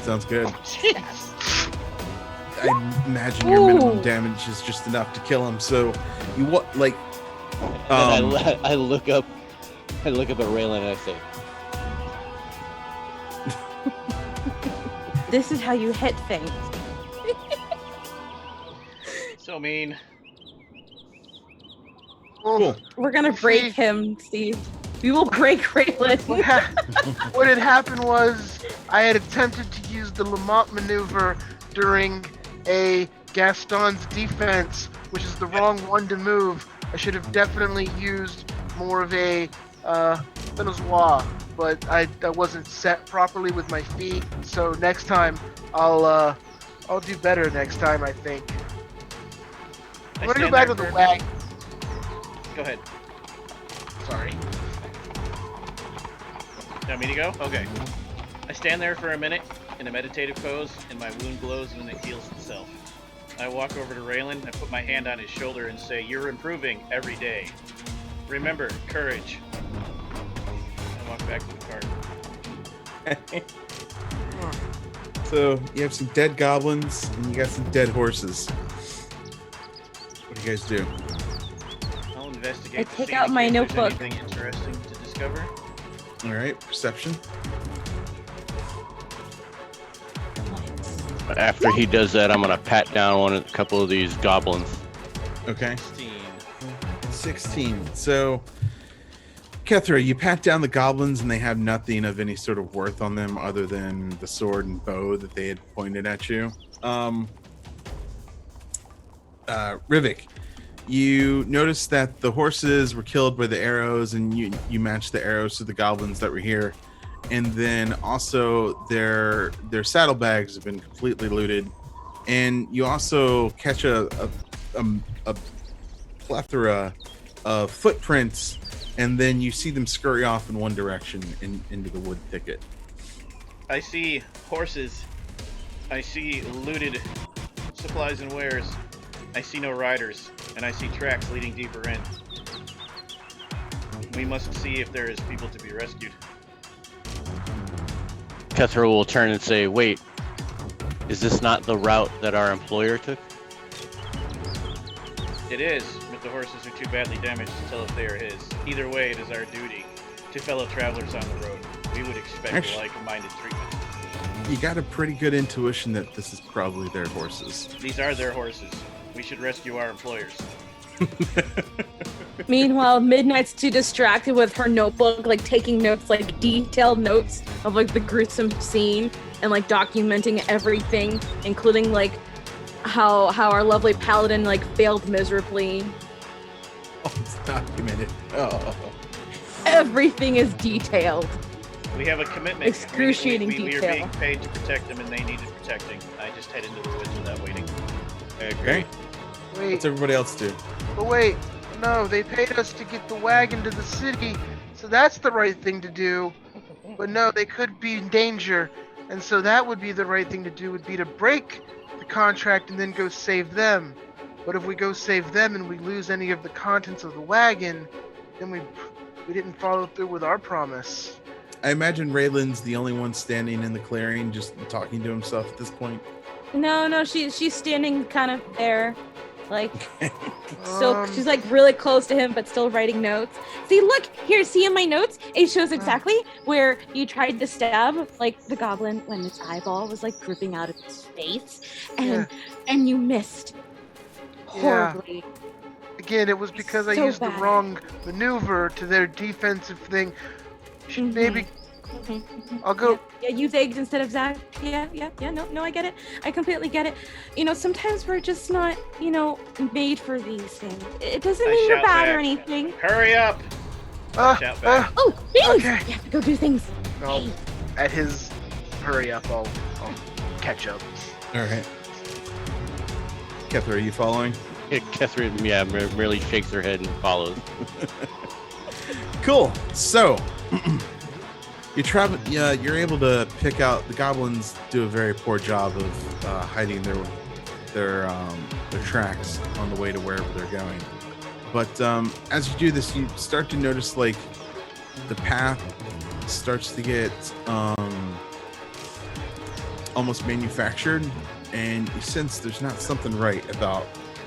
sounds good. Jeez. I imagine your minimum Ooh. damage is just enough to kill him. So you what like? And I look up at Raylan and I say, This is how you hit things. So mean. Cool. We're gonna break him, Steve. We will break Raylan. What had happened was I had attempted to use the Lamont maneuver during a Gaston's defense, which is the wrong one to move. I should have definitely used more of a Benozois, but I wasn't set properly with my feet. So next time I'll do better next time, I think. I'm gonna go back to the wagon. Go ahead. Sorry. You want me to go? Okay. I stand there for a minute in a meditative pose, and my wound glows and it heals itself. I walk over to Raylan, I put my hand on his shoulder and say, "You're improving every day. Remember, courage." I walk back to the cart. So you have some dead goblins and you got some dead horses. What do you guys do? I'll investigate. I the take scene out in my case there's notebook. Anything interesting to discover? All right, perception. after he does that, I'm gonna pat down a couple of these goblins. Okay. 16. 16. So, Kethra, you pat down the goblins and they have nothing of any sort of worth on them other than the sword and bow that they had pointed at you. Rivik, you noticed that the horses were killed by the arrows and you matched the arrows to the goblins that were here. And then also their saddlebags have been completely looted. And you also catch a plethora of footprints, and then you see them scurry off in one direction into the wood thicket. I see horses. I see looted supplies and wares. I see no riders, and I see tracks leading deeper in. We must see if there is people to be rescued. Kethra will turn and say, wait, is this not the route that our employer took? It is, but the horses are too badly damaged to tell if they are his. Either way, it is our duty to fellow travelers on the road. We would expect Actually- like-minded treatment. You got a pretty good intuition that this is probably their horses. These are their horses. We should rescue our employers. Meanwhile, Midnight's too distracted with her notebook, like taking notes, like detailed notes of like the gruesome scene and like documenting everything, including like how our lovely paladin like failed miserably. Oh, it's documented. Oh. Everything is detailed. We have a commitment. Excruciating we are detail. being paid to protect them, and they needed protecting. I just head into the woods without waiting. I agree. Okay. Wait, What's everybody else do? but wait, no, they paid us to get the wagon to the city, so that's the right thing to do. But no, they could be in danger, and so that would be the right thing to do, would be to break the contract and then go save them. But if we go save them and we lose any of the contents of the wagon, then we didn't follow through with our promise. I imagine Raylan's the only one standing in the clearing, just talking to himself at this point. No, she's standing kind of there, like so Um, she's like really close to him, but still writing notes. See, look here. See in my notes, it shows exactly where you tried to stab like the goblin when its eyeball was like dripping out of its face, and you missed horribly. Again, it was because I So used the bad. wrong maneuver to their defensive thing. Should maybe I'll go. Yeah, use eggs instead of Zach. Yeah. No, I get it. I completely get it. You know, sometimes we're just not, made for these things. It doesn't I mean you're shout bad back. or anything. Hurry up! Shout back. Oh, things! Okay. You have to go do things. I'll, at his hurry up, I'll catch up. All right. Kethra, are you following? Catherine, merely shakes her head and follows. Cool. So you travel. Yeah, you're able to pick out the goblins. Do a very poor job of hiding their tracks on the way to wherever they're going. But as you do this, you start to notice like the path starts to get almost manufactured, and you sense there's not something right about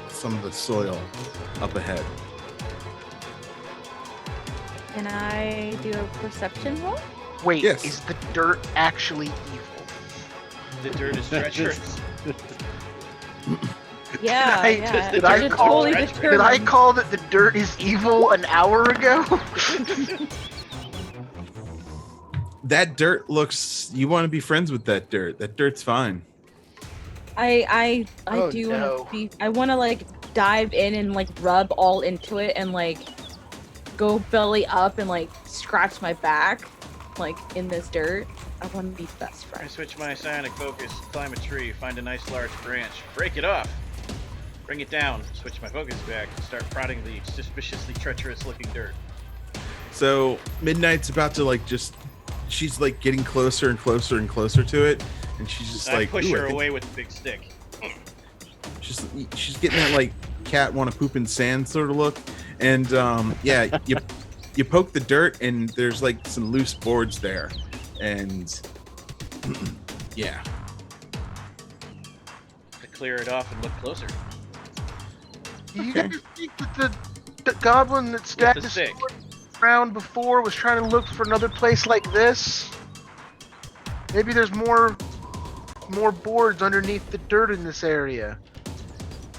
some of the soil up ahead. Can I do a perception roll? Wait, Yes. is the dirt actually evil? The dirt is treacherous. Yeah, I- yeah. did I You're call- totally Did Did I determined. call that the dirt is evil an hour ago? That dirt looks. You want to be friends with that dirt. That dirt's fine. I Oh, do no. want to be. I want to like dive in and like rub all into it and like go belly up and like scratch my back like in this dirt. I want to be best I friends. switch my psionic focus, climb a tree, find a nice large branch, break it off, bring it down, switch my focus back, and start prodding the suspiciously treacherous looking dirt. So Midnight's about to like just. She's like getting closer and closer and closer to it, and she's just I like push "Ooh, I her think away with the big stick. She's getting that like cat want to poop in sand sort of look, and yeah, you poke the dirt and there's like some loose boards there, and yeah, I clear it off and look closer. You Okay. guys think that the goblin that stacked the his stick. sword around before was trying to look for another place like this? Maybe there's more boards underneath the dirt in this area.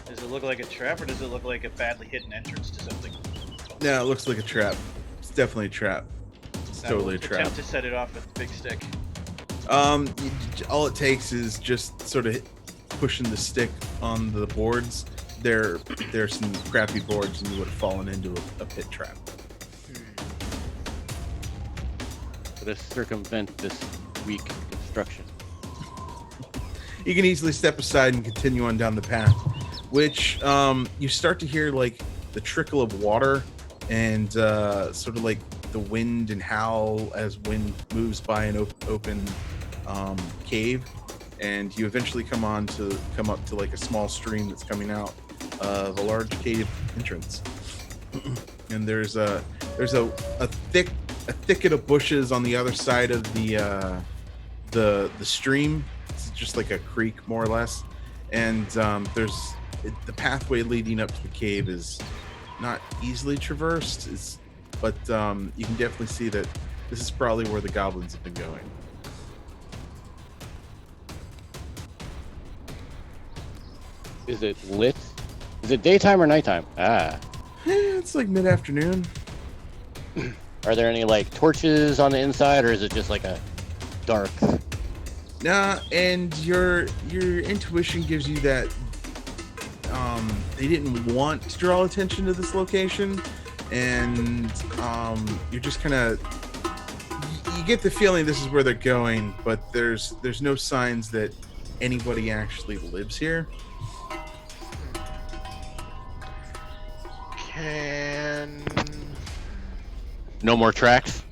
Does it look like a trap or does it look like a badly hidden entrance to something? no, it looks like a trap. It's definitely a trap. It's I totally a will trap. attempt to set it off with the big stick. All it takes is just sort of pushing the stick on the boards. There's some crappy boards, and you would have fallen into a pit trap. To circumvent this weak construction. You can easily step aside and continue on down the path, which you start to hear like the trickle of water and sort of like the wind and howl as wind moves by an open cave, and you eventually come up to like a small stream that's coming out of a large cave entrance. And there's a thicket of bushes on the other side of the stream. It's just like a creek, more or less. And there's the pathway leading up to the cave is not easily traversed, but you can definitely see that this is probably where the goblins have been going. Is it lit? Is it daytime or nighttime? It's like mid-afternoon. Are there any like torches on the inside, or is it just like a dark? Nah, and your intuition gives you that they didn't want to draw attention to this location, and you're just kind of you get the feeling this is where they're going, but there's no signs that anybody actually lives here. No more tracks.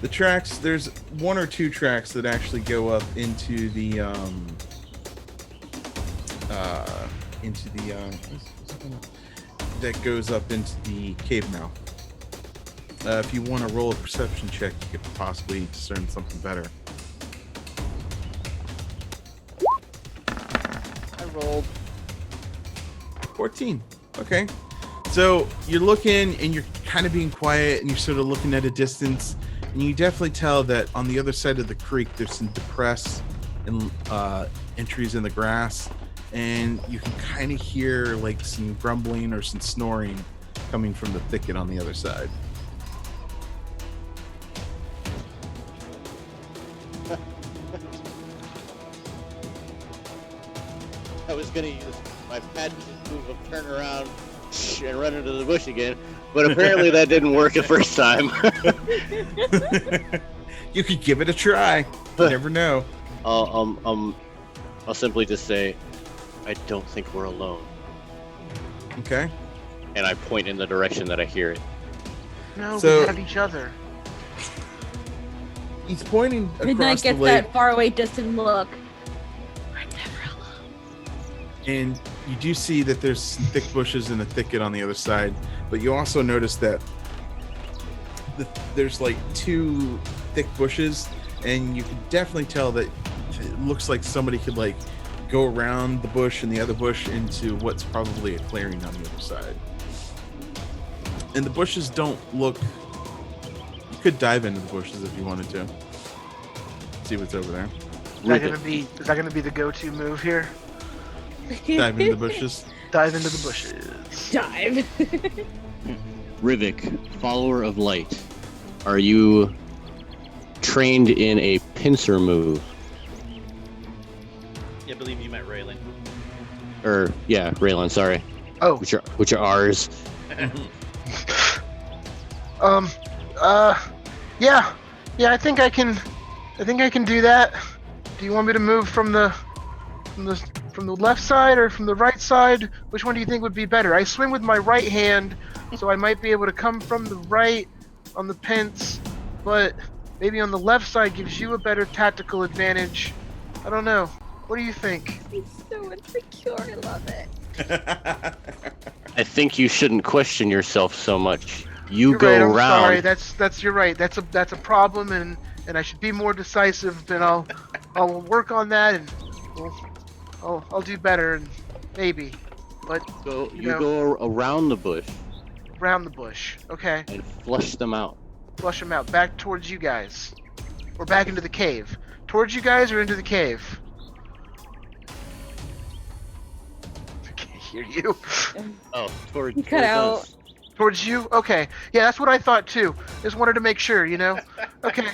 The tracks, there's one or two tracks that actually go up into the that goes up into the cave mouth. if you want to roll a perception check, you could possibly discern something better. I rolled. 14. Okay. So you're looking and you're kind of being quiet and you're sort of looking at a distance, and you definitely tell that on the other side of the creek there's some depressed and entries in the grass, and you can kind of hear like some grumbling or some snoring coming from the thicket on the other side. I was gonna use my patented move of turn around and run into the bush again, but apparently that didn't work the first time. You could give it a try. You never know. I'll simply just say, I don't think we're alone. Okay. And I point in the direction that I hear it. No, So- we have each other. He's pointing across Midnight the gets lake, that faraway, distant look. We're never alone. and you do see that there's some thick bushes in the thicket on the other side, but you also notice that there's like two thick bushes, and you can definitely tell that it looks like somebody could like go around the bush and the other bush into what's probably a clearing on the other side. And the bushes don't look... You could dive into the bushes if you wanted to. See what's over there. Is that gonna be the go-to move here? Dive into the bushes. Dive into the bushes. Dive. Rivik, follower of light, are you trained in a pincer move? Yeah, I believe you meant Raylan. Or yeah, Raylan, sorry. Oh, Which are ours. yeah, I think I can do that. Do you want me to move from the left side or from the right side? Which one do you think would be better? I swing with my right hand, so I might be able to come from the right on the pinch, but maybe on the left side gives you a better tactical advantage. I don't know. What do you think? He's so insecure. I love it. I think you shouldn't question yourself so much. You're right, I'm around. sorry. That's you're right. That's a problem, and I should be more decisive. And I'll work on that, and I'll do better, and maybe. But You go around the bush around the bush. Okay. and flush them out. Flush them out back towards you guys, or back into the cave. Towards you guys or into the cave? I can't hear you. Oh, towards You cut out. us. Towards you? Okay. Yeah, that's what I thought too. Just wanted to make sure, you know? Okay.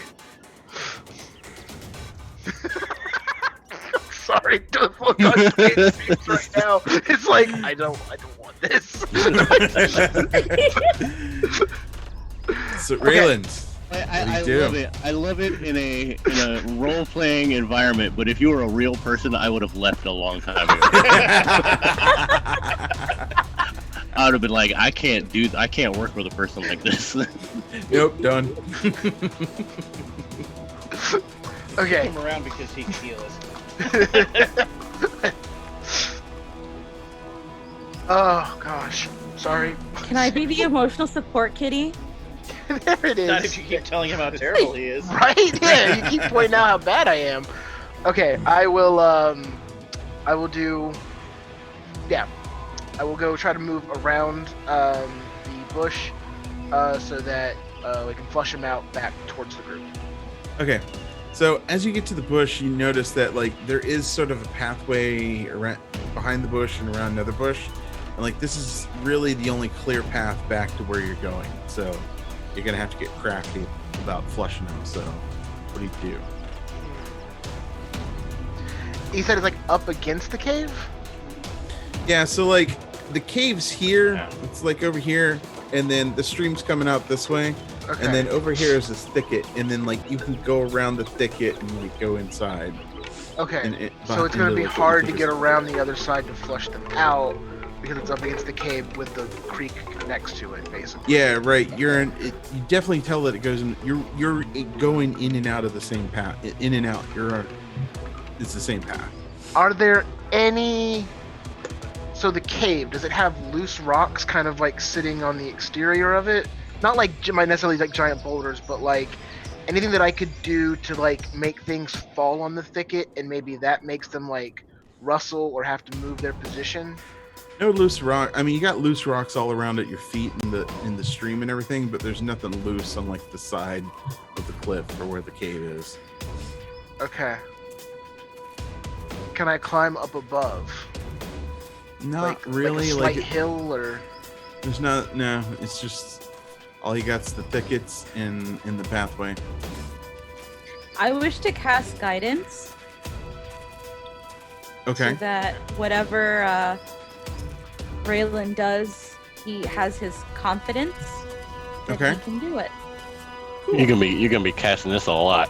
Sorry, don't look on his face right now. It's like I don't want this. So Raylan, I What do you do? love it. I love it in a role playing environment. But if you were a real person, I would have left a long time ago. I would have been like, I can't work with a person like this. nope, done. Okay. Come around because he can heal us. Oh gosh. Sorry. Can I be the emotional support kitty? There it Not is. if you keep telling him how terrible he is. Right? Yeah, you keep pointing out how bad I am. Okay, I will do. Yeah, I will go try to move around the bush so that we can flush him out back towards the group. Okay. So as you get to the bush, you notice that like there is sort of a pathway around behind the bush and around another bush, and like this is really the only clear path back to where you're going. So you're gonna have to get crafty about flushing them. So what do you do? He said it's like up against the cave. Yeah. So like the cave's here. It's like over here, and then the stream's coming out this way. Okay. And then over here is this thicket, and then like you can go around the thicket and like go inside. Okay. And So it's gonna be like, hard to get around the other side to flush them out because it's up against the cave with the creek next to it, basically. Yeah, right. You're in. You definitely tell that it goes in. You're going in and out of the same path. In and out. It's the same path. Are there any? So the cave, does it have loose rocks kind of like sitting on the exterior of it? not like necessarily like giant boulders, but like anything that I could do to like make things fall on the thicket, and maybe that makes them like rustle or have to move their position. No loose rock. I mean, you got loose rocks all around at your feet in the stream and everything, but there's nothing loose on like the side of the cliff or where the cave is. Okay. Can I climb up above? Not like really. a Like slight hill or. there's not. No, it's just all you got's the thickets in the pathway. I wish to cast guidance Okay. so that whatever Raylan does, he has his confidence that Okay. he can do it. You're gonna be casting this a lot.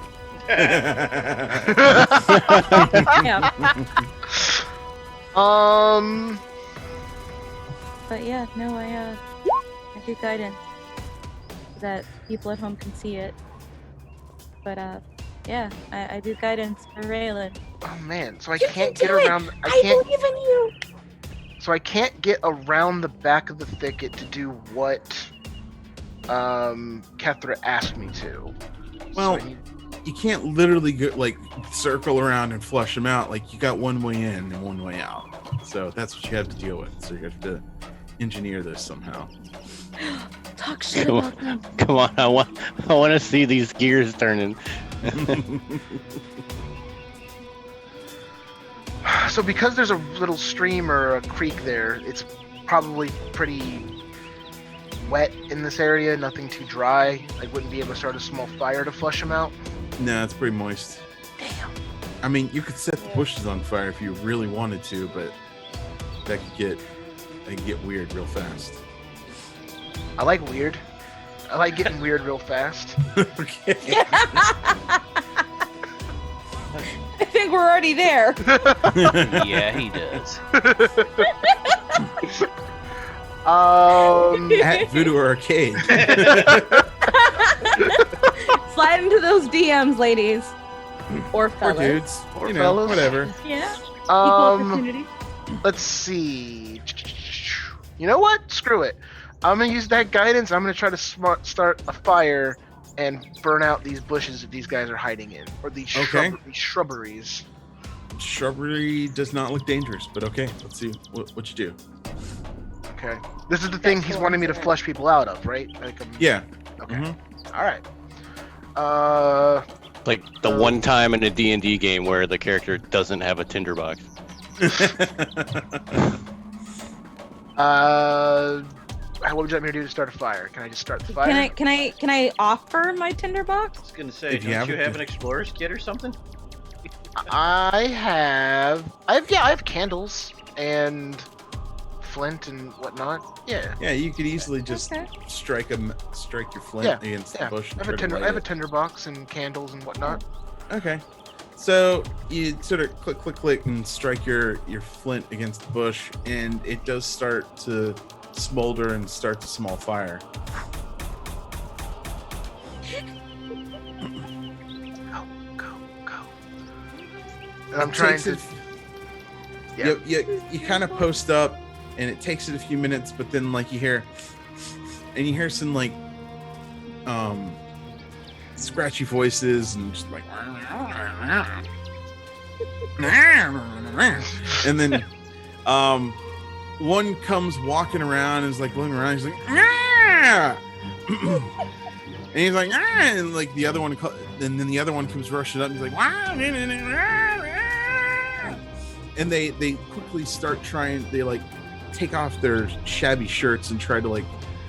Yeah, but yeah, no, I do guidance so that people at home can see it. But yeah, I do guidance for Raylan. Oh man, so I You can't can get do it! around. I believe in you. So I can't get around the back of the thicket to do what Kethra asked me to. Well, So I need- you can't literally go, like circle around and flush them out. Like you got one way in and one way out. So that's what you have to deal with. So you have to engineer this somehow. Talk shit Come about them. Come on, I want to see these gears turning. So because there's a little stream or a creek there, it's probably pretty wet in this area, nothing too dry. I wouldn't be able to start a small fire to flush them out. No, it's pretty moist. Damn. I mean, you could set the bushes on fire if you really wanted to, but that could get weird real fast. I like weird. I like getting weird real fast. Okay. I think we're already there. Yeah, he does. At Voodoo Arcade. Slide into those DMs, ladies. Or Or fellas. dudes. Or you know, fellas. whatever. Yeah. Equal opportunity. Let's see. You know what? Screw it. I'm gonna use that guidance. I'm gonna try to start a fire and burn out these bushes that these guys are hiding in, or these, Okay. these shrubberies. Shrubbery does not look dangerous, but okay, let's see what you do. Okay. This is the thing he's wanting me to flush people out of, right? Like, Yeah. Okay. Mhm. All right. Like the one time in a D&D game where the character doesn't have a tinderbox. What would you like me to do to start a fire? Can I just start the fire? Can I offer my tinderbox? I was gonna say, If you don't have you it, have then- an explorer's kit or something? I have candles and flint and whatnot. Yeah. Yeah, you could easily just Okay. strike your flint Yeah, against Yeah. the bush. I And have a try to light I have a it. tinderbox and candles and whatnot. Okay. So you sort of click and strike your flint against the bush, and it does start to smolder and starts a small fire. Go. And I'm trying to. Yeah. You kind of post up, and it takes it a few minutes, but then like you hear some like scratchy voices and just like and then one comes walking around and is like looking around. He's like, "Ah!" And he's like, "Ah!" And like the other one, and then the other one comes rushing up. And he's like, "Wow!" And they quickly start trying. They like take off their shabby shirts and try to like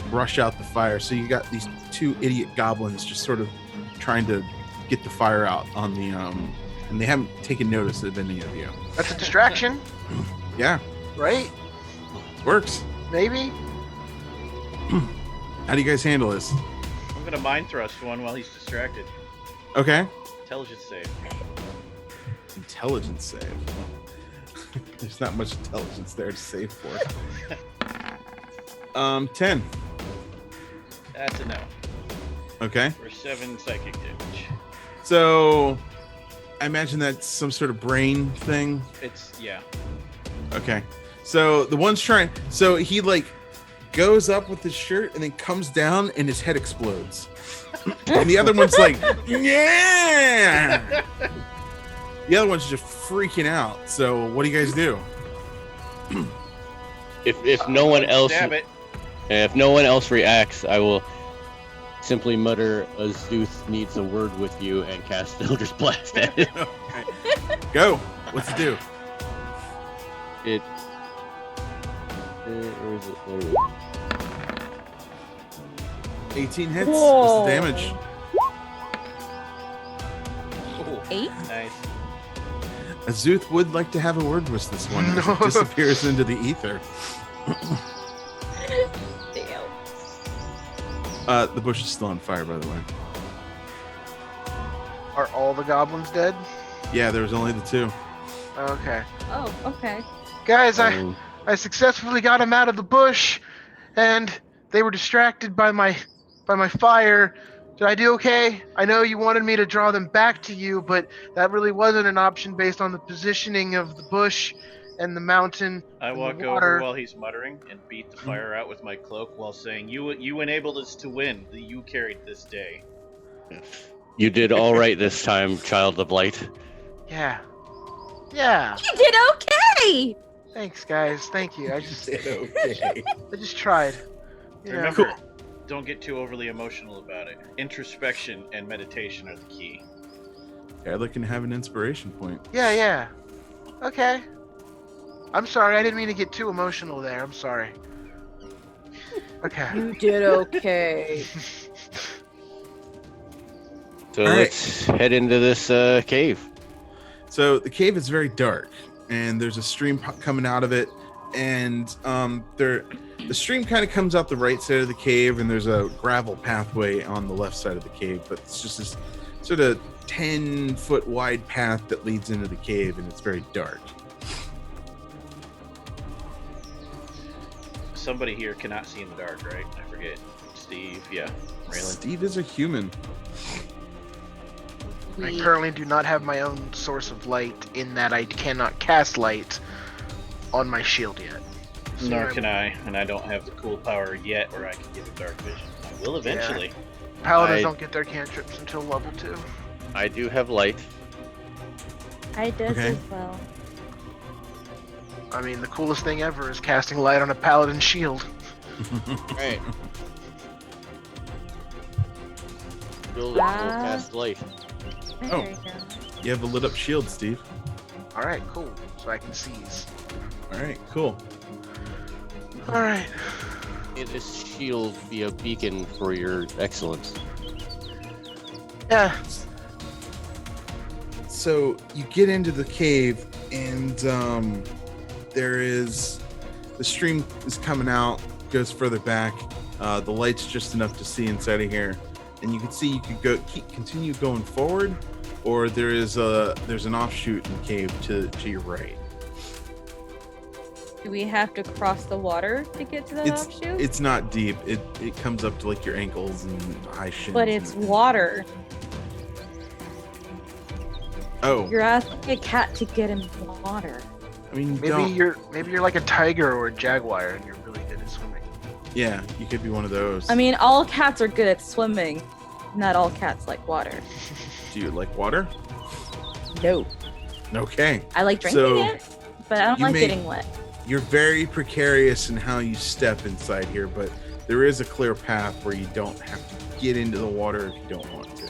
brush out the fire. So you got these two idiot goblins just sort of trying to get the fire out on the and they haven't taken notice of any of you. That's a distraction, Yeah, right? works. Maybe. How do you guys handle this? I'm gonna mind thrust one while he's distracted. Okay. Intelligence save. Intelligence save. There's not much intelligence there to save for. 10. That's a no. Okay. For 7 psychic damage. So I imagine that's some sort of brain thing. Yeah. Okay. So the one's trying. So he like goes up with his shirt and then comes down and his head explodes. And the other one's like, yeah. The other one's just freaking out. So what do you guys do? If no one else Stab it. if no one else reacts, I will simply mutter, "Azuth needs a word with you," and cast Eldritch Blast at it. Okay. Go. What's it do? It. Where is it? There it is. 18 hits. Whoa. What's the damage? Oh, 8? nice. Azuth would like to have a word with this one. As No. it disappears into the ether. Damn. The bush is still on fire, by the way. Are all the goblins dead? Yeah, there was only the 2. Okay. Oh, okay. Guys, Um, I successfully got them out of the bush, and they were distracted by my fire. Did I do okay? I know you wanted me to draw them back to you, but that really wasn't an option based on the positioning of the bush and the mountain. I and walk the over water. while he's muttering and beat the fire out with my cloak while saying, "You enabled us to win. You carried this day." You did all right this time, Child of Light. Yeah. Yeah. You did okay! Thanks, guys. Thank you. I just Okay. tried. You know. Remember, don't get too overly emotional about it. Introspection and meditation are the key. Yeah, looking to have an inspiration point. Yeah. Okay. I'm sorry. I didn't mean to get too emotional there. I'm sorry. Okay. You did okay. So All right. let's head into this cave. So the cave is very dark, and there's a stream coming out of it, and the stream kind of comes out the right side of the cave, and there's a gravel pathway on the left side of the cave, but it's just this sort of 10-foot wide path that leads into the cave, and it's very dark. Somebody here cannot see in the dark, right? I forget. Steve, yeah. Raylan. Steve is a human. I currently do not have my own source of light in that I cannot cast light on my shield yet. So Nor I'm- can I, and I don't have the cool power yet where I can give a dark vision. I will eventually. Paladins I- don't get their cantrips until level 2. I do have light. I did Okay. as well. I mean, the coolest thing ever is casting light on a paladin shield. Right. Build a full cast light. There Oh. you go. You have a lit up shield, Steve. All right, cool. So I can seize. All right, cool. All right. May this shield be a beacon for your excellence. Yeah. So you get into the cave, and there is the stream is coming out, goes further back. The light's just enough to see inside of here, and you can see you could continue going forward, or there's an offshoot in the cave to your right. Do we have to cross the water to get to that offshoot? It's not deep. It comes up to like your ankles and high shins. But it's and- water. Oh, You're asking a cat to get in water. I mean, Maybe don't. you're like a tiger or a jaguar, and you're really good at swimming. Yeah, you could be one of those. I mean, all cats are good at swimming. Not all cats like water. do you like water? No. Okay. I like drinking So, it, but I don't you like may- getting wet. You're very precarious in how you step inside here, but there is a clear path where you don't have to get into the water if you don't want to.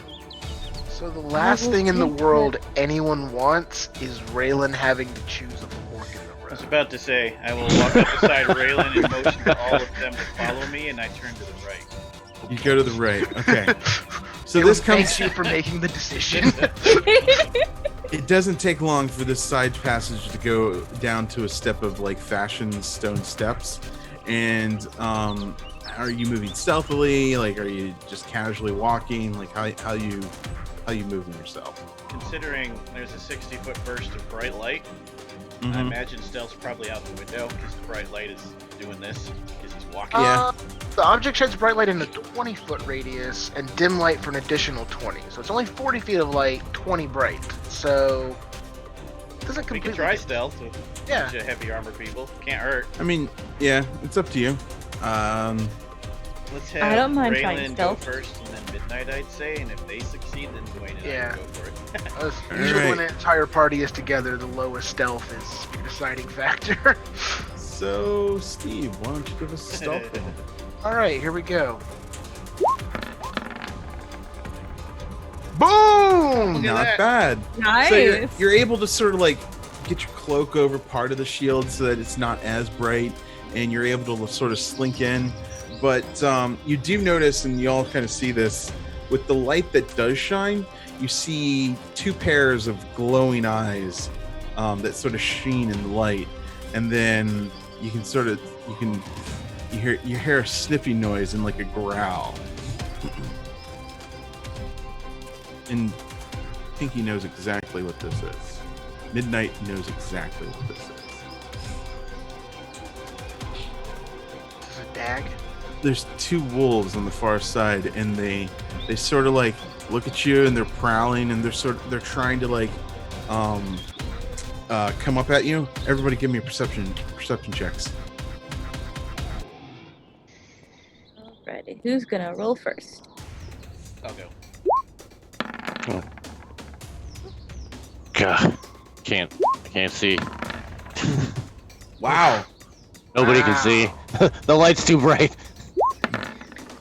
So the last will thing in the take world anyone wants is Raylan having to choose a fork in the I was road. about to say, I will walk up beside Raylan and motion to all of them to follow me, and I turn to the right. You go to the right. Okay. So Raylan, this comes. thank you for making the decision. It doesn't take long for this side passage to go down to a step of like fashioned stone steps. And are you moving stealthily? Like, are you just casually walking? Like, how you moving yourself? Considering there's a 60-foot burst of bright light, I Mhm. imagine stealth's probably out the window because the bright light is doing this because he's walking. Yeah. The object sheds bright light in a 20-foot radius and dim light for an additional 20. So it's only 40 feet of light, 20 bright. So it doesn't We completely. can try stealth with a Yeah. bunch of heavy armor people. Can't hurt. I mean, yeah, it's up to you. Let's have I don't mind trying Raylan go stealth. first and then Midnight, I'd say, and if they succeed, then Dwayne and I will go for it. Usually when Alright. an entire party is together, the lowest stealth is the deciding factor. So, Steve, why don't you give us a stealth roll? All right, here we go. Boom! Look at Not that. bad. Nice. So you're able to sort of like get your cloak over part of the shield so that it's not as bright, and you're able to sort of slink in. But you do notice, and you all kind of see this, with the light that does shine, you see two pairs of glowing eyes that sort of sheen in the light, and then you hear a sniffing noise and like a growl. And Pinky knows exactly what this is. Midnight knows exactly what this is. This is a dag. There's two wolves on the far side, and they sort of like look at you, and they're prowling, and they're trying to like come up at you. Everybody, give me a perception checks. Alrighty, who's gonna roll first? I'll go. God, I can't see. Wow. Nobody can see. The light's too bright.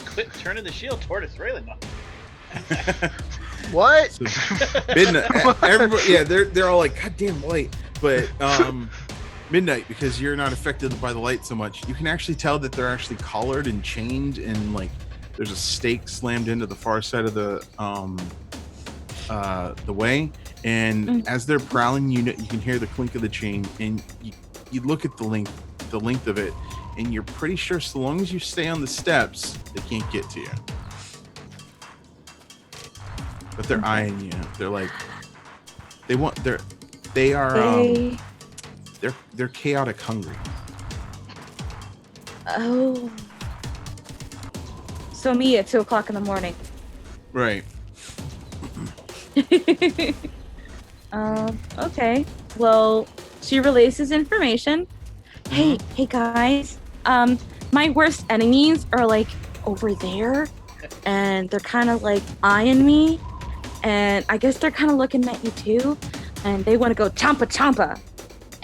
Quit turning the shield toward us, Raylan. What? So, Midnight, everybody, yeah, they're all like, God damn light. But Midnight, because you're not affected by the light so much, you can actually tell that they're actually collared and chained, and like there's a stake slammed into the far side of the way. And as they're prowling, you can hear the clink of the chain, and you look at the length of it, and you're pretty sure so long as you stay on the steps, they can't get to you. But they're eyeing you. They're like, they're chaotic hungry. Oh. So me at 2:00 in the morning. Right. Okay. Well, she releases information. Hey guys. My worst enemies are like over there, and they're kind of like eyeing me, and I guess they're kind of looking at you too, and they want to go champa champa,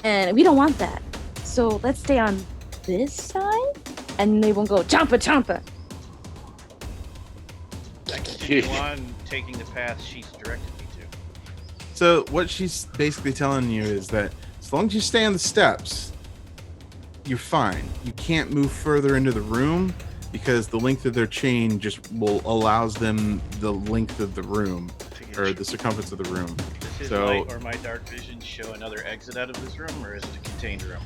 and we don't want that. So let's stay on this side, and they won't go champa champa. I continue on taking the path she's directed me to. So what she's basically telling you is that as long as you stay on the steps, you're fine. You can't move further into the room because the length of their chain just allows them the length of the room, or the circumference of the room. Does his So- light or my dark vision show another exit out of this room, or is it a contained room?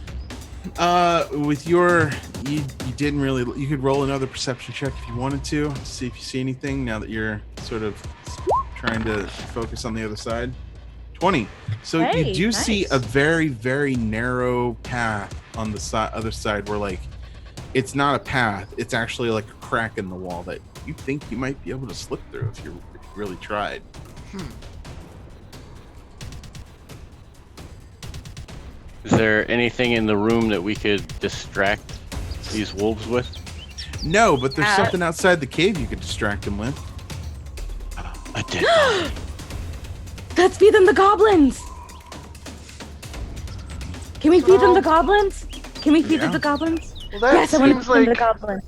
With your, you didn't really. You could roll another perception check if you wanted to see if you see anything. Now that you're sort of trying to focus on the other side. 20. So Hey, you do see nice. a very, very narrow path on the other side where, like, it's not a path. It's actually like a crack in the wall that you think you might be able to slip through if you really tried. Is there anything in the room that we could distract these wolves with? No, but there's something outside the cave you could distract them with. A dead body. Let's feed them the goblins. Can we feed them the goblins? Can we feed them Yeah. the goblins? Well, that Yes, I want to seems feed them the like goblins.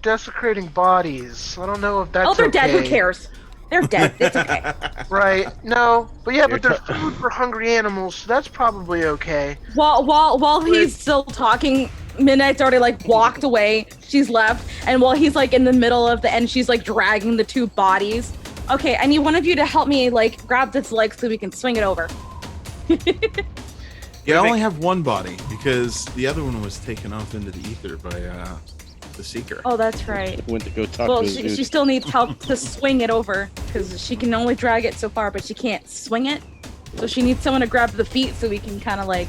desecrating bodies. I don't know if that's Oh, they're dead. Who okay. cares? They're dead. It's okay. Right? No, but yeah, but You're there's food for hungry animals, so that's probably okay. While he's still talking, Midnight's already like walked away. She's left, and while he's like in the middle of the end, she's like dragging the two bodies. Okay, I need one of you to help me like grab this leg so we can swing it over. You only have one body because the other one was taken off into the ether by the Seeker. Oh, that's right. Went to go talk Well, to his she dude. still needs help to swing it over because she can only drag it so far, but she can't swing it. So she needs someone to grab the feet so we can kind of like.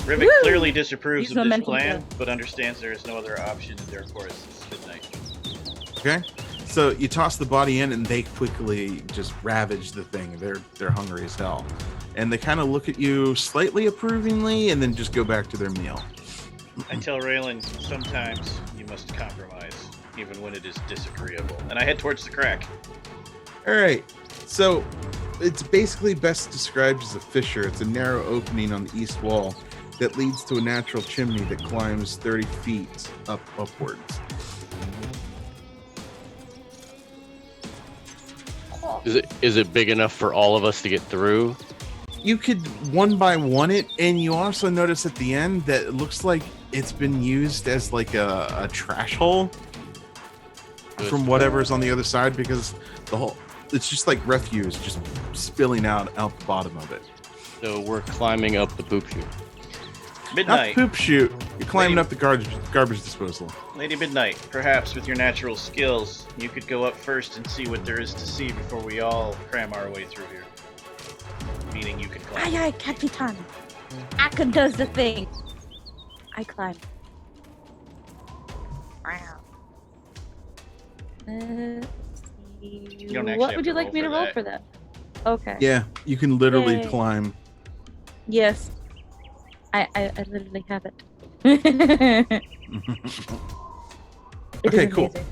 Rivik Woo! clearly disapproves Use of this momentum plan, to- but understands there is no other option, and therefore it's midnight. Okay, so you toss the body in, and they quickly just ravage the thing. They're hungry as hell, and they kind of look at you slightly approvingly, and then just go back to their meal. I tell Raylan sometimes you must compromise, even when it is disagreeable. And I head towards the crack. All right. So it's basically best described as a fissure. It's a narrow opening on the east wall that leads to a natural chimney that climbs 30 feet upwards. Is it big enough for all of us to get through? You could one by one it, and you also notice at the end that it looks like it's been used as like a trash hole from whatever's on the other side, because it's just like refuse just spilling out the bottom of it. So we're climbing up the poop chute. Midnight. Not the poop chute. You're climbing up the garbage disposal. Lady Midnight, perhaps with your natural skills, you could go up first and see what there is to see before we all cram our way through here. Meaning you can climb. Aye, aye, Capitan. Aka does the thing. I climb. You don't actually What have would to you like roll me to for roll that. for that? Okay. Yeah, you can literally Yay. climb. Yes. I literally have it. It Okay, is cool. amazing.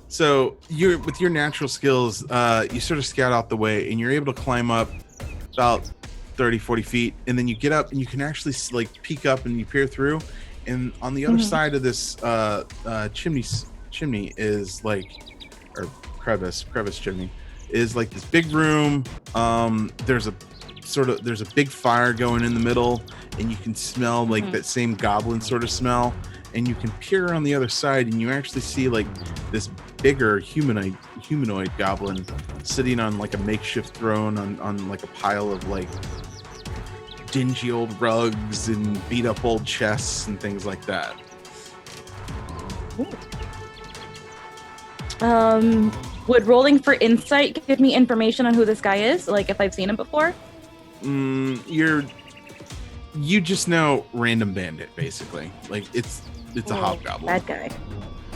So with your natural skills, you sort of scout out the way, and you're able to climb up about 30, 40 feet, and then you get up and you can actually like peek up and you peer through, and on the other side of this chimney is like, or crevice chimney is like this big room. There's a big fire going in the middle, and you can smell like that same goblin sort of smell, and you can peer on the other side and you actually see like this bigger humanoid goblin sitting on like a makeshift throne on like a pile of like dingy old rugs and beat up old chests and things like that. Would rolling for insight give me information on who this guy is? Like if I've seen him before? You just know random bandit, basically. Like it's a hobgoblin. Bad guy.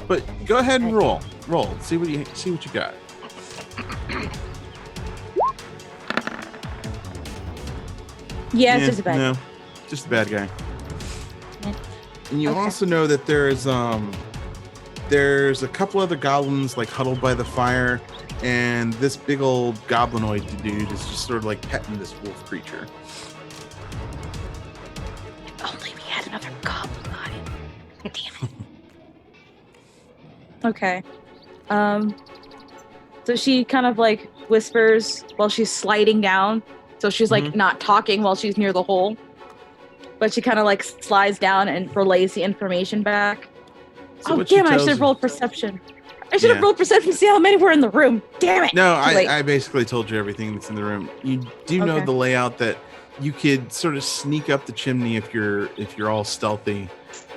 But go ahead and roll. See what you got. Yeah, it's just a bad guy. No, just a bad guy. Yeah. And you Okay. also know that there's a couple other goblins like huddled by the fire, and this big old goblinoid dude is just sort of like petting this wolf creature. Only we had another goblin on it. Damn it. Okay. So she kind of like whispers while she's sliding down. So she's like not talking while she's near the hole. But she kind of like slides down and relays the information back. So what damn, she I tells should have you- rolled perception. I should have Yeah. rolled perception to see how many were in the room. Damn it. No, Like- I basically told you everything that's in the room. You do know Okay. the layout that you could sort of sneak up the chimney if you're all stealthy,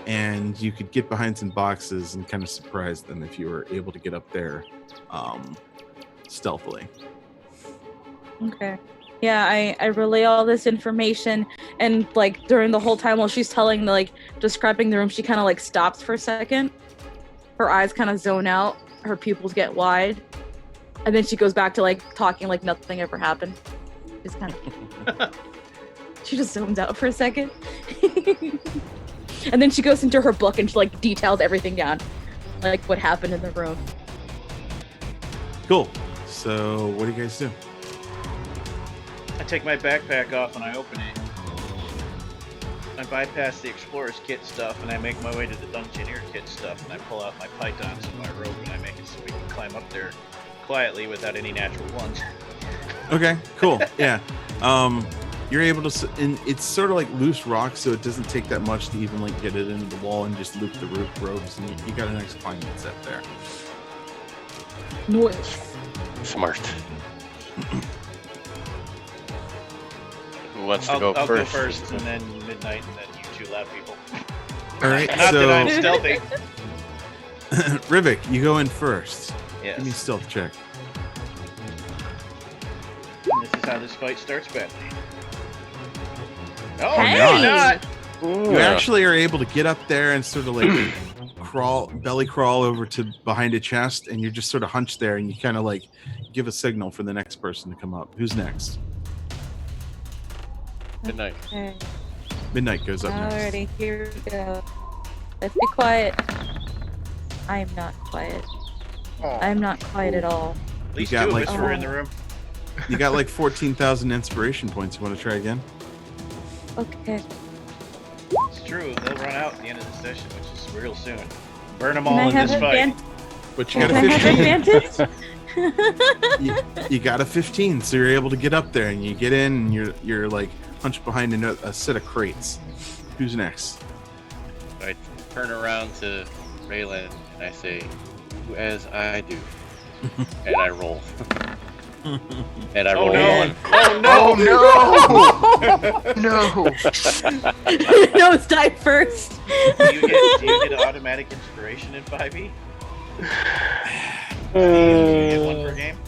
and you could get behind some boxes and kind of surprise them if you were able to get up there stealthily. Okay. Yeah, I relay all this information, and like during the whole time while she's telling, like describing the room, she kind of like stops for a second. Her eyes kind of zone out, her pupils get wide, and then she goes back to like talking like nothing ever happened. Just kind of she just zones out for a second. And then she goes into her book and she like details everything down, like what happened in the room. Cool. So what do you guys do? I take my backpack off and I open it. I bypass the explorer's kit stuff and I make my way to the dungeoneer kit stuff, and I pull out my pythons and my rope and I make it so we can climb up there quietly without any natural ones. Okay, cool. Yeah. You're able to, and it's sort of like loose rock, so it doesn't take that much to even like get it into the wall and just loop the ropes, and you got a nice climbing set there. Nice. Smart. Who wants to I'll go go first? first, and then Midnight, and then you two loud people. All right, Not that I'm so stealthy. Rivik, you go in first. Yes. Give me a stealth check. This is how this fight starts badly. No, Hey! not. You actually are able to get up there and sort of like belly crawl over to behind a chest, and you're just sort of hunched there, and you kind of like give a signal for the next person to come up. Who's next? Good night. Okay. Midnight goes up next. Alrighty, here we go. Let's be quiet. I am not quiet. Aw. I am not quiet at all. At least got, two of like, us were in the room. You got like 14,000 inspiration points. You want to try again? Okay. It's true. They'll run out at the end of the session, which is real soon. Burn them Can all I in have this fight. advantage? But you Can got I a have 15. advantage? You got a 15, so you're able to get up there and you get in and you're like hunched behind a set of crates. Who's next? I turn around to Raylan and I say, "Do as I do," and I roll. And I roll no. one. Oh no! No! Nose dive first. Do you get automatic inspiration in 5e? Do you get one per game?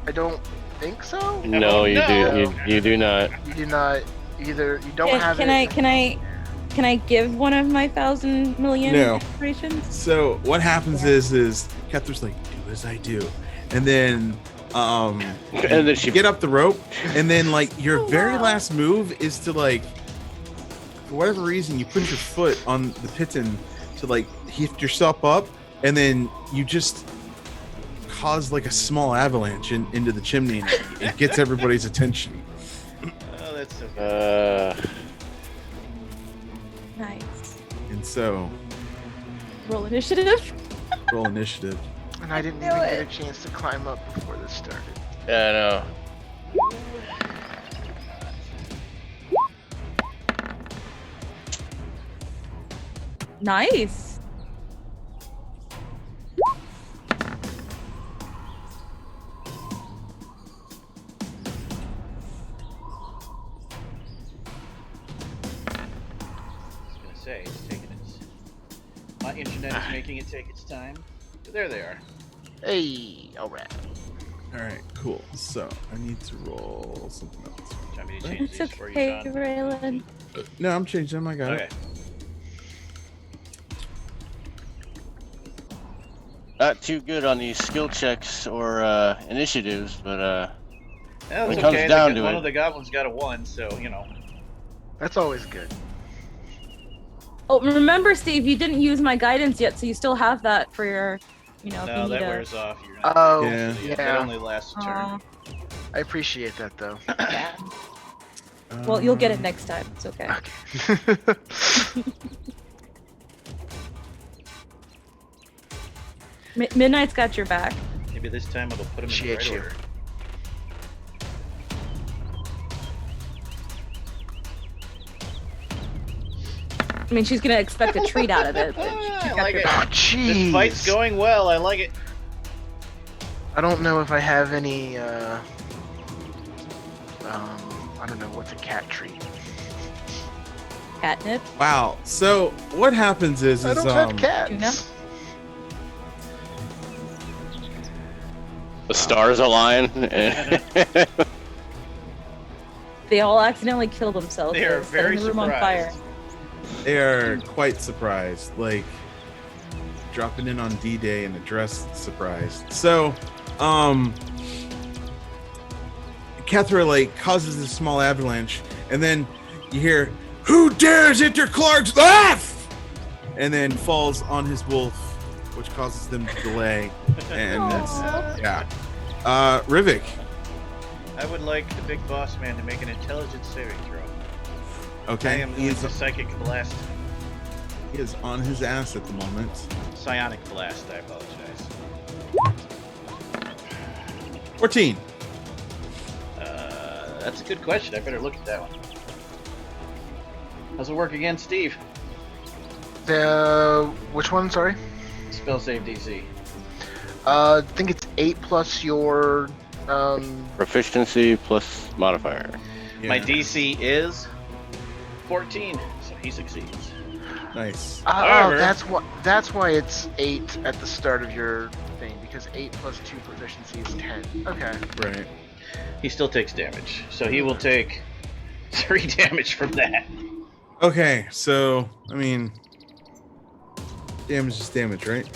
I don't think so. No, you no. do. You do not. You do not either. You don't have Can it. can I give one of my 1,000 million No. inspirations? So what happens is Catherine's like, "Do as I do," and then And then she you get up the rope, and then like your very last move is to like, for whatever reason, you put your foot on the piton to like lift yourself up, and then you just cause like a small avalanche into the chimney, and it gets everybody's attention. Oh, that's so good. Nice. And so, Roll initiative. roll initiative. And I didn't Do even it. get a chance to climb up before this started. Yeah, I know. Nice. I was gonna say it's taking its. My internet is making it take its time. There they are. Hey, alright. All right, cool. So I need to roll something else. Do you want me to change It's these for you, okay, Sean? Raylan. No, I'm changing them. I got Okay. it. Not too good on these skill checks or initiatives, but That's When it okay. comes down to one it. of the goblins got a 1, so you know. That's always good. Oh, remember, Steve, you didn't use my guidance yet, so you still have that for your, if No, you that need wears off. You're not Oh, Yeah. yeah. That only lasts a turn. Aw. I appreciate that though. Well, you'll get it next time. It's okay. Okay. Midnight's got your back. Maybe this time it'll put him in the Appreciate right you. order. I mean, she's gonna expect a treat out of it, but she's I got like your it. Oh, back. This fight's jeez. going well. I like it. I don't know if I have any. I don't know what's a cat treat. Catnip. Wow. So what happens is I don't have Tuna? cats. the stars align. They all accidentally kill themselves. They are by setting very the room on fire. surprised. they are quite surprised, like dropping in on D-Day and a dressed surprised. So, Kethra like causes a small avalanche, and then you hear, "Who dares enter Clark's laugh?" and then falls on his wolf, which causes them to delay. And that's, yeah. Rivik. I would like the big boss man to make an intelligence saving throw. I Okay, am he going is, to psychic blast, he is on his ass at the moment. psionic blast. I apologize. 14. That's a good question. I better look at that one. How's it work again, Steve? Which one? Sorry. Spell save DC. I think it's 8 plus your Proficiency plus modifier. Yeah, My DC is 14, so he succeeds. nice. Oh, However- that's why it's 8 at the start of your thing, because 8 plus 2 proficiency is 10. Okay. Right. He still takes damage, so he will take 3 damage from that. Okay, so I mean, damage is damage, right?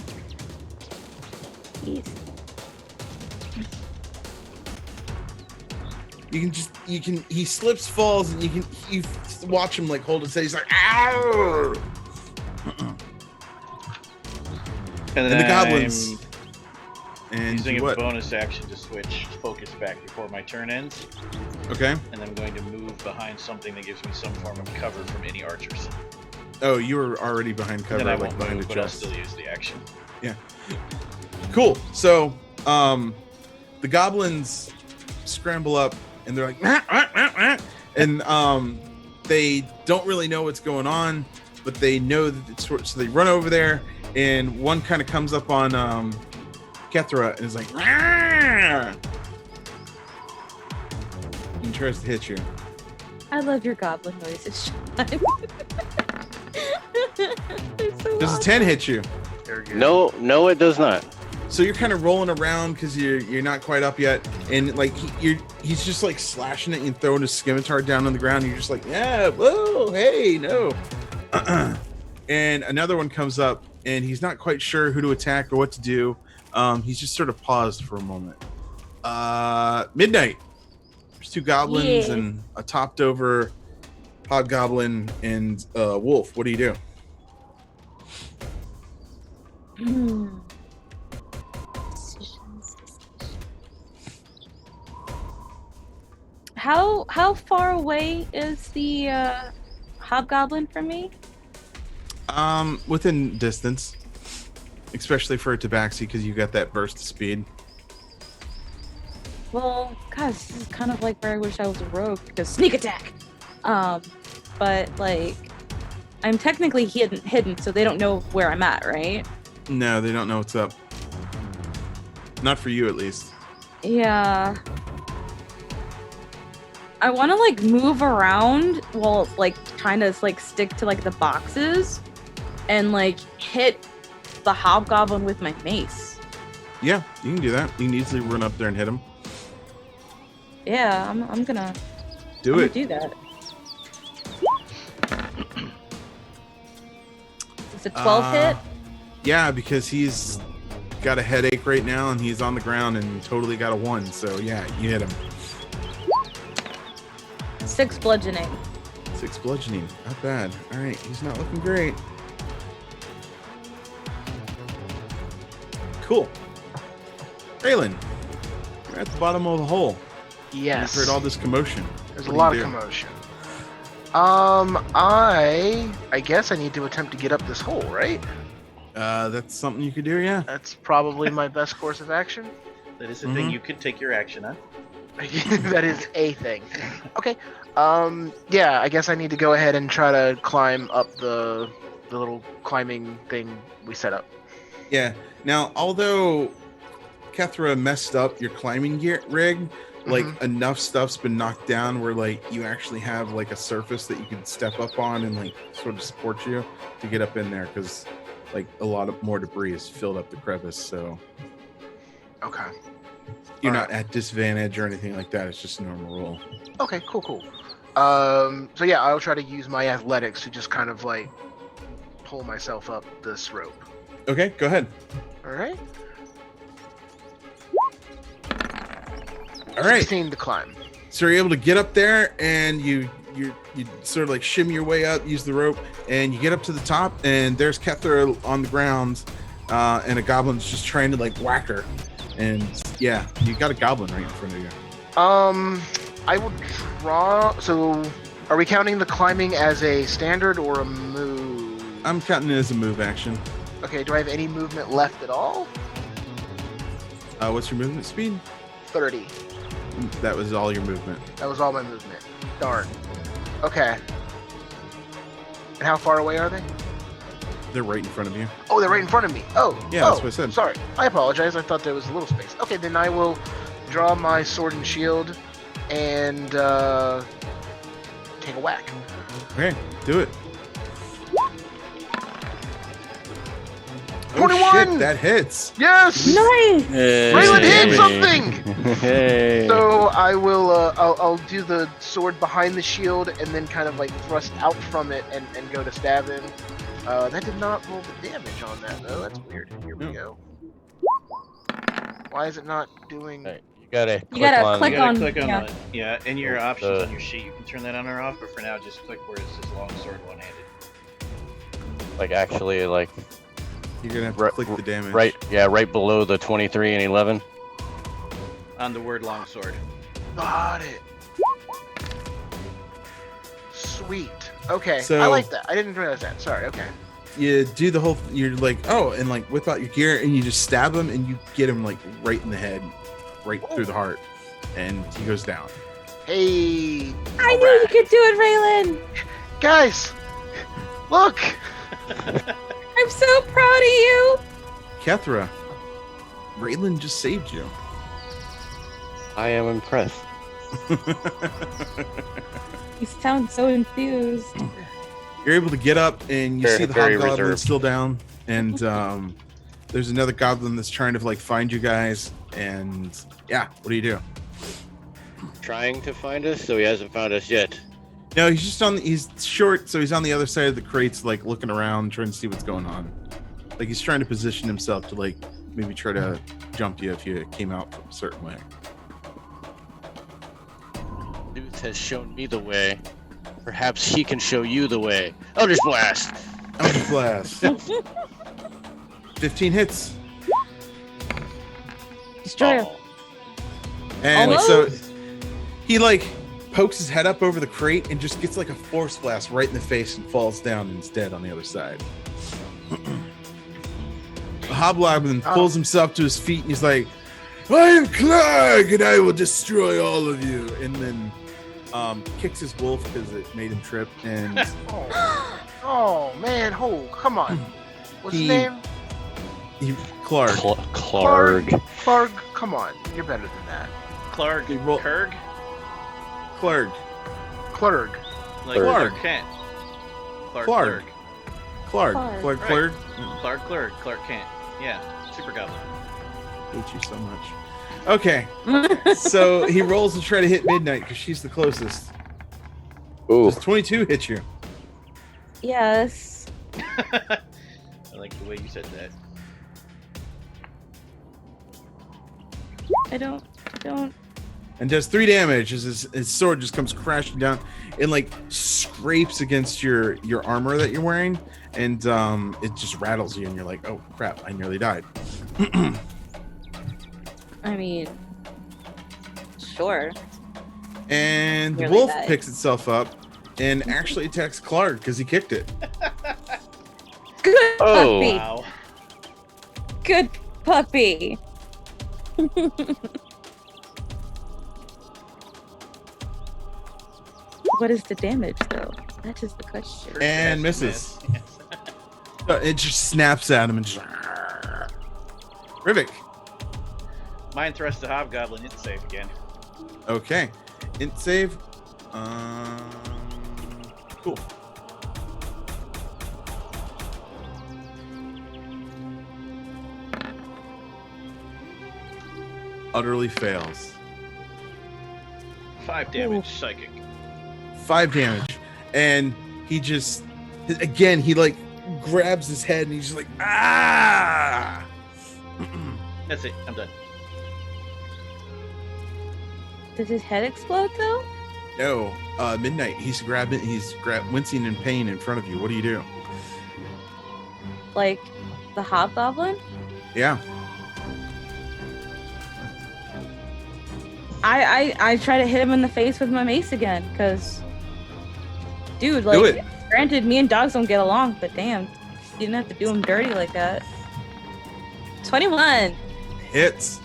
He slips, falls, and you watch him like hold his head. He's like, ow! And And then the goblins. I'm And using do a what? bonus action to switch focus back before my turn ends. Okay. And I'm going to move behind something that gives me some form of cover from any archers. Oh, you were already behind cover, Then I like won't behind move, a but I'll chest. still use the action. Cool. So, the goblins scramble up, and they're like, and they don't really know what's going on, but they know that it's so they run over there, and one kind of comes up on Kethra and is like, and tries to hit you. I love your goblin noises. So Does a awesome. 10 hit you? Very good. No, it does not. So you're kind of rolling around because you're not quite up yet, and like he's just like slashing it and throwing his scimitar down on the ground. And you're just like, yeah, whoa, hey, no. And another one comes up, and he's not quite sure who to attack or what to do. He's just sort of paused for a moment. Midnight. There's two goblins Yeah. and a topped over hobgoblin and wolf. What do you do? Decisions. How far away is the hobgoblin from me? Within distance, especially for a tabaxi because you got that burst of speed. Well, gosh, this is kind of like where I wish I was a rogue because sneak attack. But like, I'm technically hidden, so they don't know where I'm at, right? No, they don't know what's up. Not for you, at least. Yeah. I want to like move around while like trying to like stick to like the boxes and like hit the hobgoblin with my mace. Yeah, you can do that. You can easily run up there and hit him. Yeah, I'm gonna Do I'm it. gonna do that. It's a 12 hit. Yeah, because he's got a headache right now and he's on the ground and totally got a 1. So yeah, you hit him. 6 bludgeoning. 6 bludgeoning. Not bad. All right, he's not looking great. Cool. Raylan, you're at the bottom of the hole. Yes. You've heard all this commotion. There's What a do lot you of do? commotion. I guess I need to attempt to get up this hole, right? That's something you could do, yeah. That's probably my best course of action. That is a thing you could take your action on. That is a thing. Okay. Yeah, I guess I need to go ahead and try to climb up the little climbing thing we set up. Yeah. Now, although Kethra messed up your climbing gear rig, like enough stuff's been knocked down where like you actually have like a surface that you can step up on and like sort of support you to get up in there because like a lot of more debris has filled up the crevice. So Okay. you're All not at disadvantage or anything like that. It's just a normal roll. Okay, cool. So yeah, I'll try to use my athletics to just kind of like pull myself up this rope. Okay, go ahead. All right. All right. 16 to climb. So you're able to get up there and you sort of like shimmy your way up, use the rope, and you get up to the top and there's Kethra on the ground and a goblin's just trying to like whack her. And yeah, you got a goblin right in front of you. I will draw. So, are we counting the climbing as a standard or a move? I'm counting it as a move action. Okay, do I have any movement left at all? What's your movement speed? 30. That was all your movement. That was all my movement. Darn. Okay. And how far away are they? They're right in front of you. Oh, they're right in front of me. Oh, Yeah, that's what I said. Sorry, I apologize. I thought there was a little space. Okay, then I will draw my sword and shield and take a whack. Okay, do it. 21! Oh, shit, that hits. Yes! Nice. Raylan hit Damage. something! Hey. So I will, I'll do the sword behind the shield and then kind of like thrust out from it and go to stab him. That did not roll the damage on that though. That's weird. Here we go. Why is it not doing? Hey, you gotta You gotta on, click You gotta on- click on yeah. the, yeah, in your options on your sheet, you can turn that on or off, but for now, just click where it says long sword one-handed. like actually like You're gonna have to click the damage. Right below the 23 and 11. On the word longsword. Got it. Sweet. Okay, So- I like that. I didn't realize that. Sorry. Okay. You do the whole. You're like, oh, and like whip out your gear, and you just stab him, and you get him like right in the head, right through the heart, and he goes down. Hey. I knew you could do it, Raylan. Guys, look. I'm so proud of you. Kethra, Raylan just saved you. I am impressed. You sound so enthused. You're able to get up, and you see the Very hobgoblin reserved. still down, and there's another goblin that's trying to like find you guys, and yeah, what do you do? Trying to find us, so he hasn't found us yet. No, he's just he's short, so he's on the other side of the crates, like looking around, trying to see what's going on. Like he's trying to position himself to like maybe try to jump you if you came out from a certain way. Dude has shown me the way. Perhaps he can show you the way. Eldritch Blast! Eldritch Blast. 15 hits. Destroy him. Oh. And Almost. so he like pokes his head up over the crate and just gets like a force blast right in the face and falls down and is dead on the other side. The hobgoblin pulls himself to his feet and he's like, I am Clark and I will destroy all of you. And then kicks his wolf because it made him trip. And Oh man, come on. What's his He- name? Clark. Clark. Clark, come on. You're better than that. Clark They roll- Kurg? Clark. Clark. Like Clark. Clark Kent. Clark. Clark. Clark. Clark. Clark. Right. Clark. Clark Clark. Clark Kent. Yeah. Super Goblin. Hate you so much. Okay. So he rolls to try to hit Midnight because she's the closest. Ooh. Does 22 hit you? Yes. I like the way you said that. I don't. And does 3 damage as his sword just comes crashing down and like scrapes against your armor that you're wearing, and it just rattles you and you're like, oh crap, I nearly died. I mean, sure. And the Nearly wolf died. picks itself up and actually attacks Clark because he kicked it. Good Oh. puppy. Wow. Good puppy. What is the damage, though? That is the question. First And pass misses. miss. It just snaps at him and just Rivik. Mind thrust the hobgoblin. It's safe again. Okay. Int save. Cool. Utterly fails. 5 damage. Psychic. 5 damage. And he just again he like grabs his head and he's just like ah. That's it. I'm done. Does his head explode, though? No, Midnight. He's wincing in pain in front of you. What do you do? Like the hobgoblin? Yeah. I try to hit him in the face with my mace again, because, dude, Do like, it. granted, me and dogs don't get along, but damn, you didn't have to do him dirty like that. 21, Hits.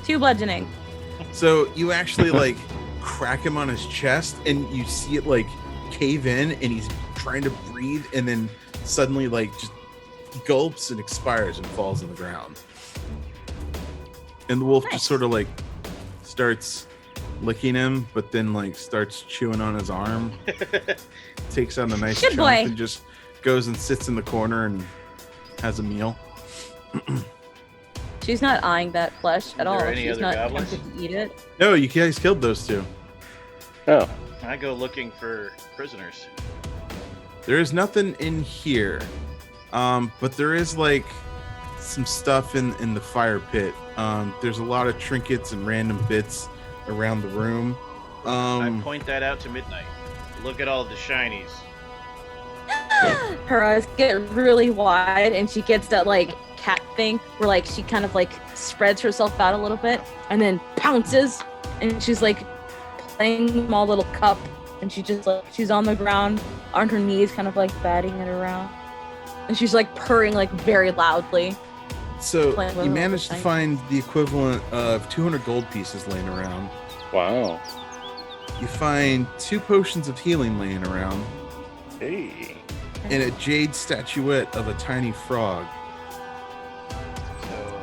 2 bludgeoning. So you actually like crack him on his chest and you see it like cave in and he's trying to breathe and then suddenly like just gulps and expires and falls on the ground. And the wolf Nice. just sort of like starts licking him, but then like starts chewing on his arm, takes out a nice Good chunk boy. and just goes and sits in the corner and has a meal. She's not eyeing that flesh at Are all. there any She's other not goblins? tempted to eat it. No, you guys killed those two. Oh. I go looking for prisoners. There is nothing in here, but there is like some stuff in the fire pit. There's a lot of trinkets and random bits around the room. I point that out to Midnight. Look at all the shinies. her eyes get really wide, and she gets that like cat thing where like she kind of like spreads herself out a little bit and then pounces, and she's like playing a small little cup, and she just like she's on the ground on her knees, kind of like batting it around, and she's like purring like very loudly. So Like, you well, managed to I- find the equivalent of 200 gold pieces laying around. Wow. You find 2 potions of healing laying around, Hey. and a jade statuette of a tiny frog. So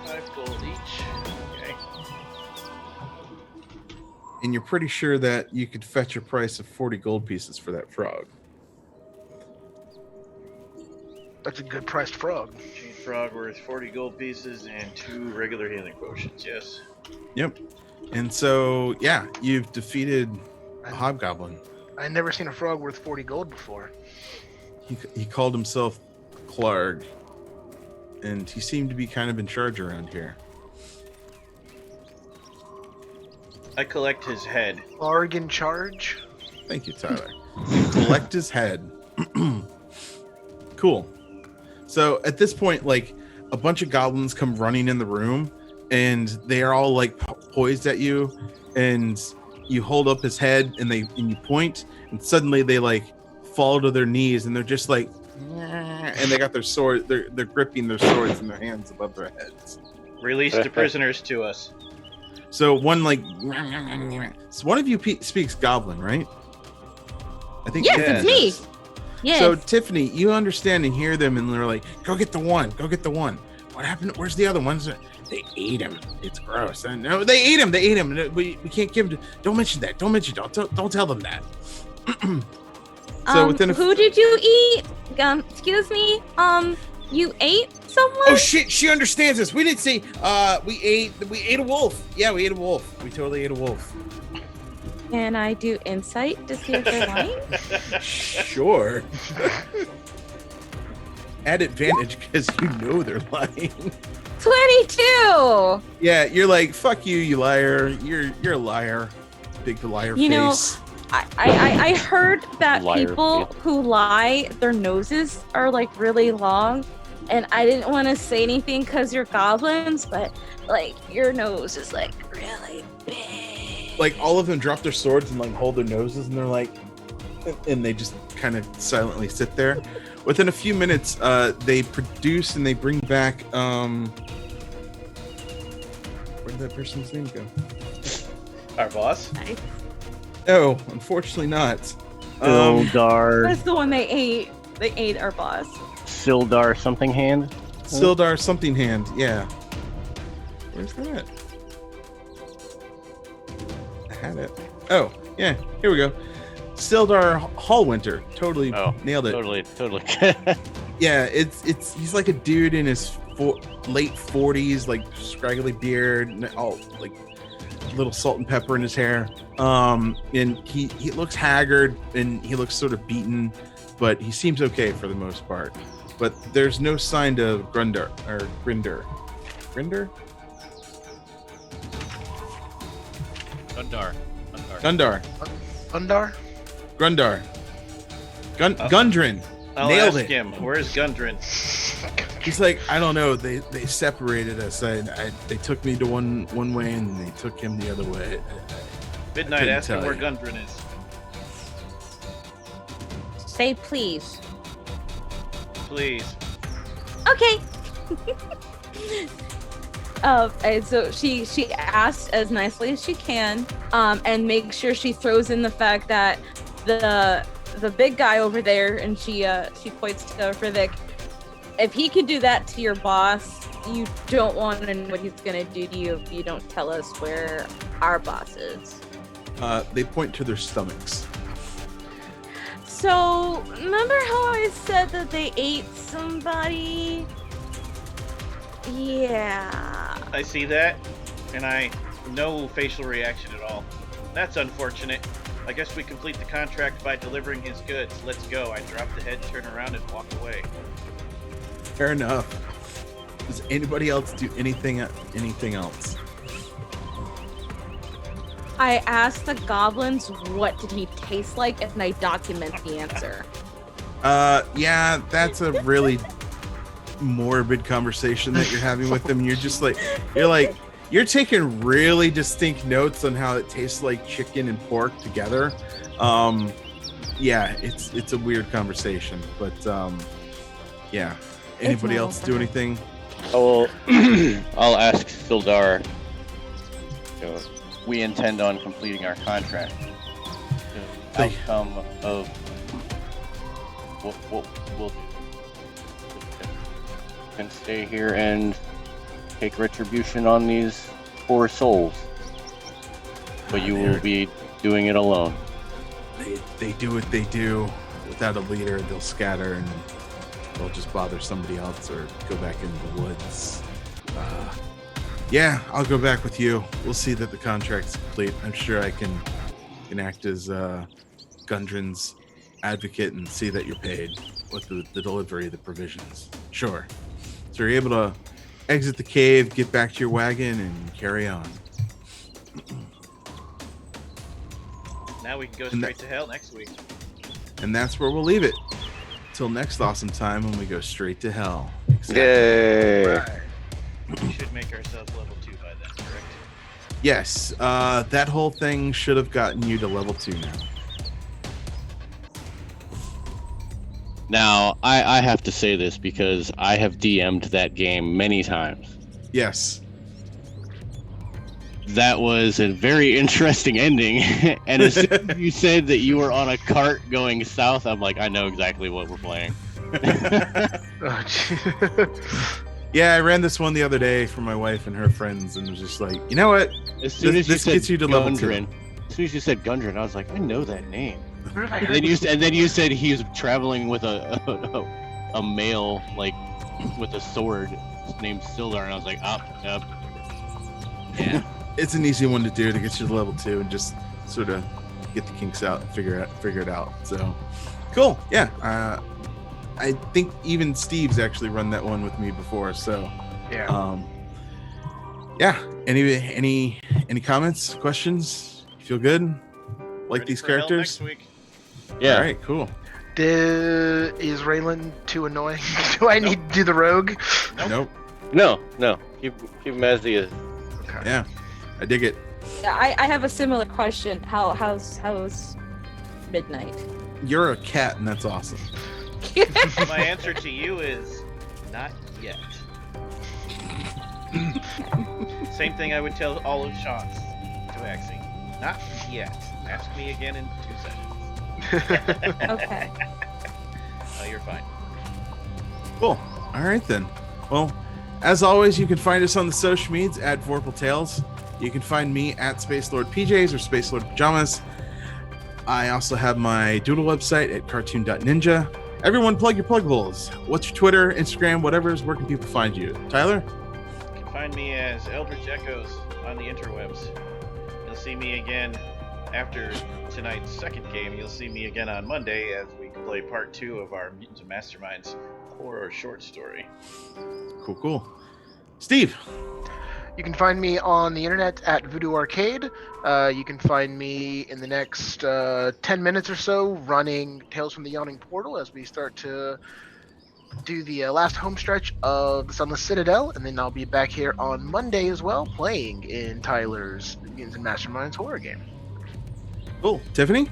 25 gold each. Okay. And you're pretty sure that you could fetch a price of 40 gold pieces for that frog. That's a good priced frog. Jade frog worth 40 gold pieces and 2 regular healing potions. Yes. Yep. And so, yeah, you've defeated a I, hobgoblin. I never seen a frog worth 40 gold before. He called himself Clark, and he seemed to be kind of in charge around here. I collect his head. Clark in charge? Thank you, Tyler. You collect his head. Cool. So at this point, like, a bunch of goblins come running in the room, and they are all like poised at you, and you hold up his head and you point, and suddenly they like fall to their knees, and they're just like, and they got their sword, they're gripping their swords in their hands above their heads. Release the prisoners to us. So one like, so one of you speaks Goblin, right? I think. Yes, Tiffany it's me. does. Yes. So Tiffany, you understand and hear them, and they're like, "Go get the one. Go get the one. What happened? Where's the other ones? They ate him. It's gross. And no, they ate him. They ate him. We can't give him. Don't mention that. Don't mention. Don't tell them that." So within a who did you eat? Excuse me. You ate someone? Oh shit, she understands us. We didn't say we ate a wolf. Yeah, we ate a wolf. We totally ate a wolf. Can I do insight to see if they're lying? Sure. Add advantage because you know they're lying. 22. Yeah, you're like, fuck you, you liar. You're a liar. Big liar You know, face. I heard that Liar people face. who lie, their noses are like really long, and I didn't want to say anything because you're goblins, but like your nose is like really big. Like all of them drop their swords and like hold their noses, and they're like, and they just kind of silently sit there. Within a few minutes, they produce and they bring back. Where did that person's name go? Our boss? Oh, unfortunately not. Sildar. That's the one they ate. They ate our boss. Sildar something hand. Sildar something hand. Yeah. Where's that? I had it. Oh, yeah. Here we go. Sildar Hallwinter. Totally nailed it. Totally. Yeah, it's he's like a dude in his late 40s, like scraggly beard, and all like little salt and pepper in his hair. And he looks haggard and he looks sort of beaten, but he seems okay for the most part. But there's no sign of Grinder. Gundar. Gundrin. I'll Nailed ask it. him. Where's Gundren? He's like, I don't know. They separated us. They took me to one way and they took him the other way. Midnight, couldn't ask him tell where you. Gundren is. Say please. Please. Okay. And so she asks as nicely as she can, and make sure she throws in the fact that the big guy over there, and she points to Rivik. If he could do that to your boss, you don't want to know what he's gonna do to you if you don't tell us where our boss is. They point to their stomachs. So remember how I said that they ate somebody? Yeah. I see that, and no facial reaction at all. That's unfortunate. I guess we complete the contract by delivering his goods. Let's go. I drop the head, turn around, and walk away. Fair enough. Does anybody else do anything else? I asked the goblins what did he taste like, and I document the answer. Yeah, that's a really morbid conversation that you're having with them. You're taking really distinct notes on how it tastes like chicken and pork together. Yeah, it's a weird conversation, but yeah. Anybody else do anything? Oh, I'll ask Sildar. We intend on completing our contract. The outcome of what we'll do. You can stay here and take retribution on these poor souls, but you will be doing it alone. They do what they do. Without a leader, they'll scatter and they'll just bother somebody else or go back into the woods. Yeah, I'll go back with you. We'll see that the contract's complete. I'm sure I can act as Gundren's advocate and see that you're paid with the delivery of the provisions. Sure. So you're able to exit the cave, get back to your wagon, and carry on. Now we can go straight to hell next week. And that's where we'll leave it. Till next awesome time when we go straight to hell. Yay! Right. We should make ourselves level 2 by then, correct? Yes, that whole thing should have gotten you to level 2 now. Now, I have to say this because I have DM'd that game many times. Yes. That was a very interesting ending. And as soon as you said that you were on a cart going south, I'm like, I know exactly what we're playing. Oh, Yeah, I ran this one the other day for my wife and her friends, and was just like, you know what? As soon as you This said gets you to level 2. Gundren, as soon as you said Gundren, I was like, I know that name. And then you said he's traveling with a male, like, with a sword named Sildar, and I was like, yep. Yeah. It's an easy one to do to get you to level 2 and just sort of get the kinks out and figure it out. So cool. Yeah. I think even Steve's actually run that one with me before. So yeah. Yeah. Any comments, questions? You feel good? Like Ready these for hell characters? next week. Yeah. All right. Cool. Is Raylan too annoying? Do I need to do the rogue? Nope. No. Keep him as he is. Okay. Yeah. I dig it. Yeah, I have a similar question. How's midnight? You're a cat, and that's awesome. My answer to you is not yet. Same thing I would tell all of Sean's to Axie. Not yet. Ask me again in 2 sessions. Okay. Oh, you're fine. Cool. All right, then. Well, as always, you can find us on the social medias at Vorpal Tales. You can find me at Space Lord PJs or Space Lord Pajamas. I also have my doodle website at cartoon.ninja. Everyone plug your pluggables. What's your Twitter, Instagram, whatever's, where can people find you? Tyler? You can find me as Eldritch Echoes on the interwebs. You'll see me again after tonight's second game. You'll see me again on Monday as we play part 2 of our Mutants and Masterminds horror short story. Cool. Steve? You can find me on the internet at Voodoo Arcade. You can find me in the next 10 minutes or so running Tales from the Yawning Portal as we start to do the last home stretch of the Sunless Citadel, and then I'll be back here on Monday as well playing in Tyler's Mutants and Masterminds horror game. Cool. Tiffany?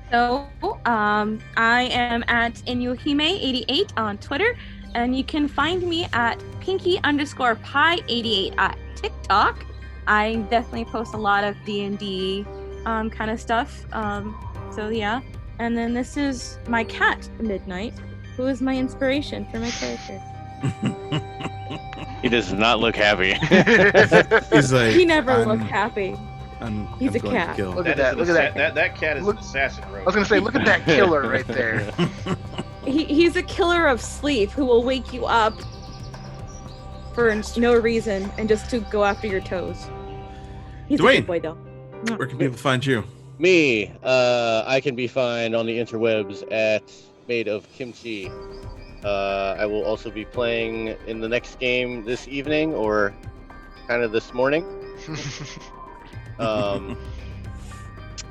So, I am at Inuhime88 on Twitter, and you can find me at Pinky_Pie88 at TikTok. I definitely post a lot of D&D kind of stuff. So yeah. And then this is my cat, Midnight, who is my inspiration for my character. He does not look happy. He's like, He never looks happy. He's a going to cat. kill. Look at that. Look at that. That cat is Look- an assassin rogue. I was gonna say, look at that killer right there. He's a killer of sleep who will wake you up for no reason and just to go after your toes. He's a Dwayne. good boy though. Where can people find you? Me, I can be found on the interwebs at Made of Kimchi. I will also be playing in the next game this evening, or kind of this morning.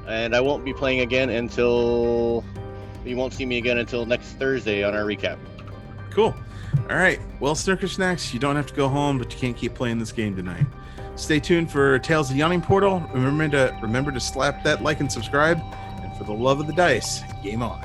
And I won't be playing again until you won't see me again until next Thursday on our recap. Cool. All right. Well, Snurker Snacks, you don't have to go home, but you can't keep playing this game tonight. Stay tuned for Tales of the Yawning Portal. Remember to slap that like and subscribe. And for the love of the dice, game on.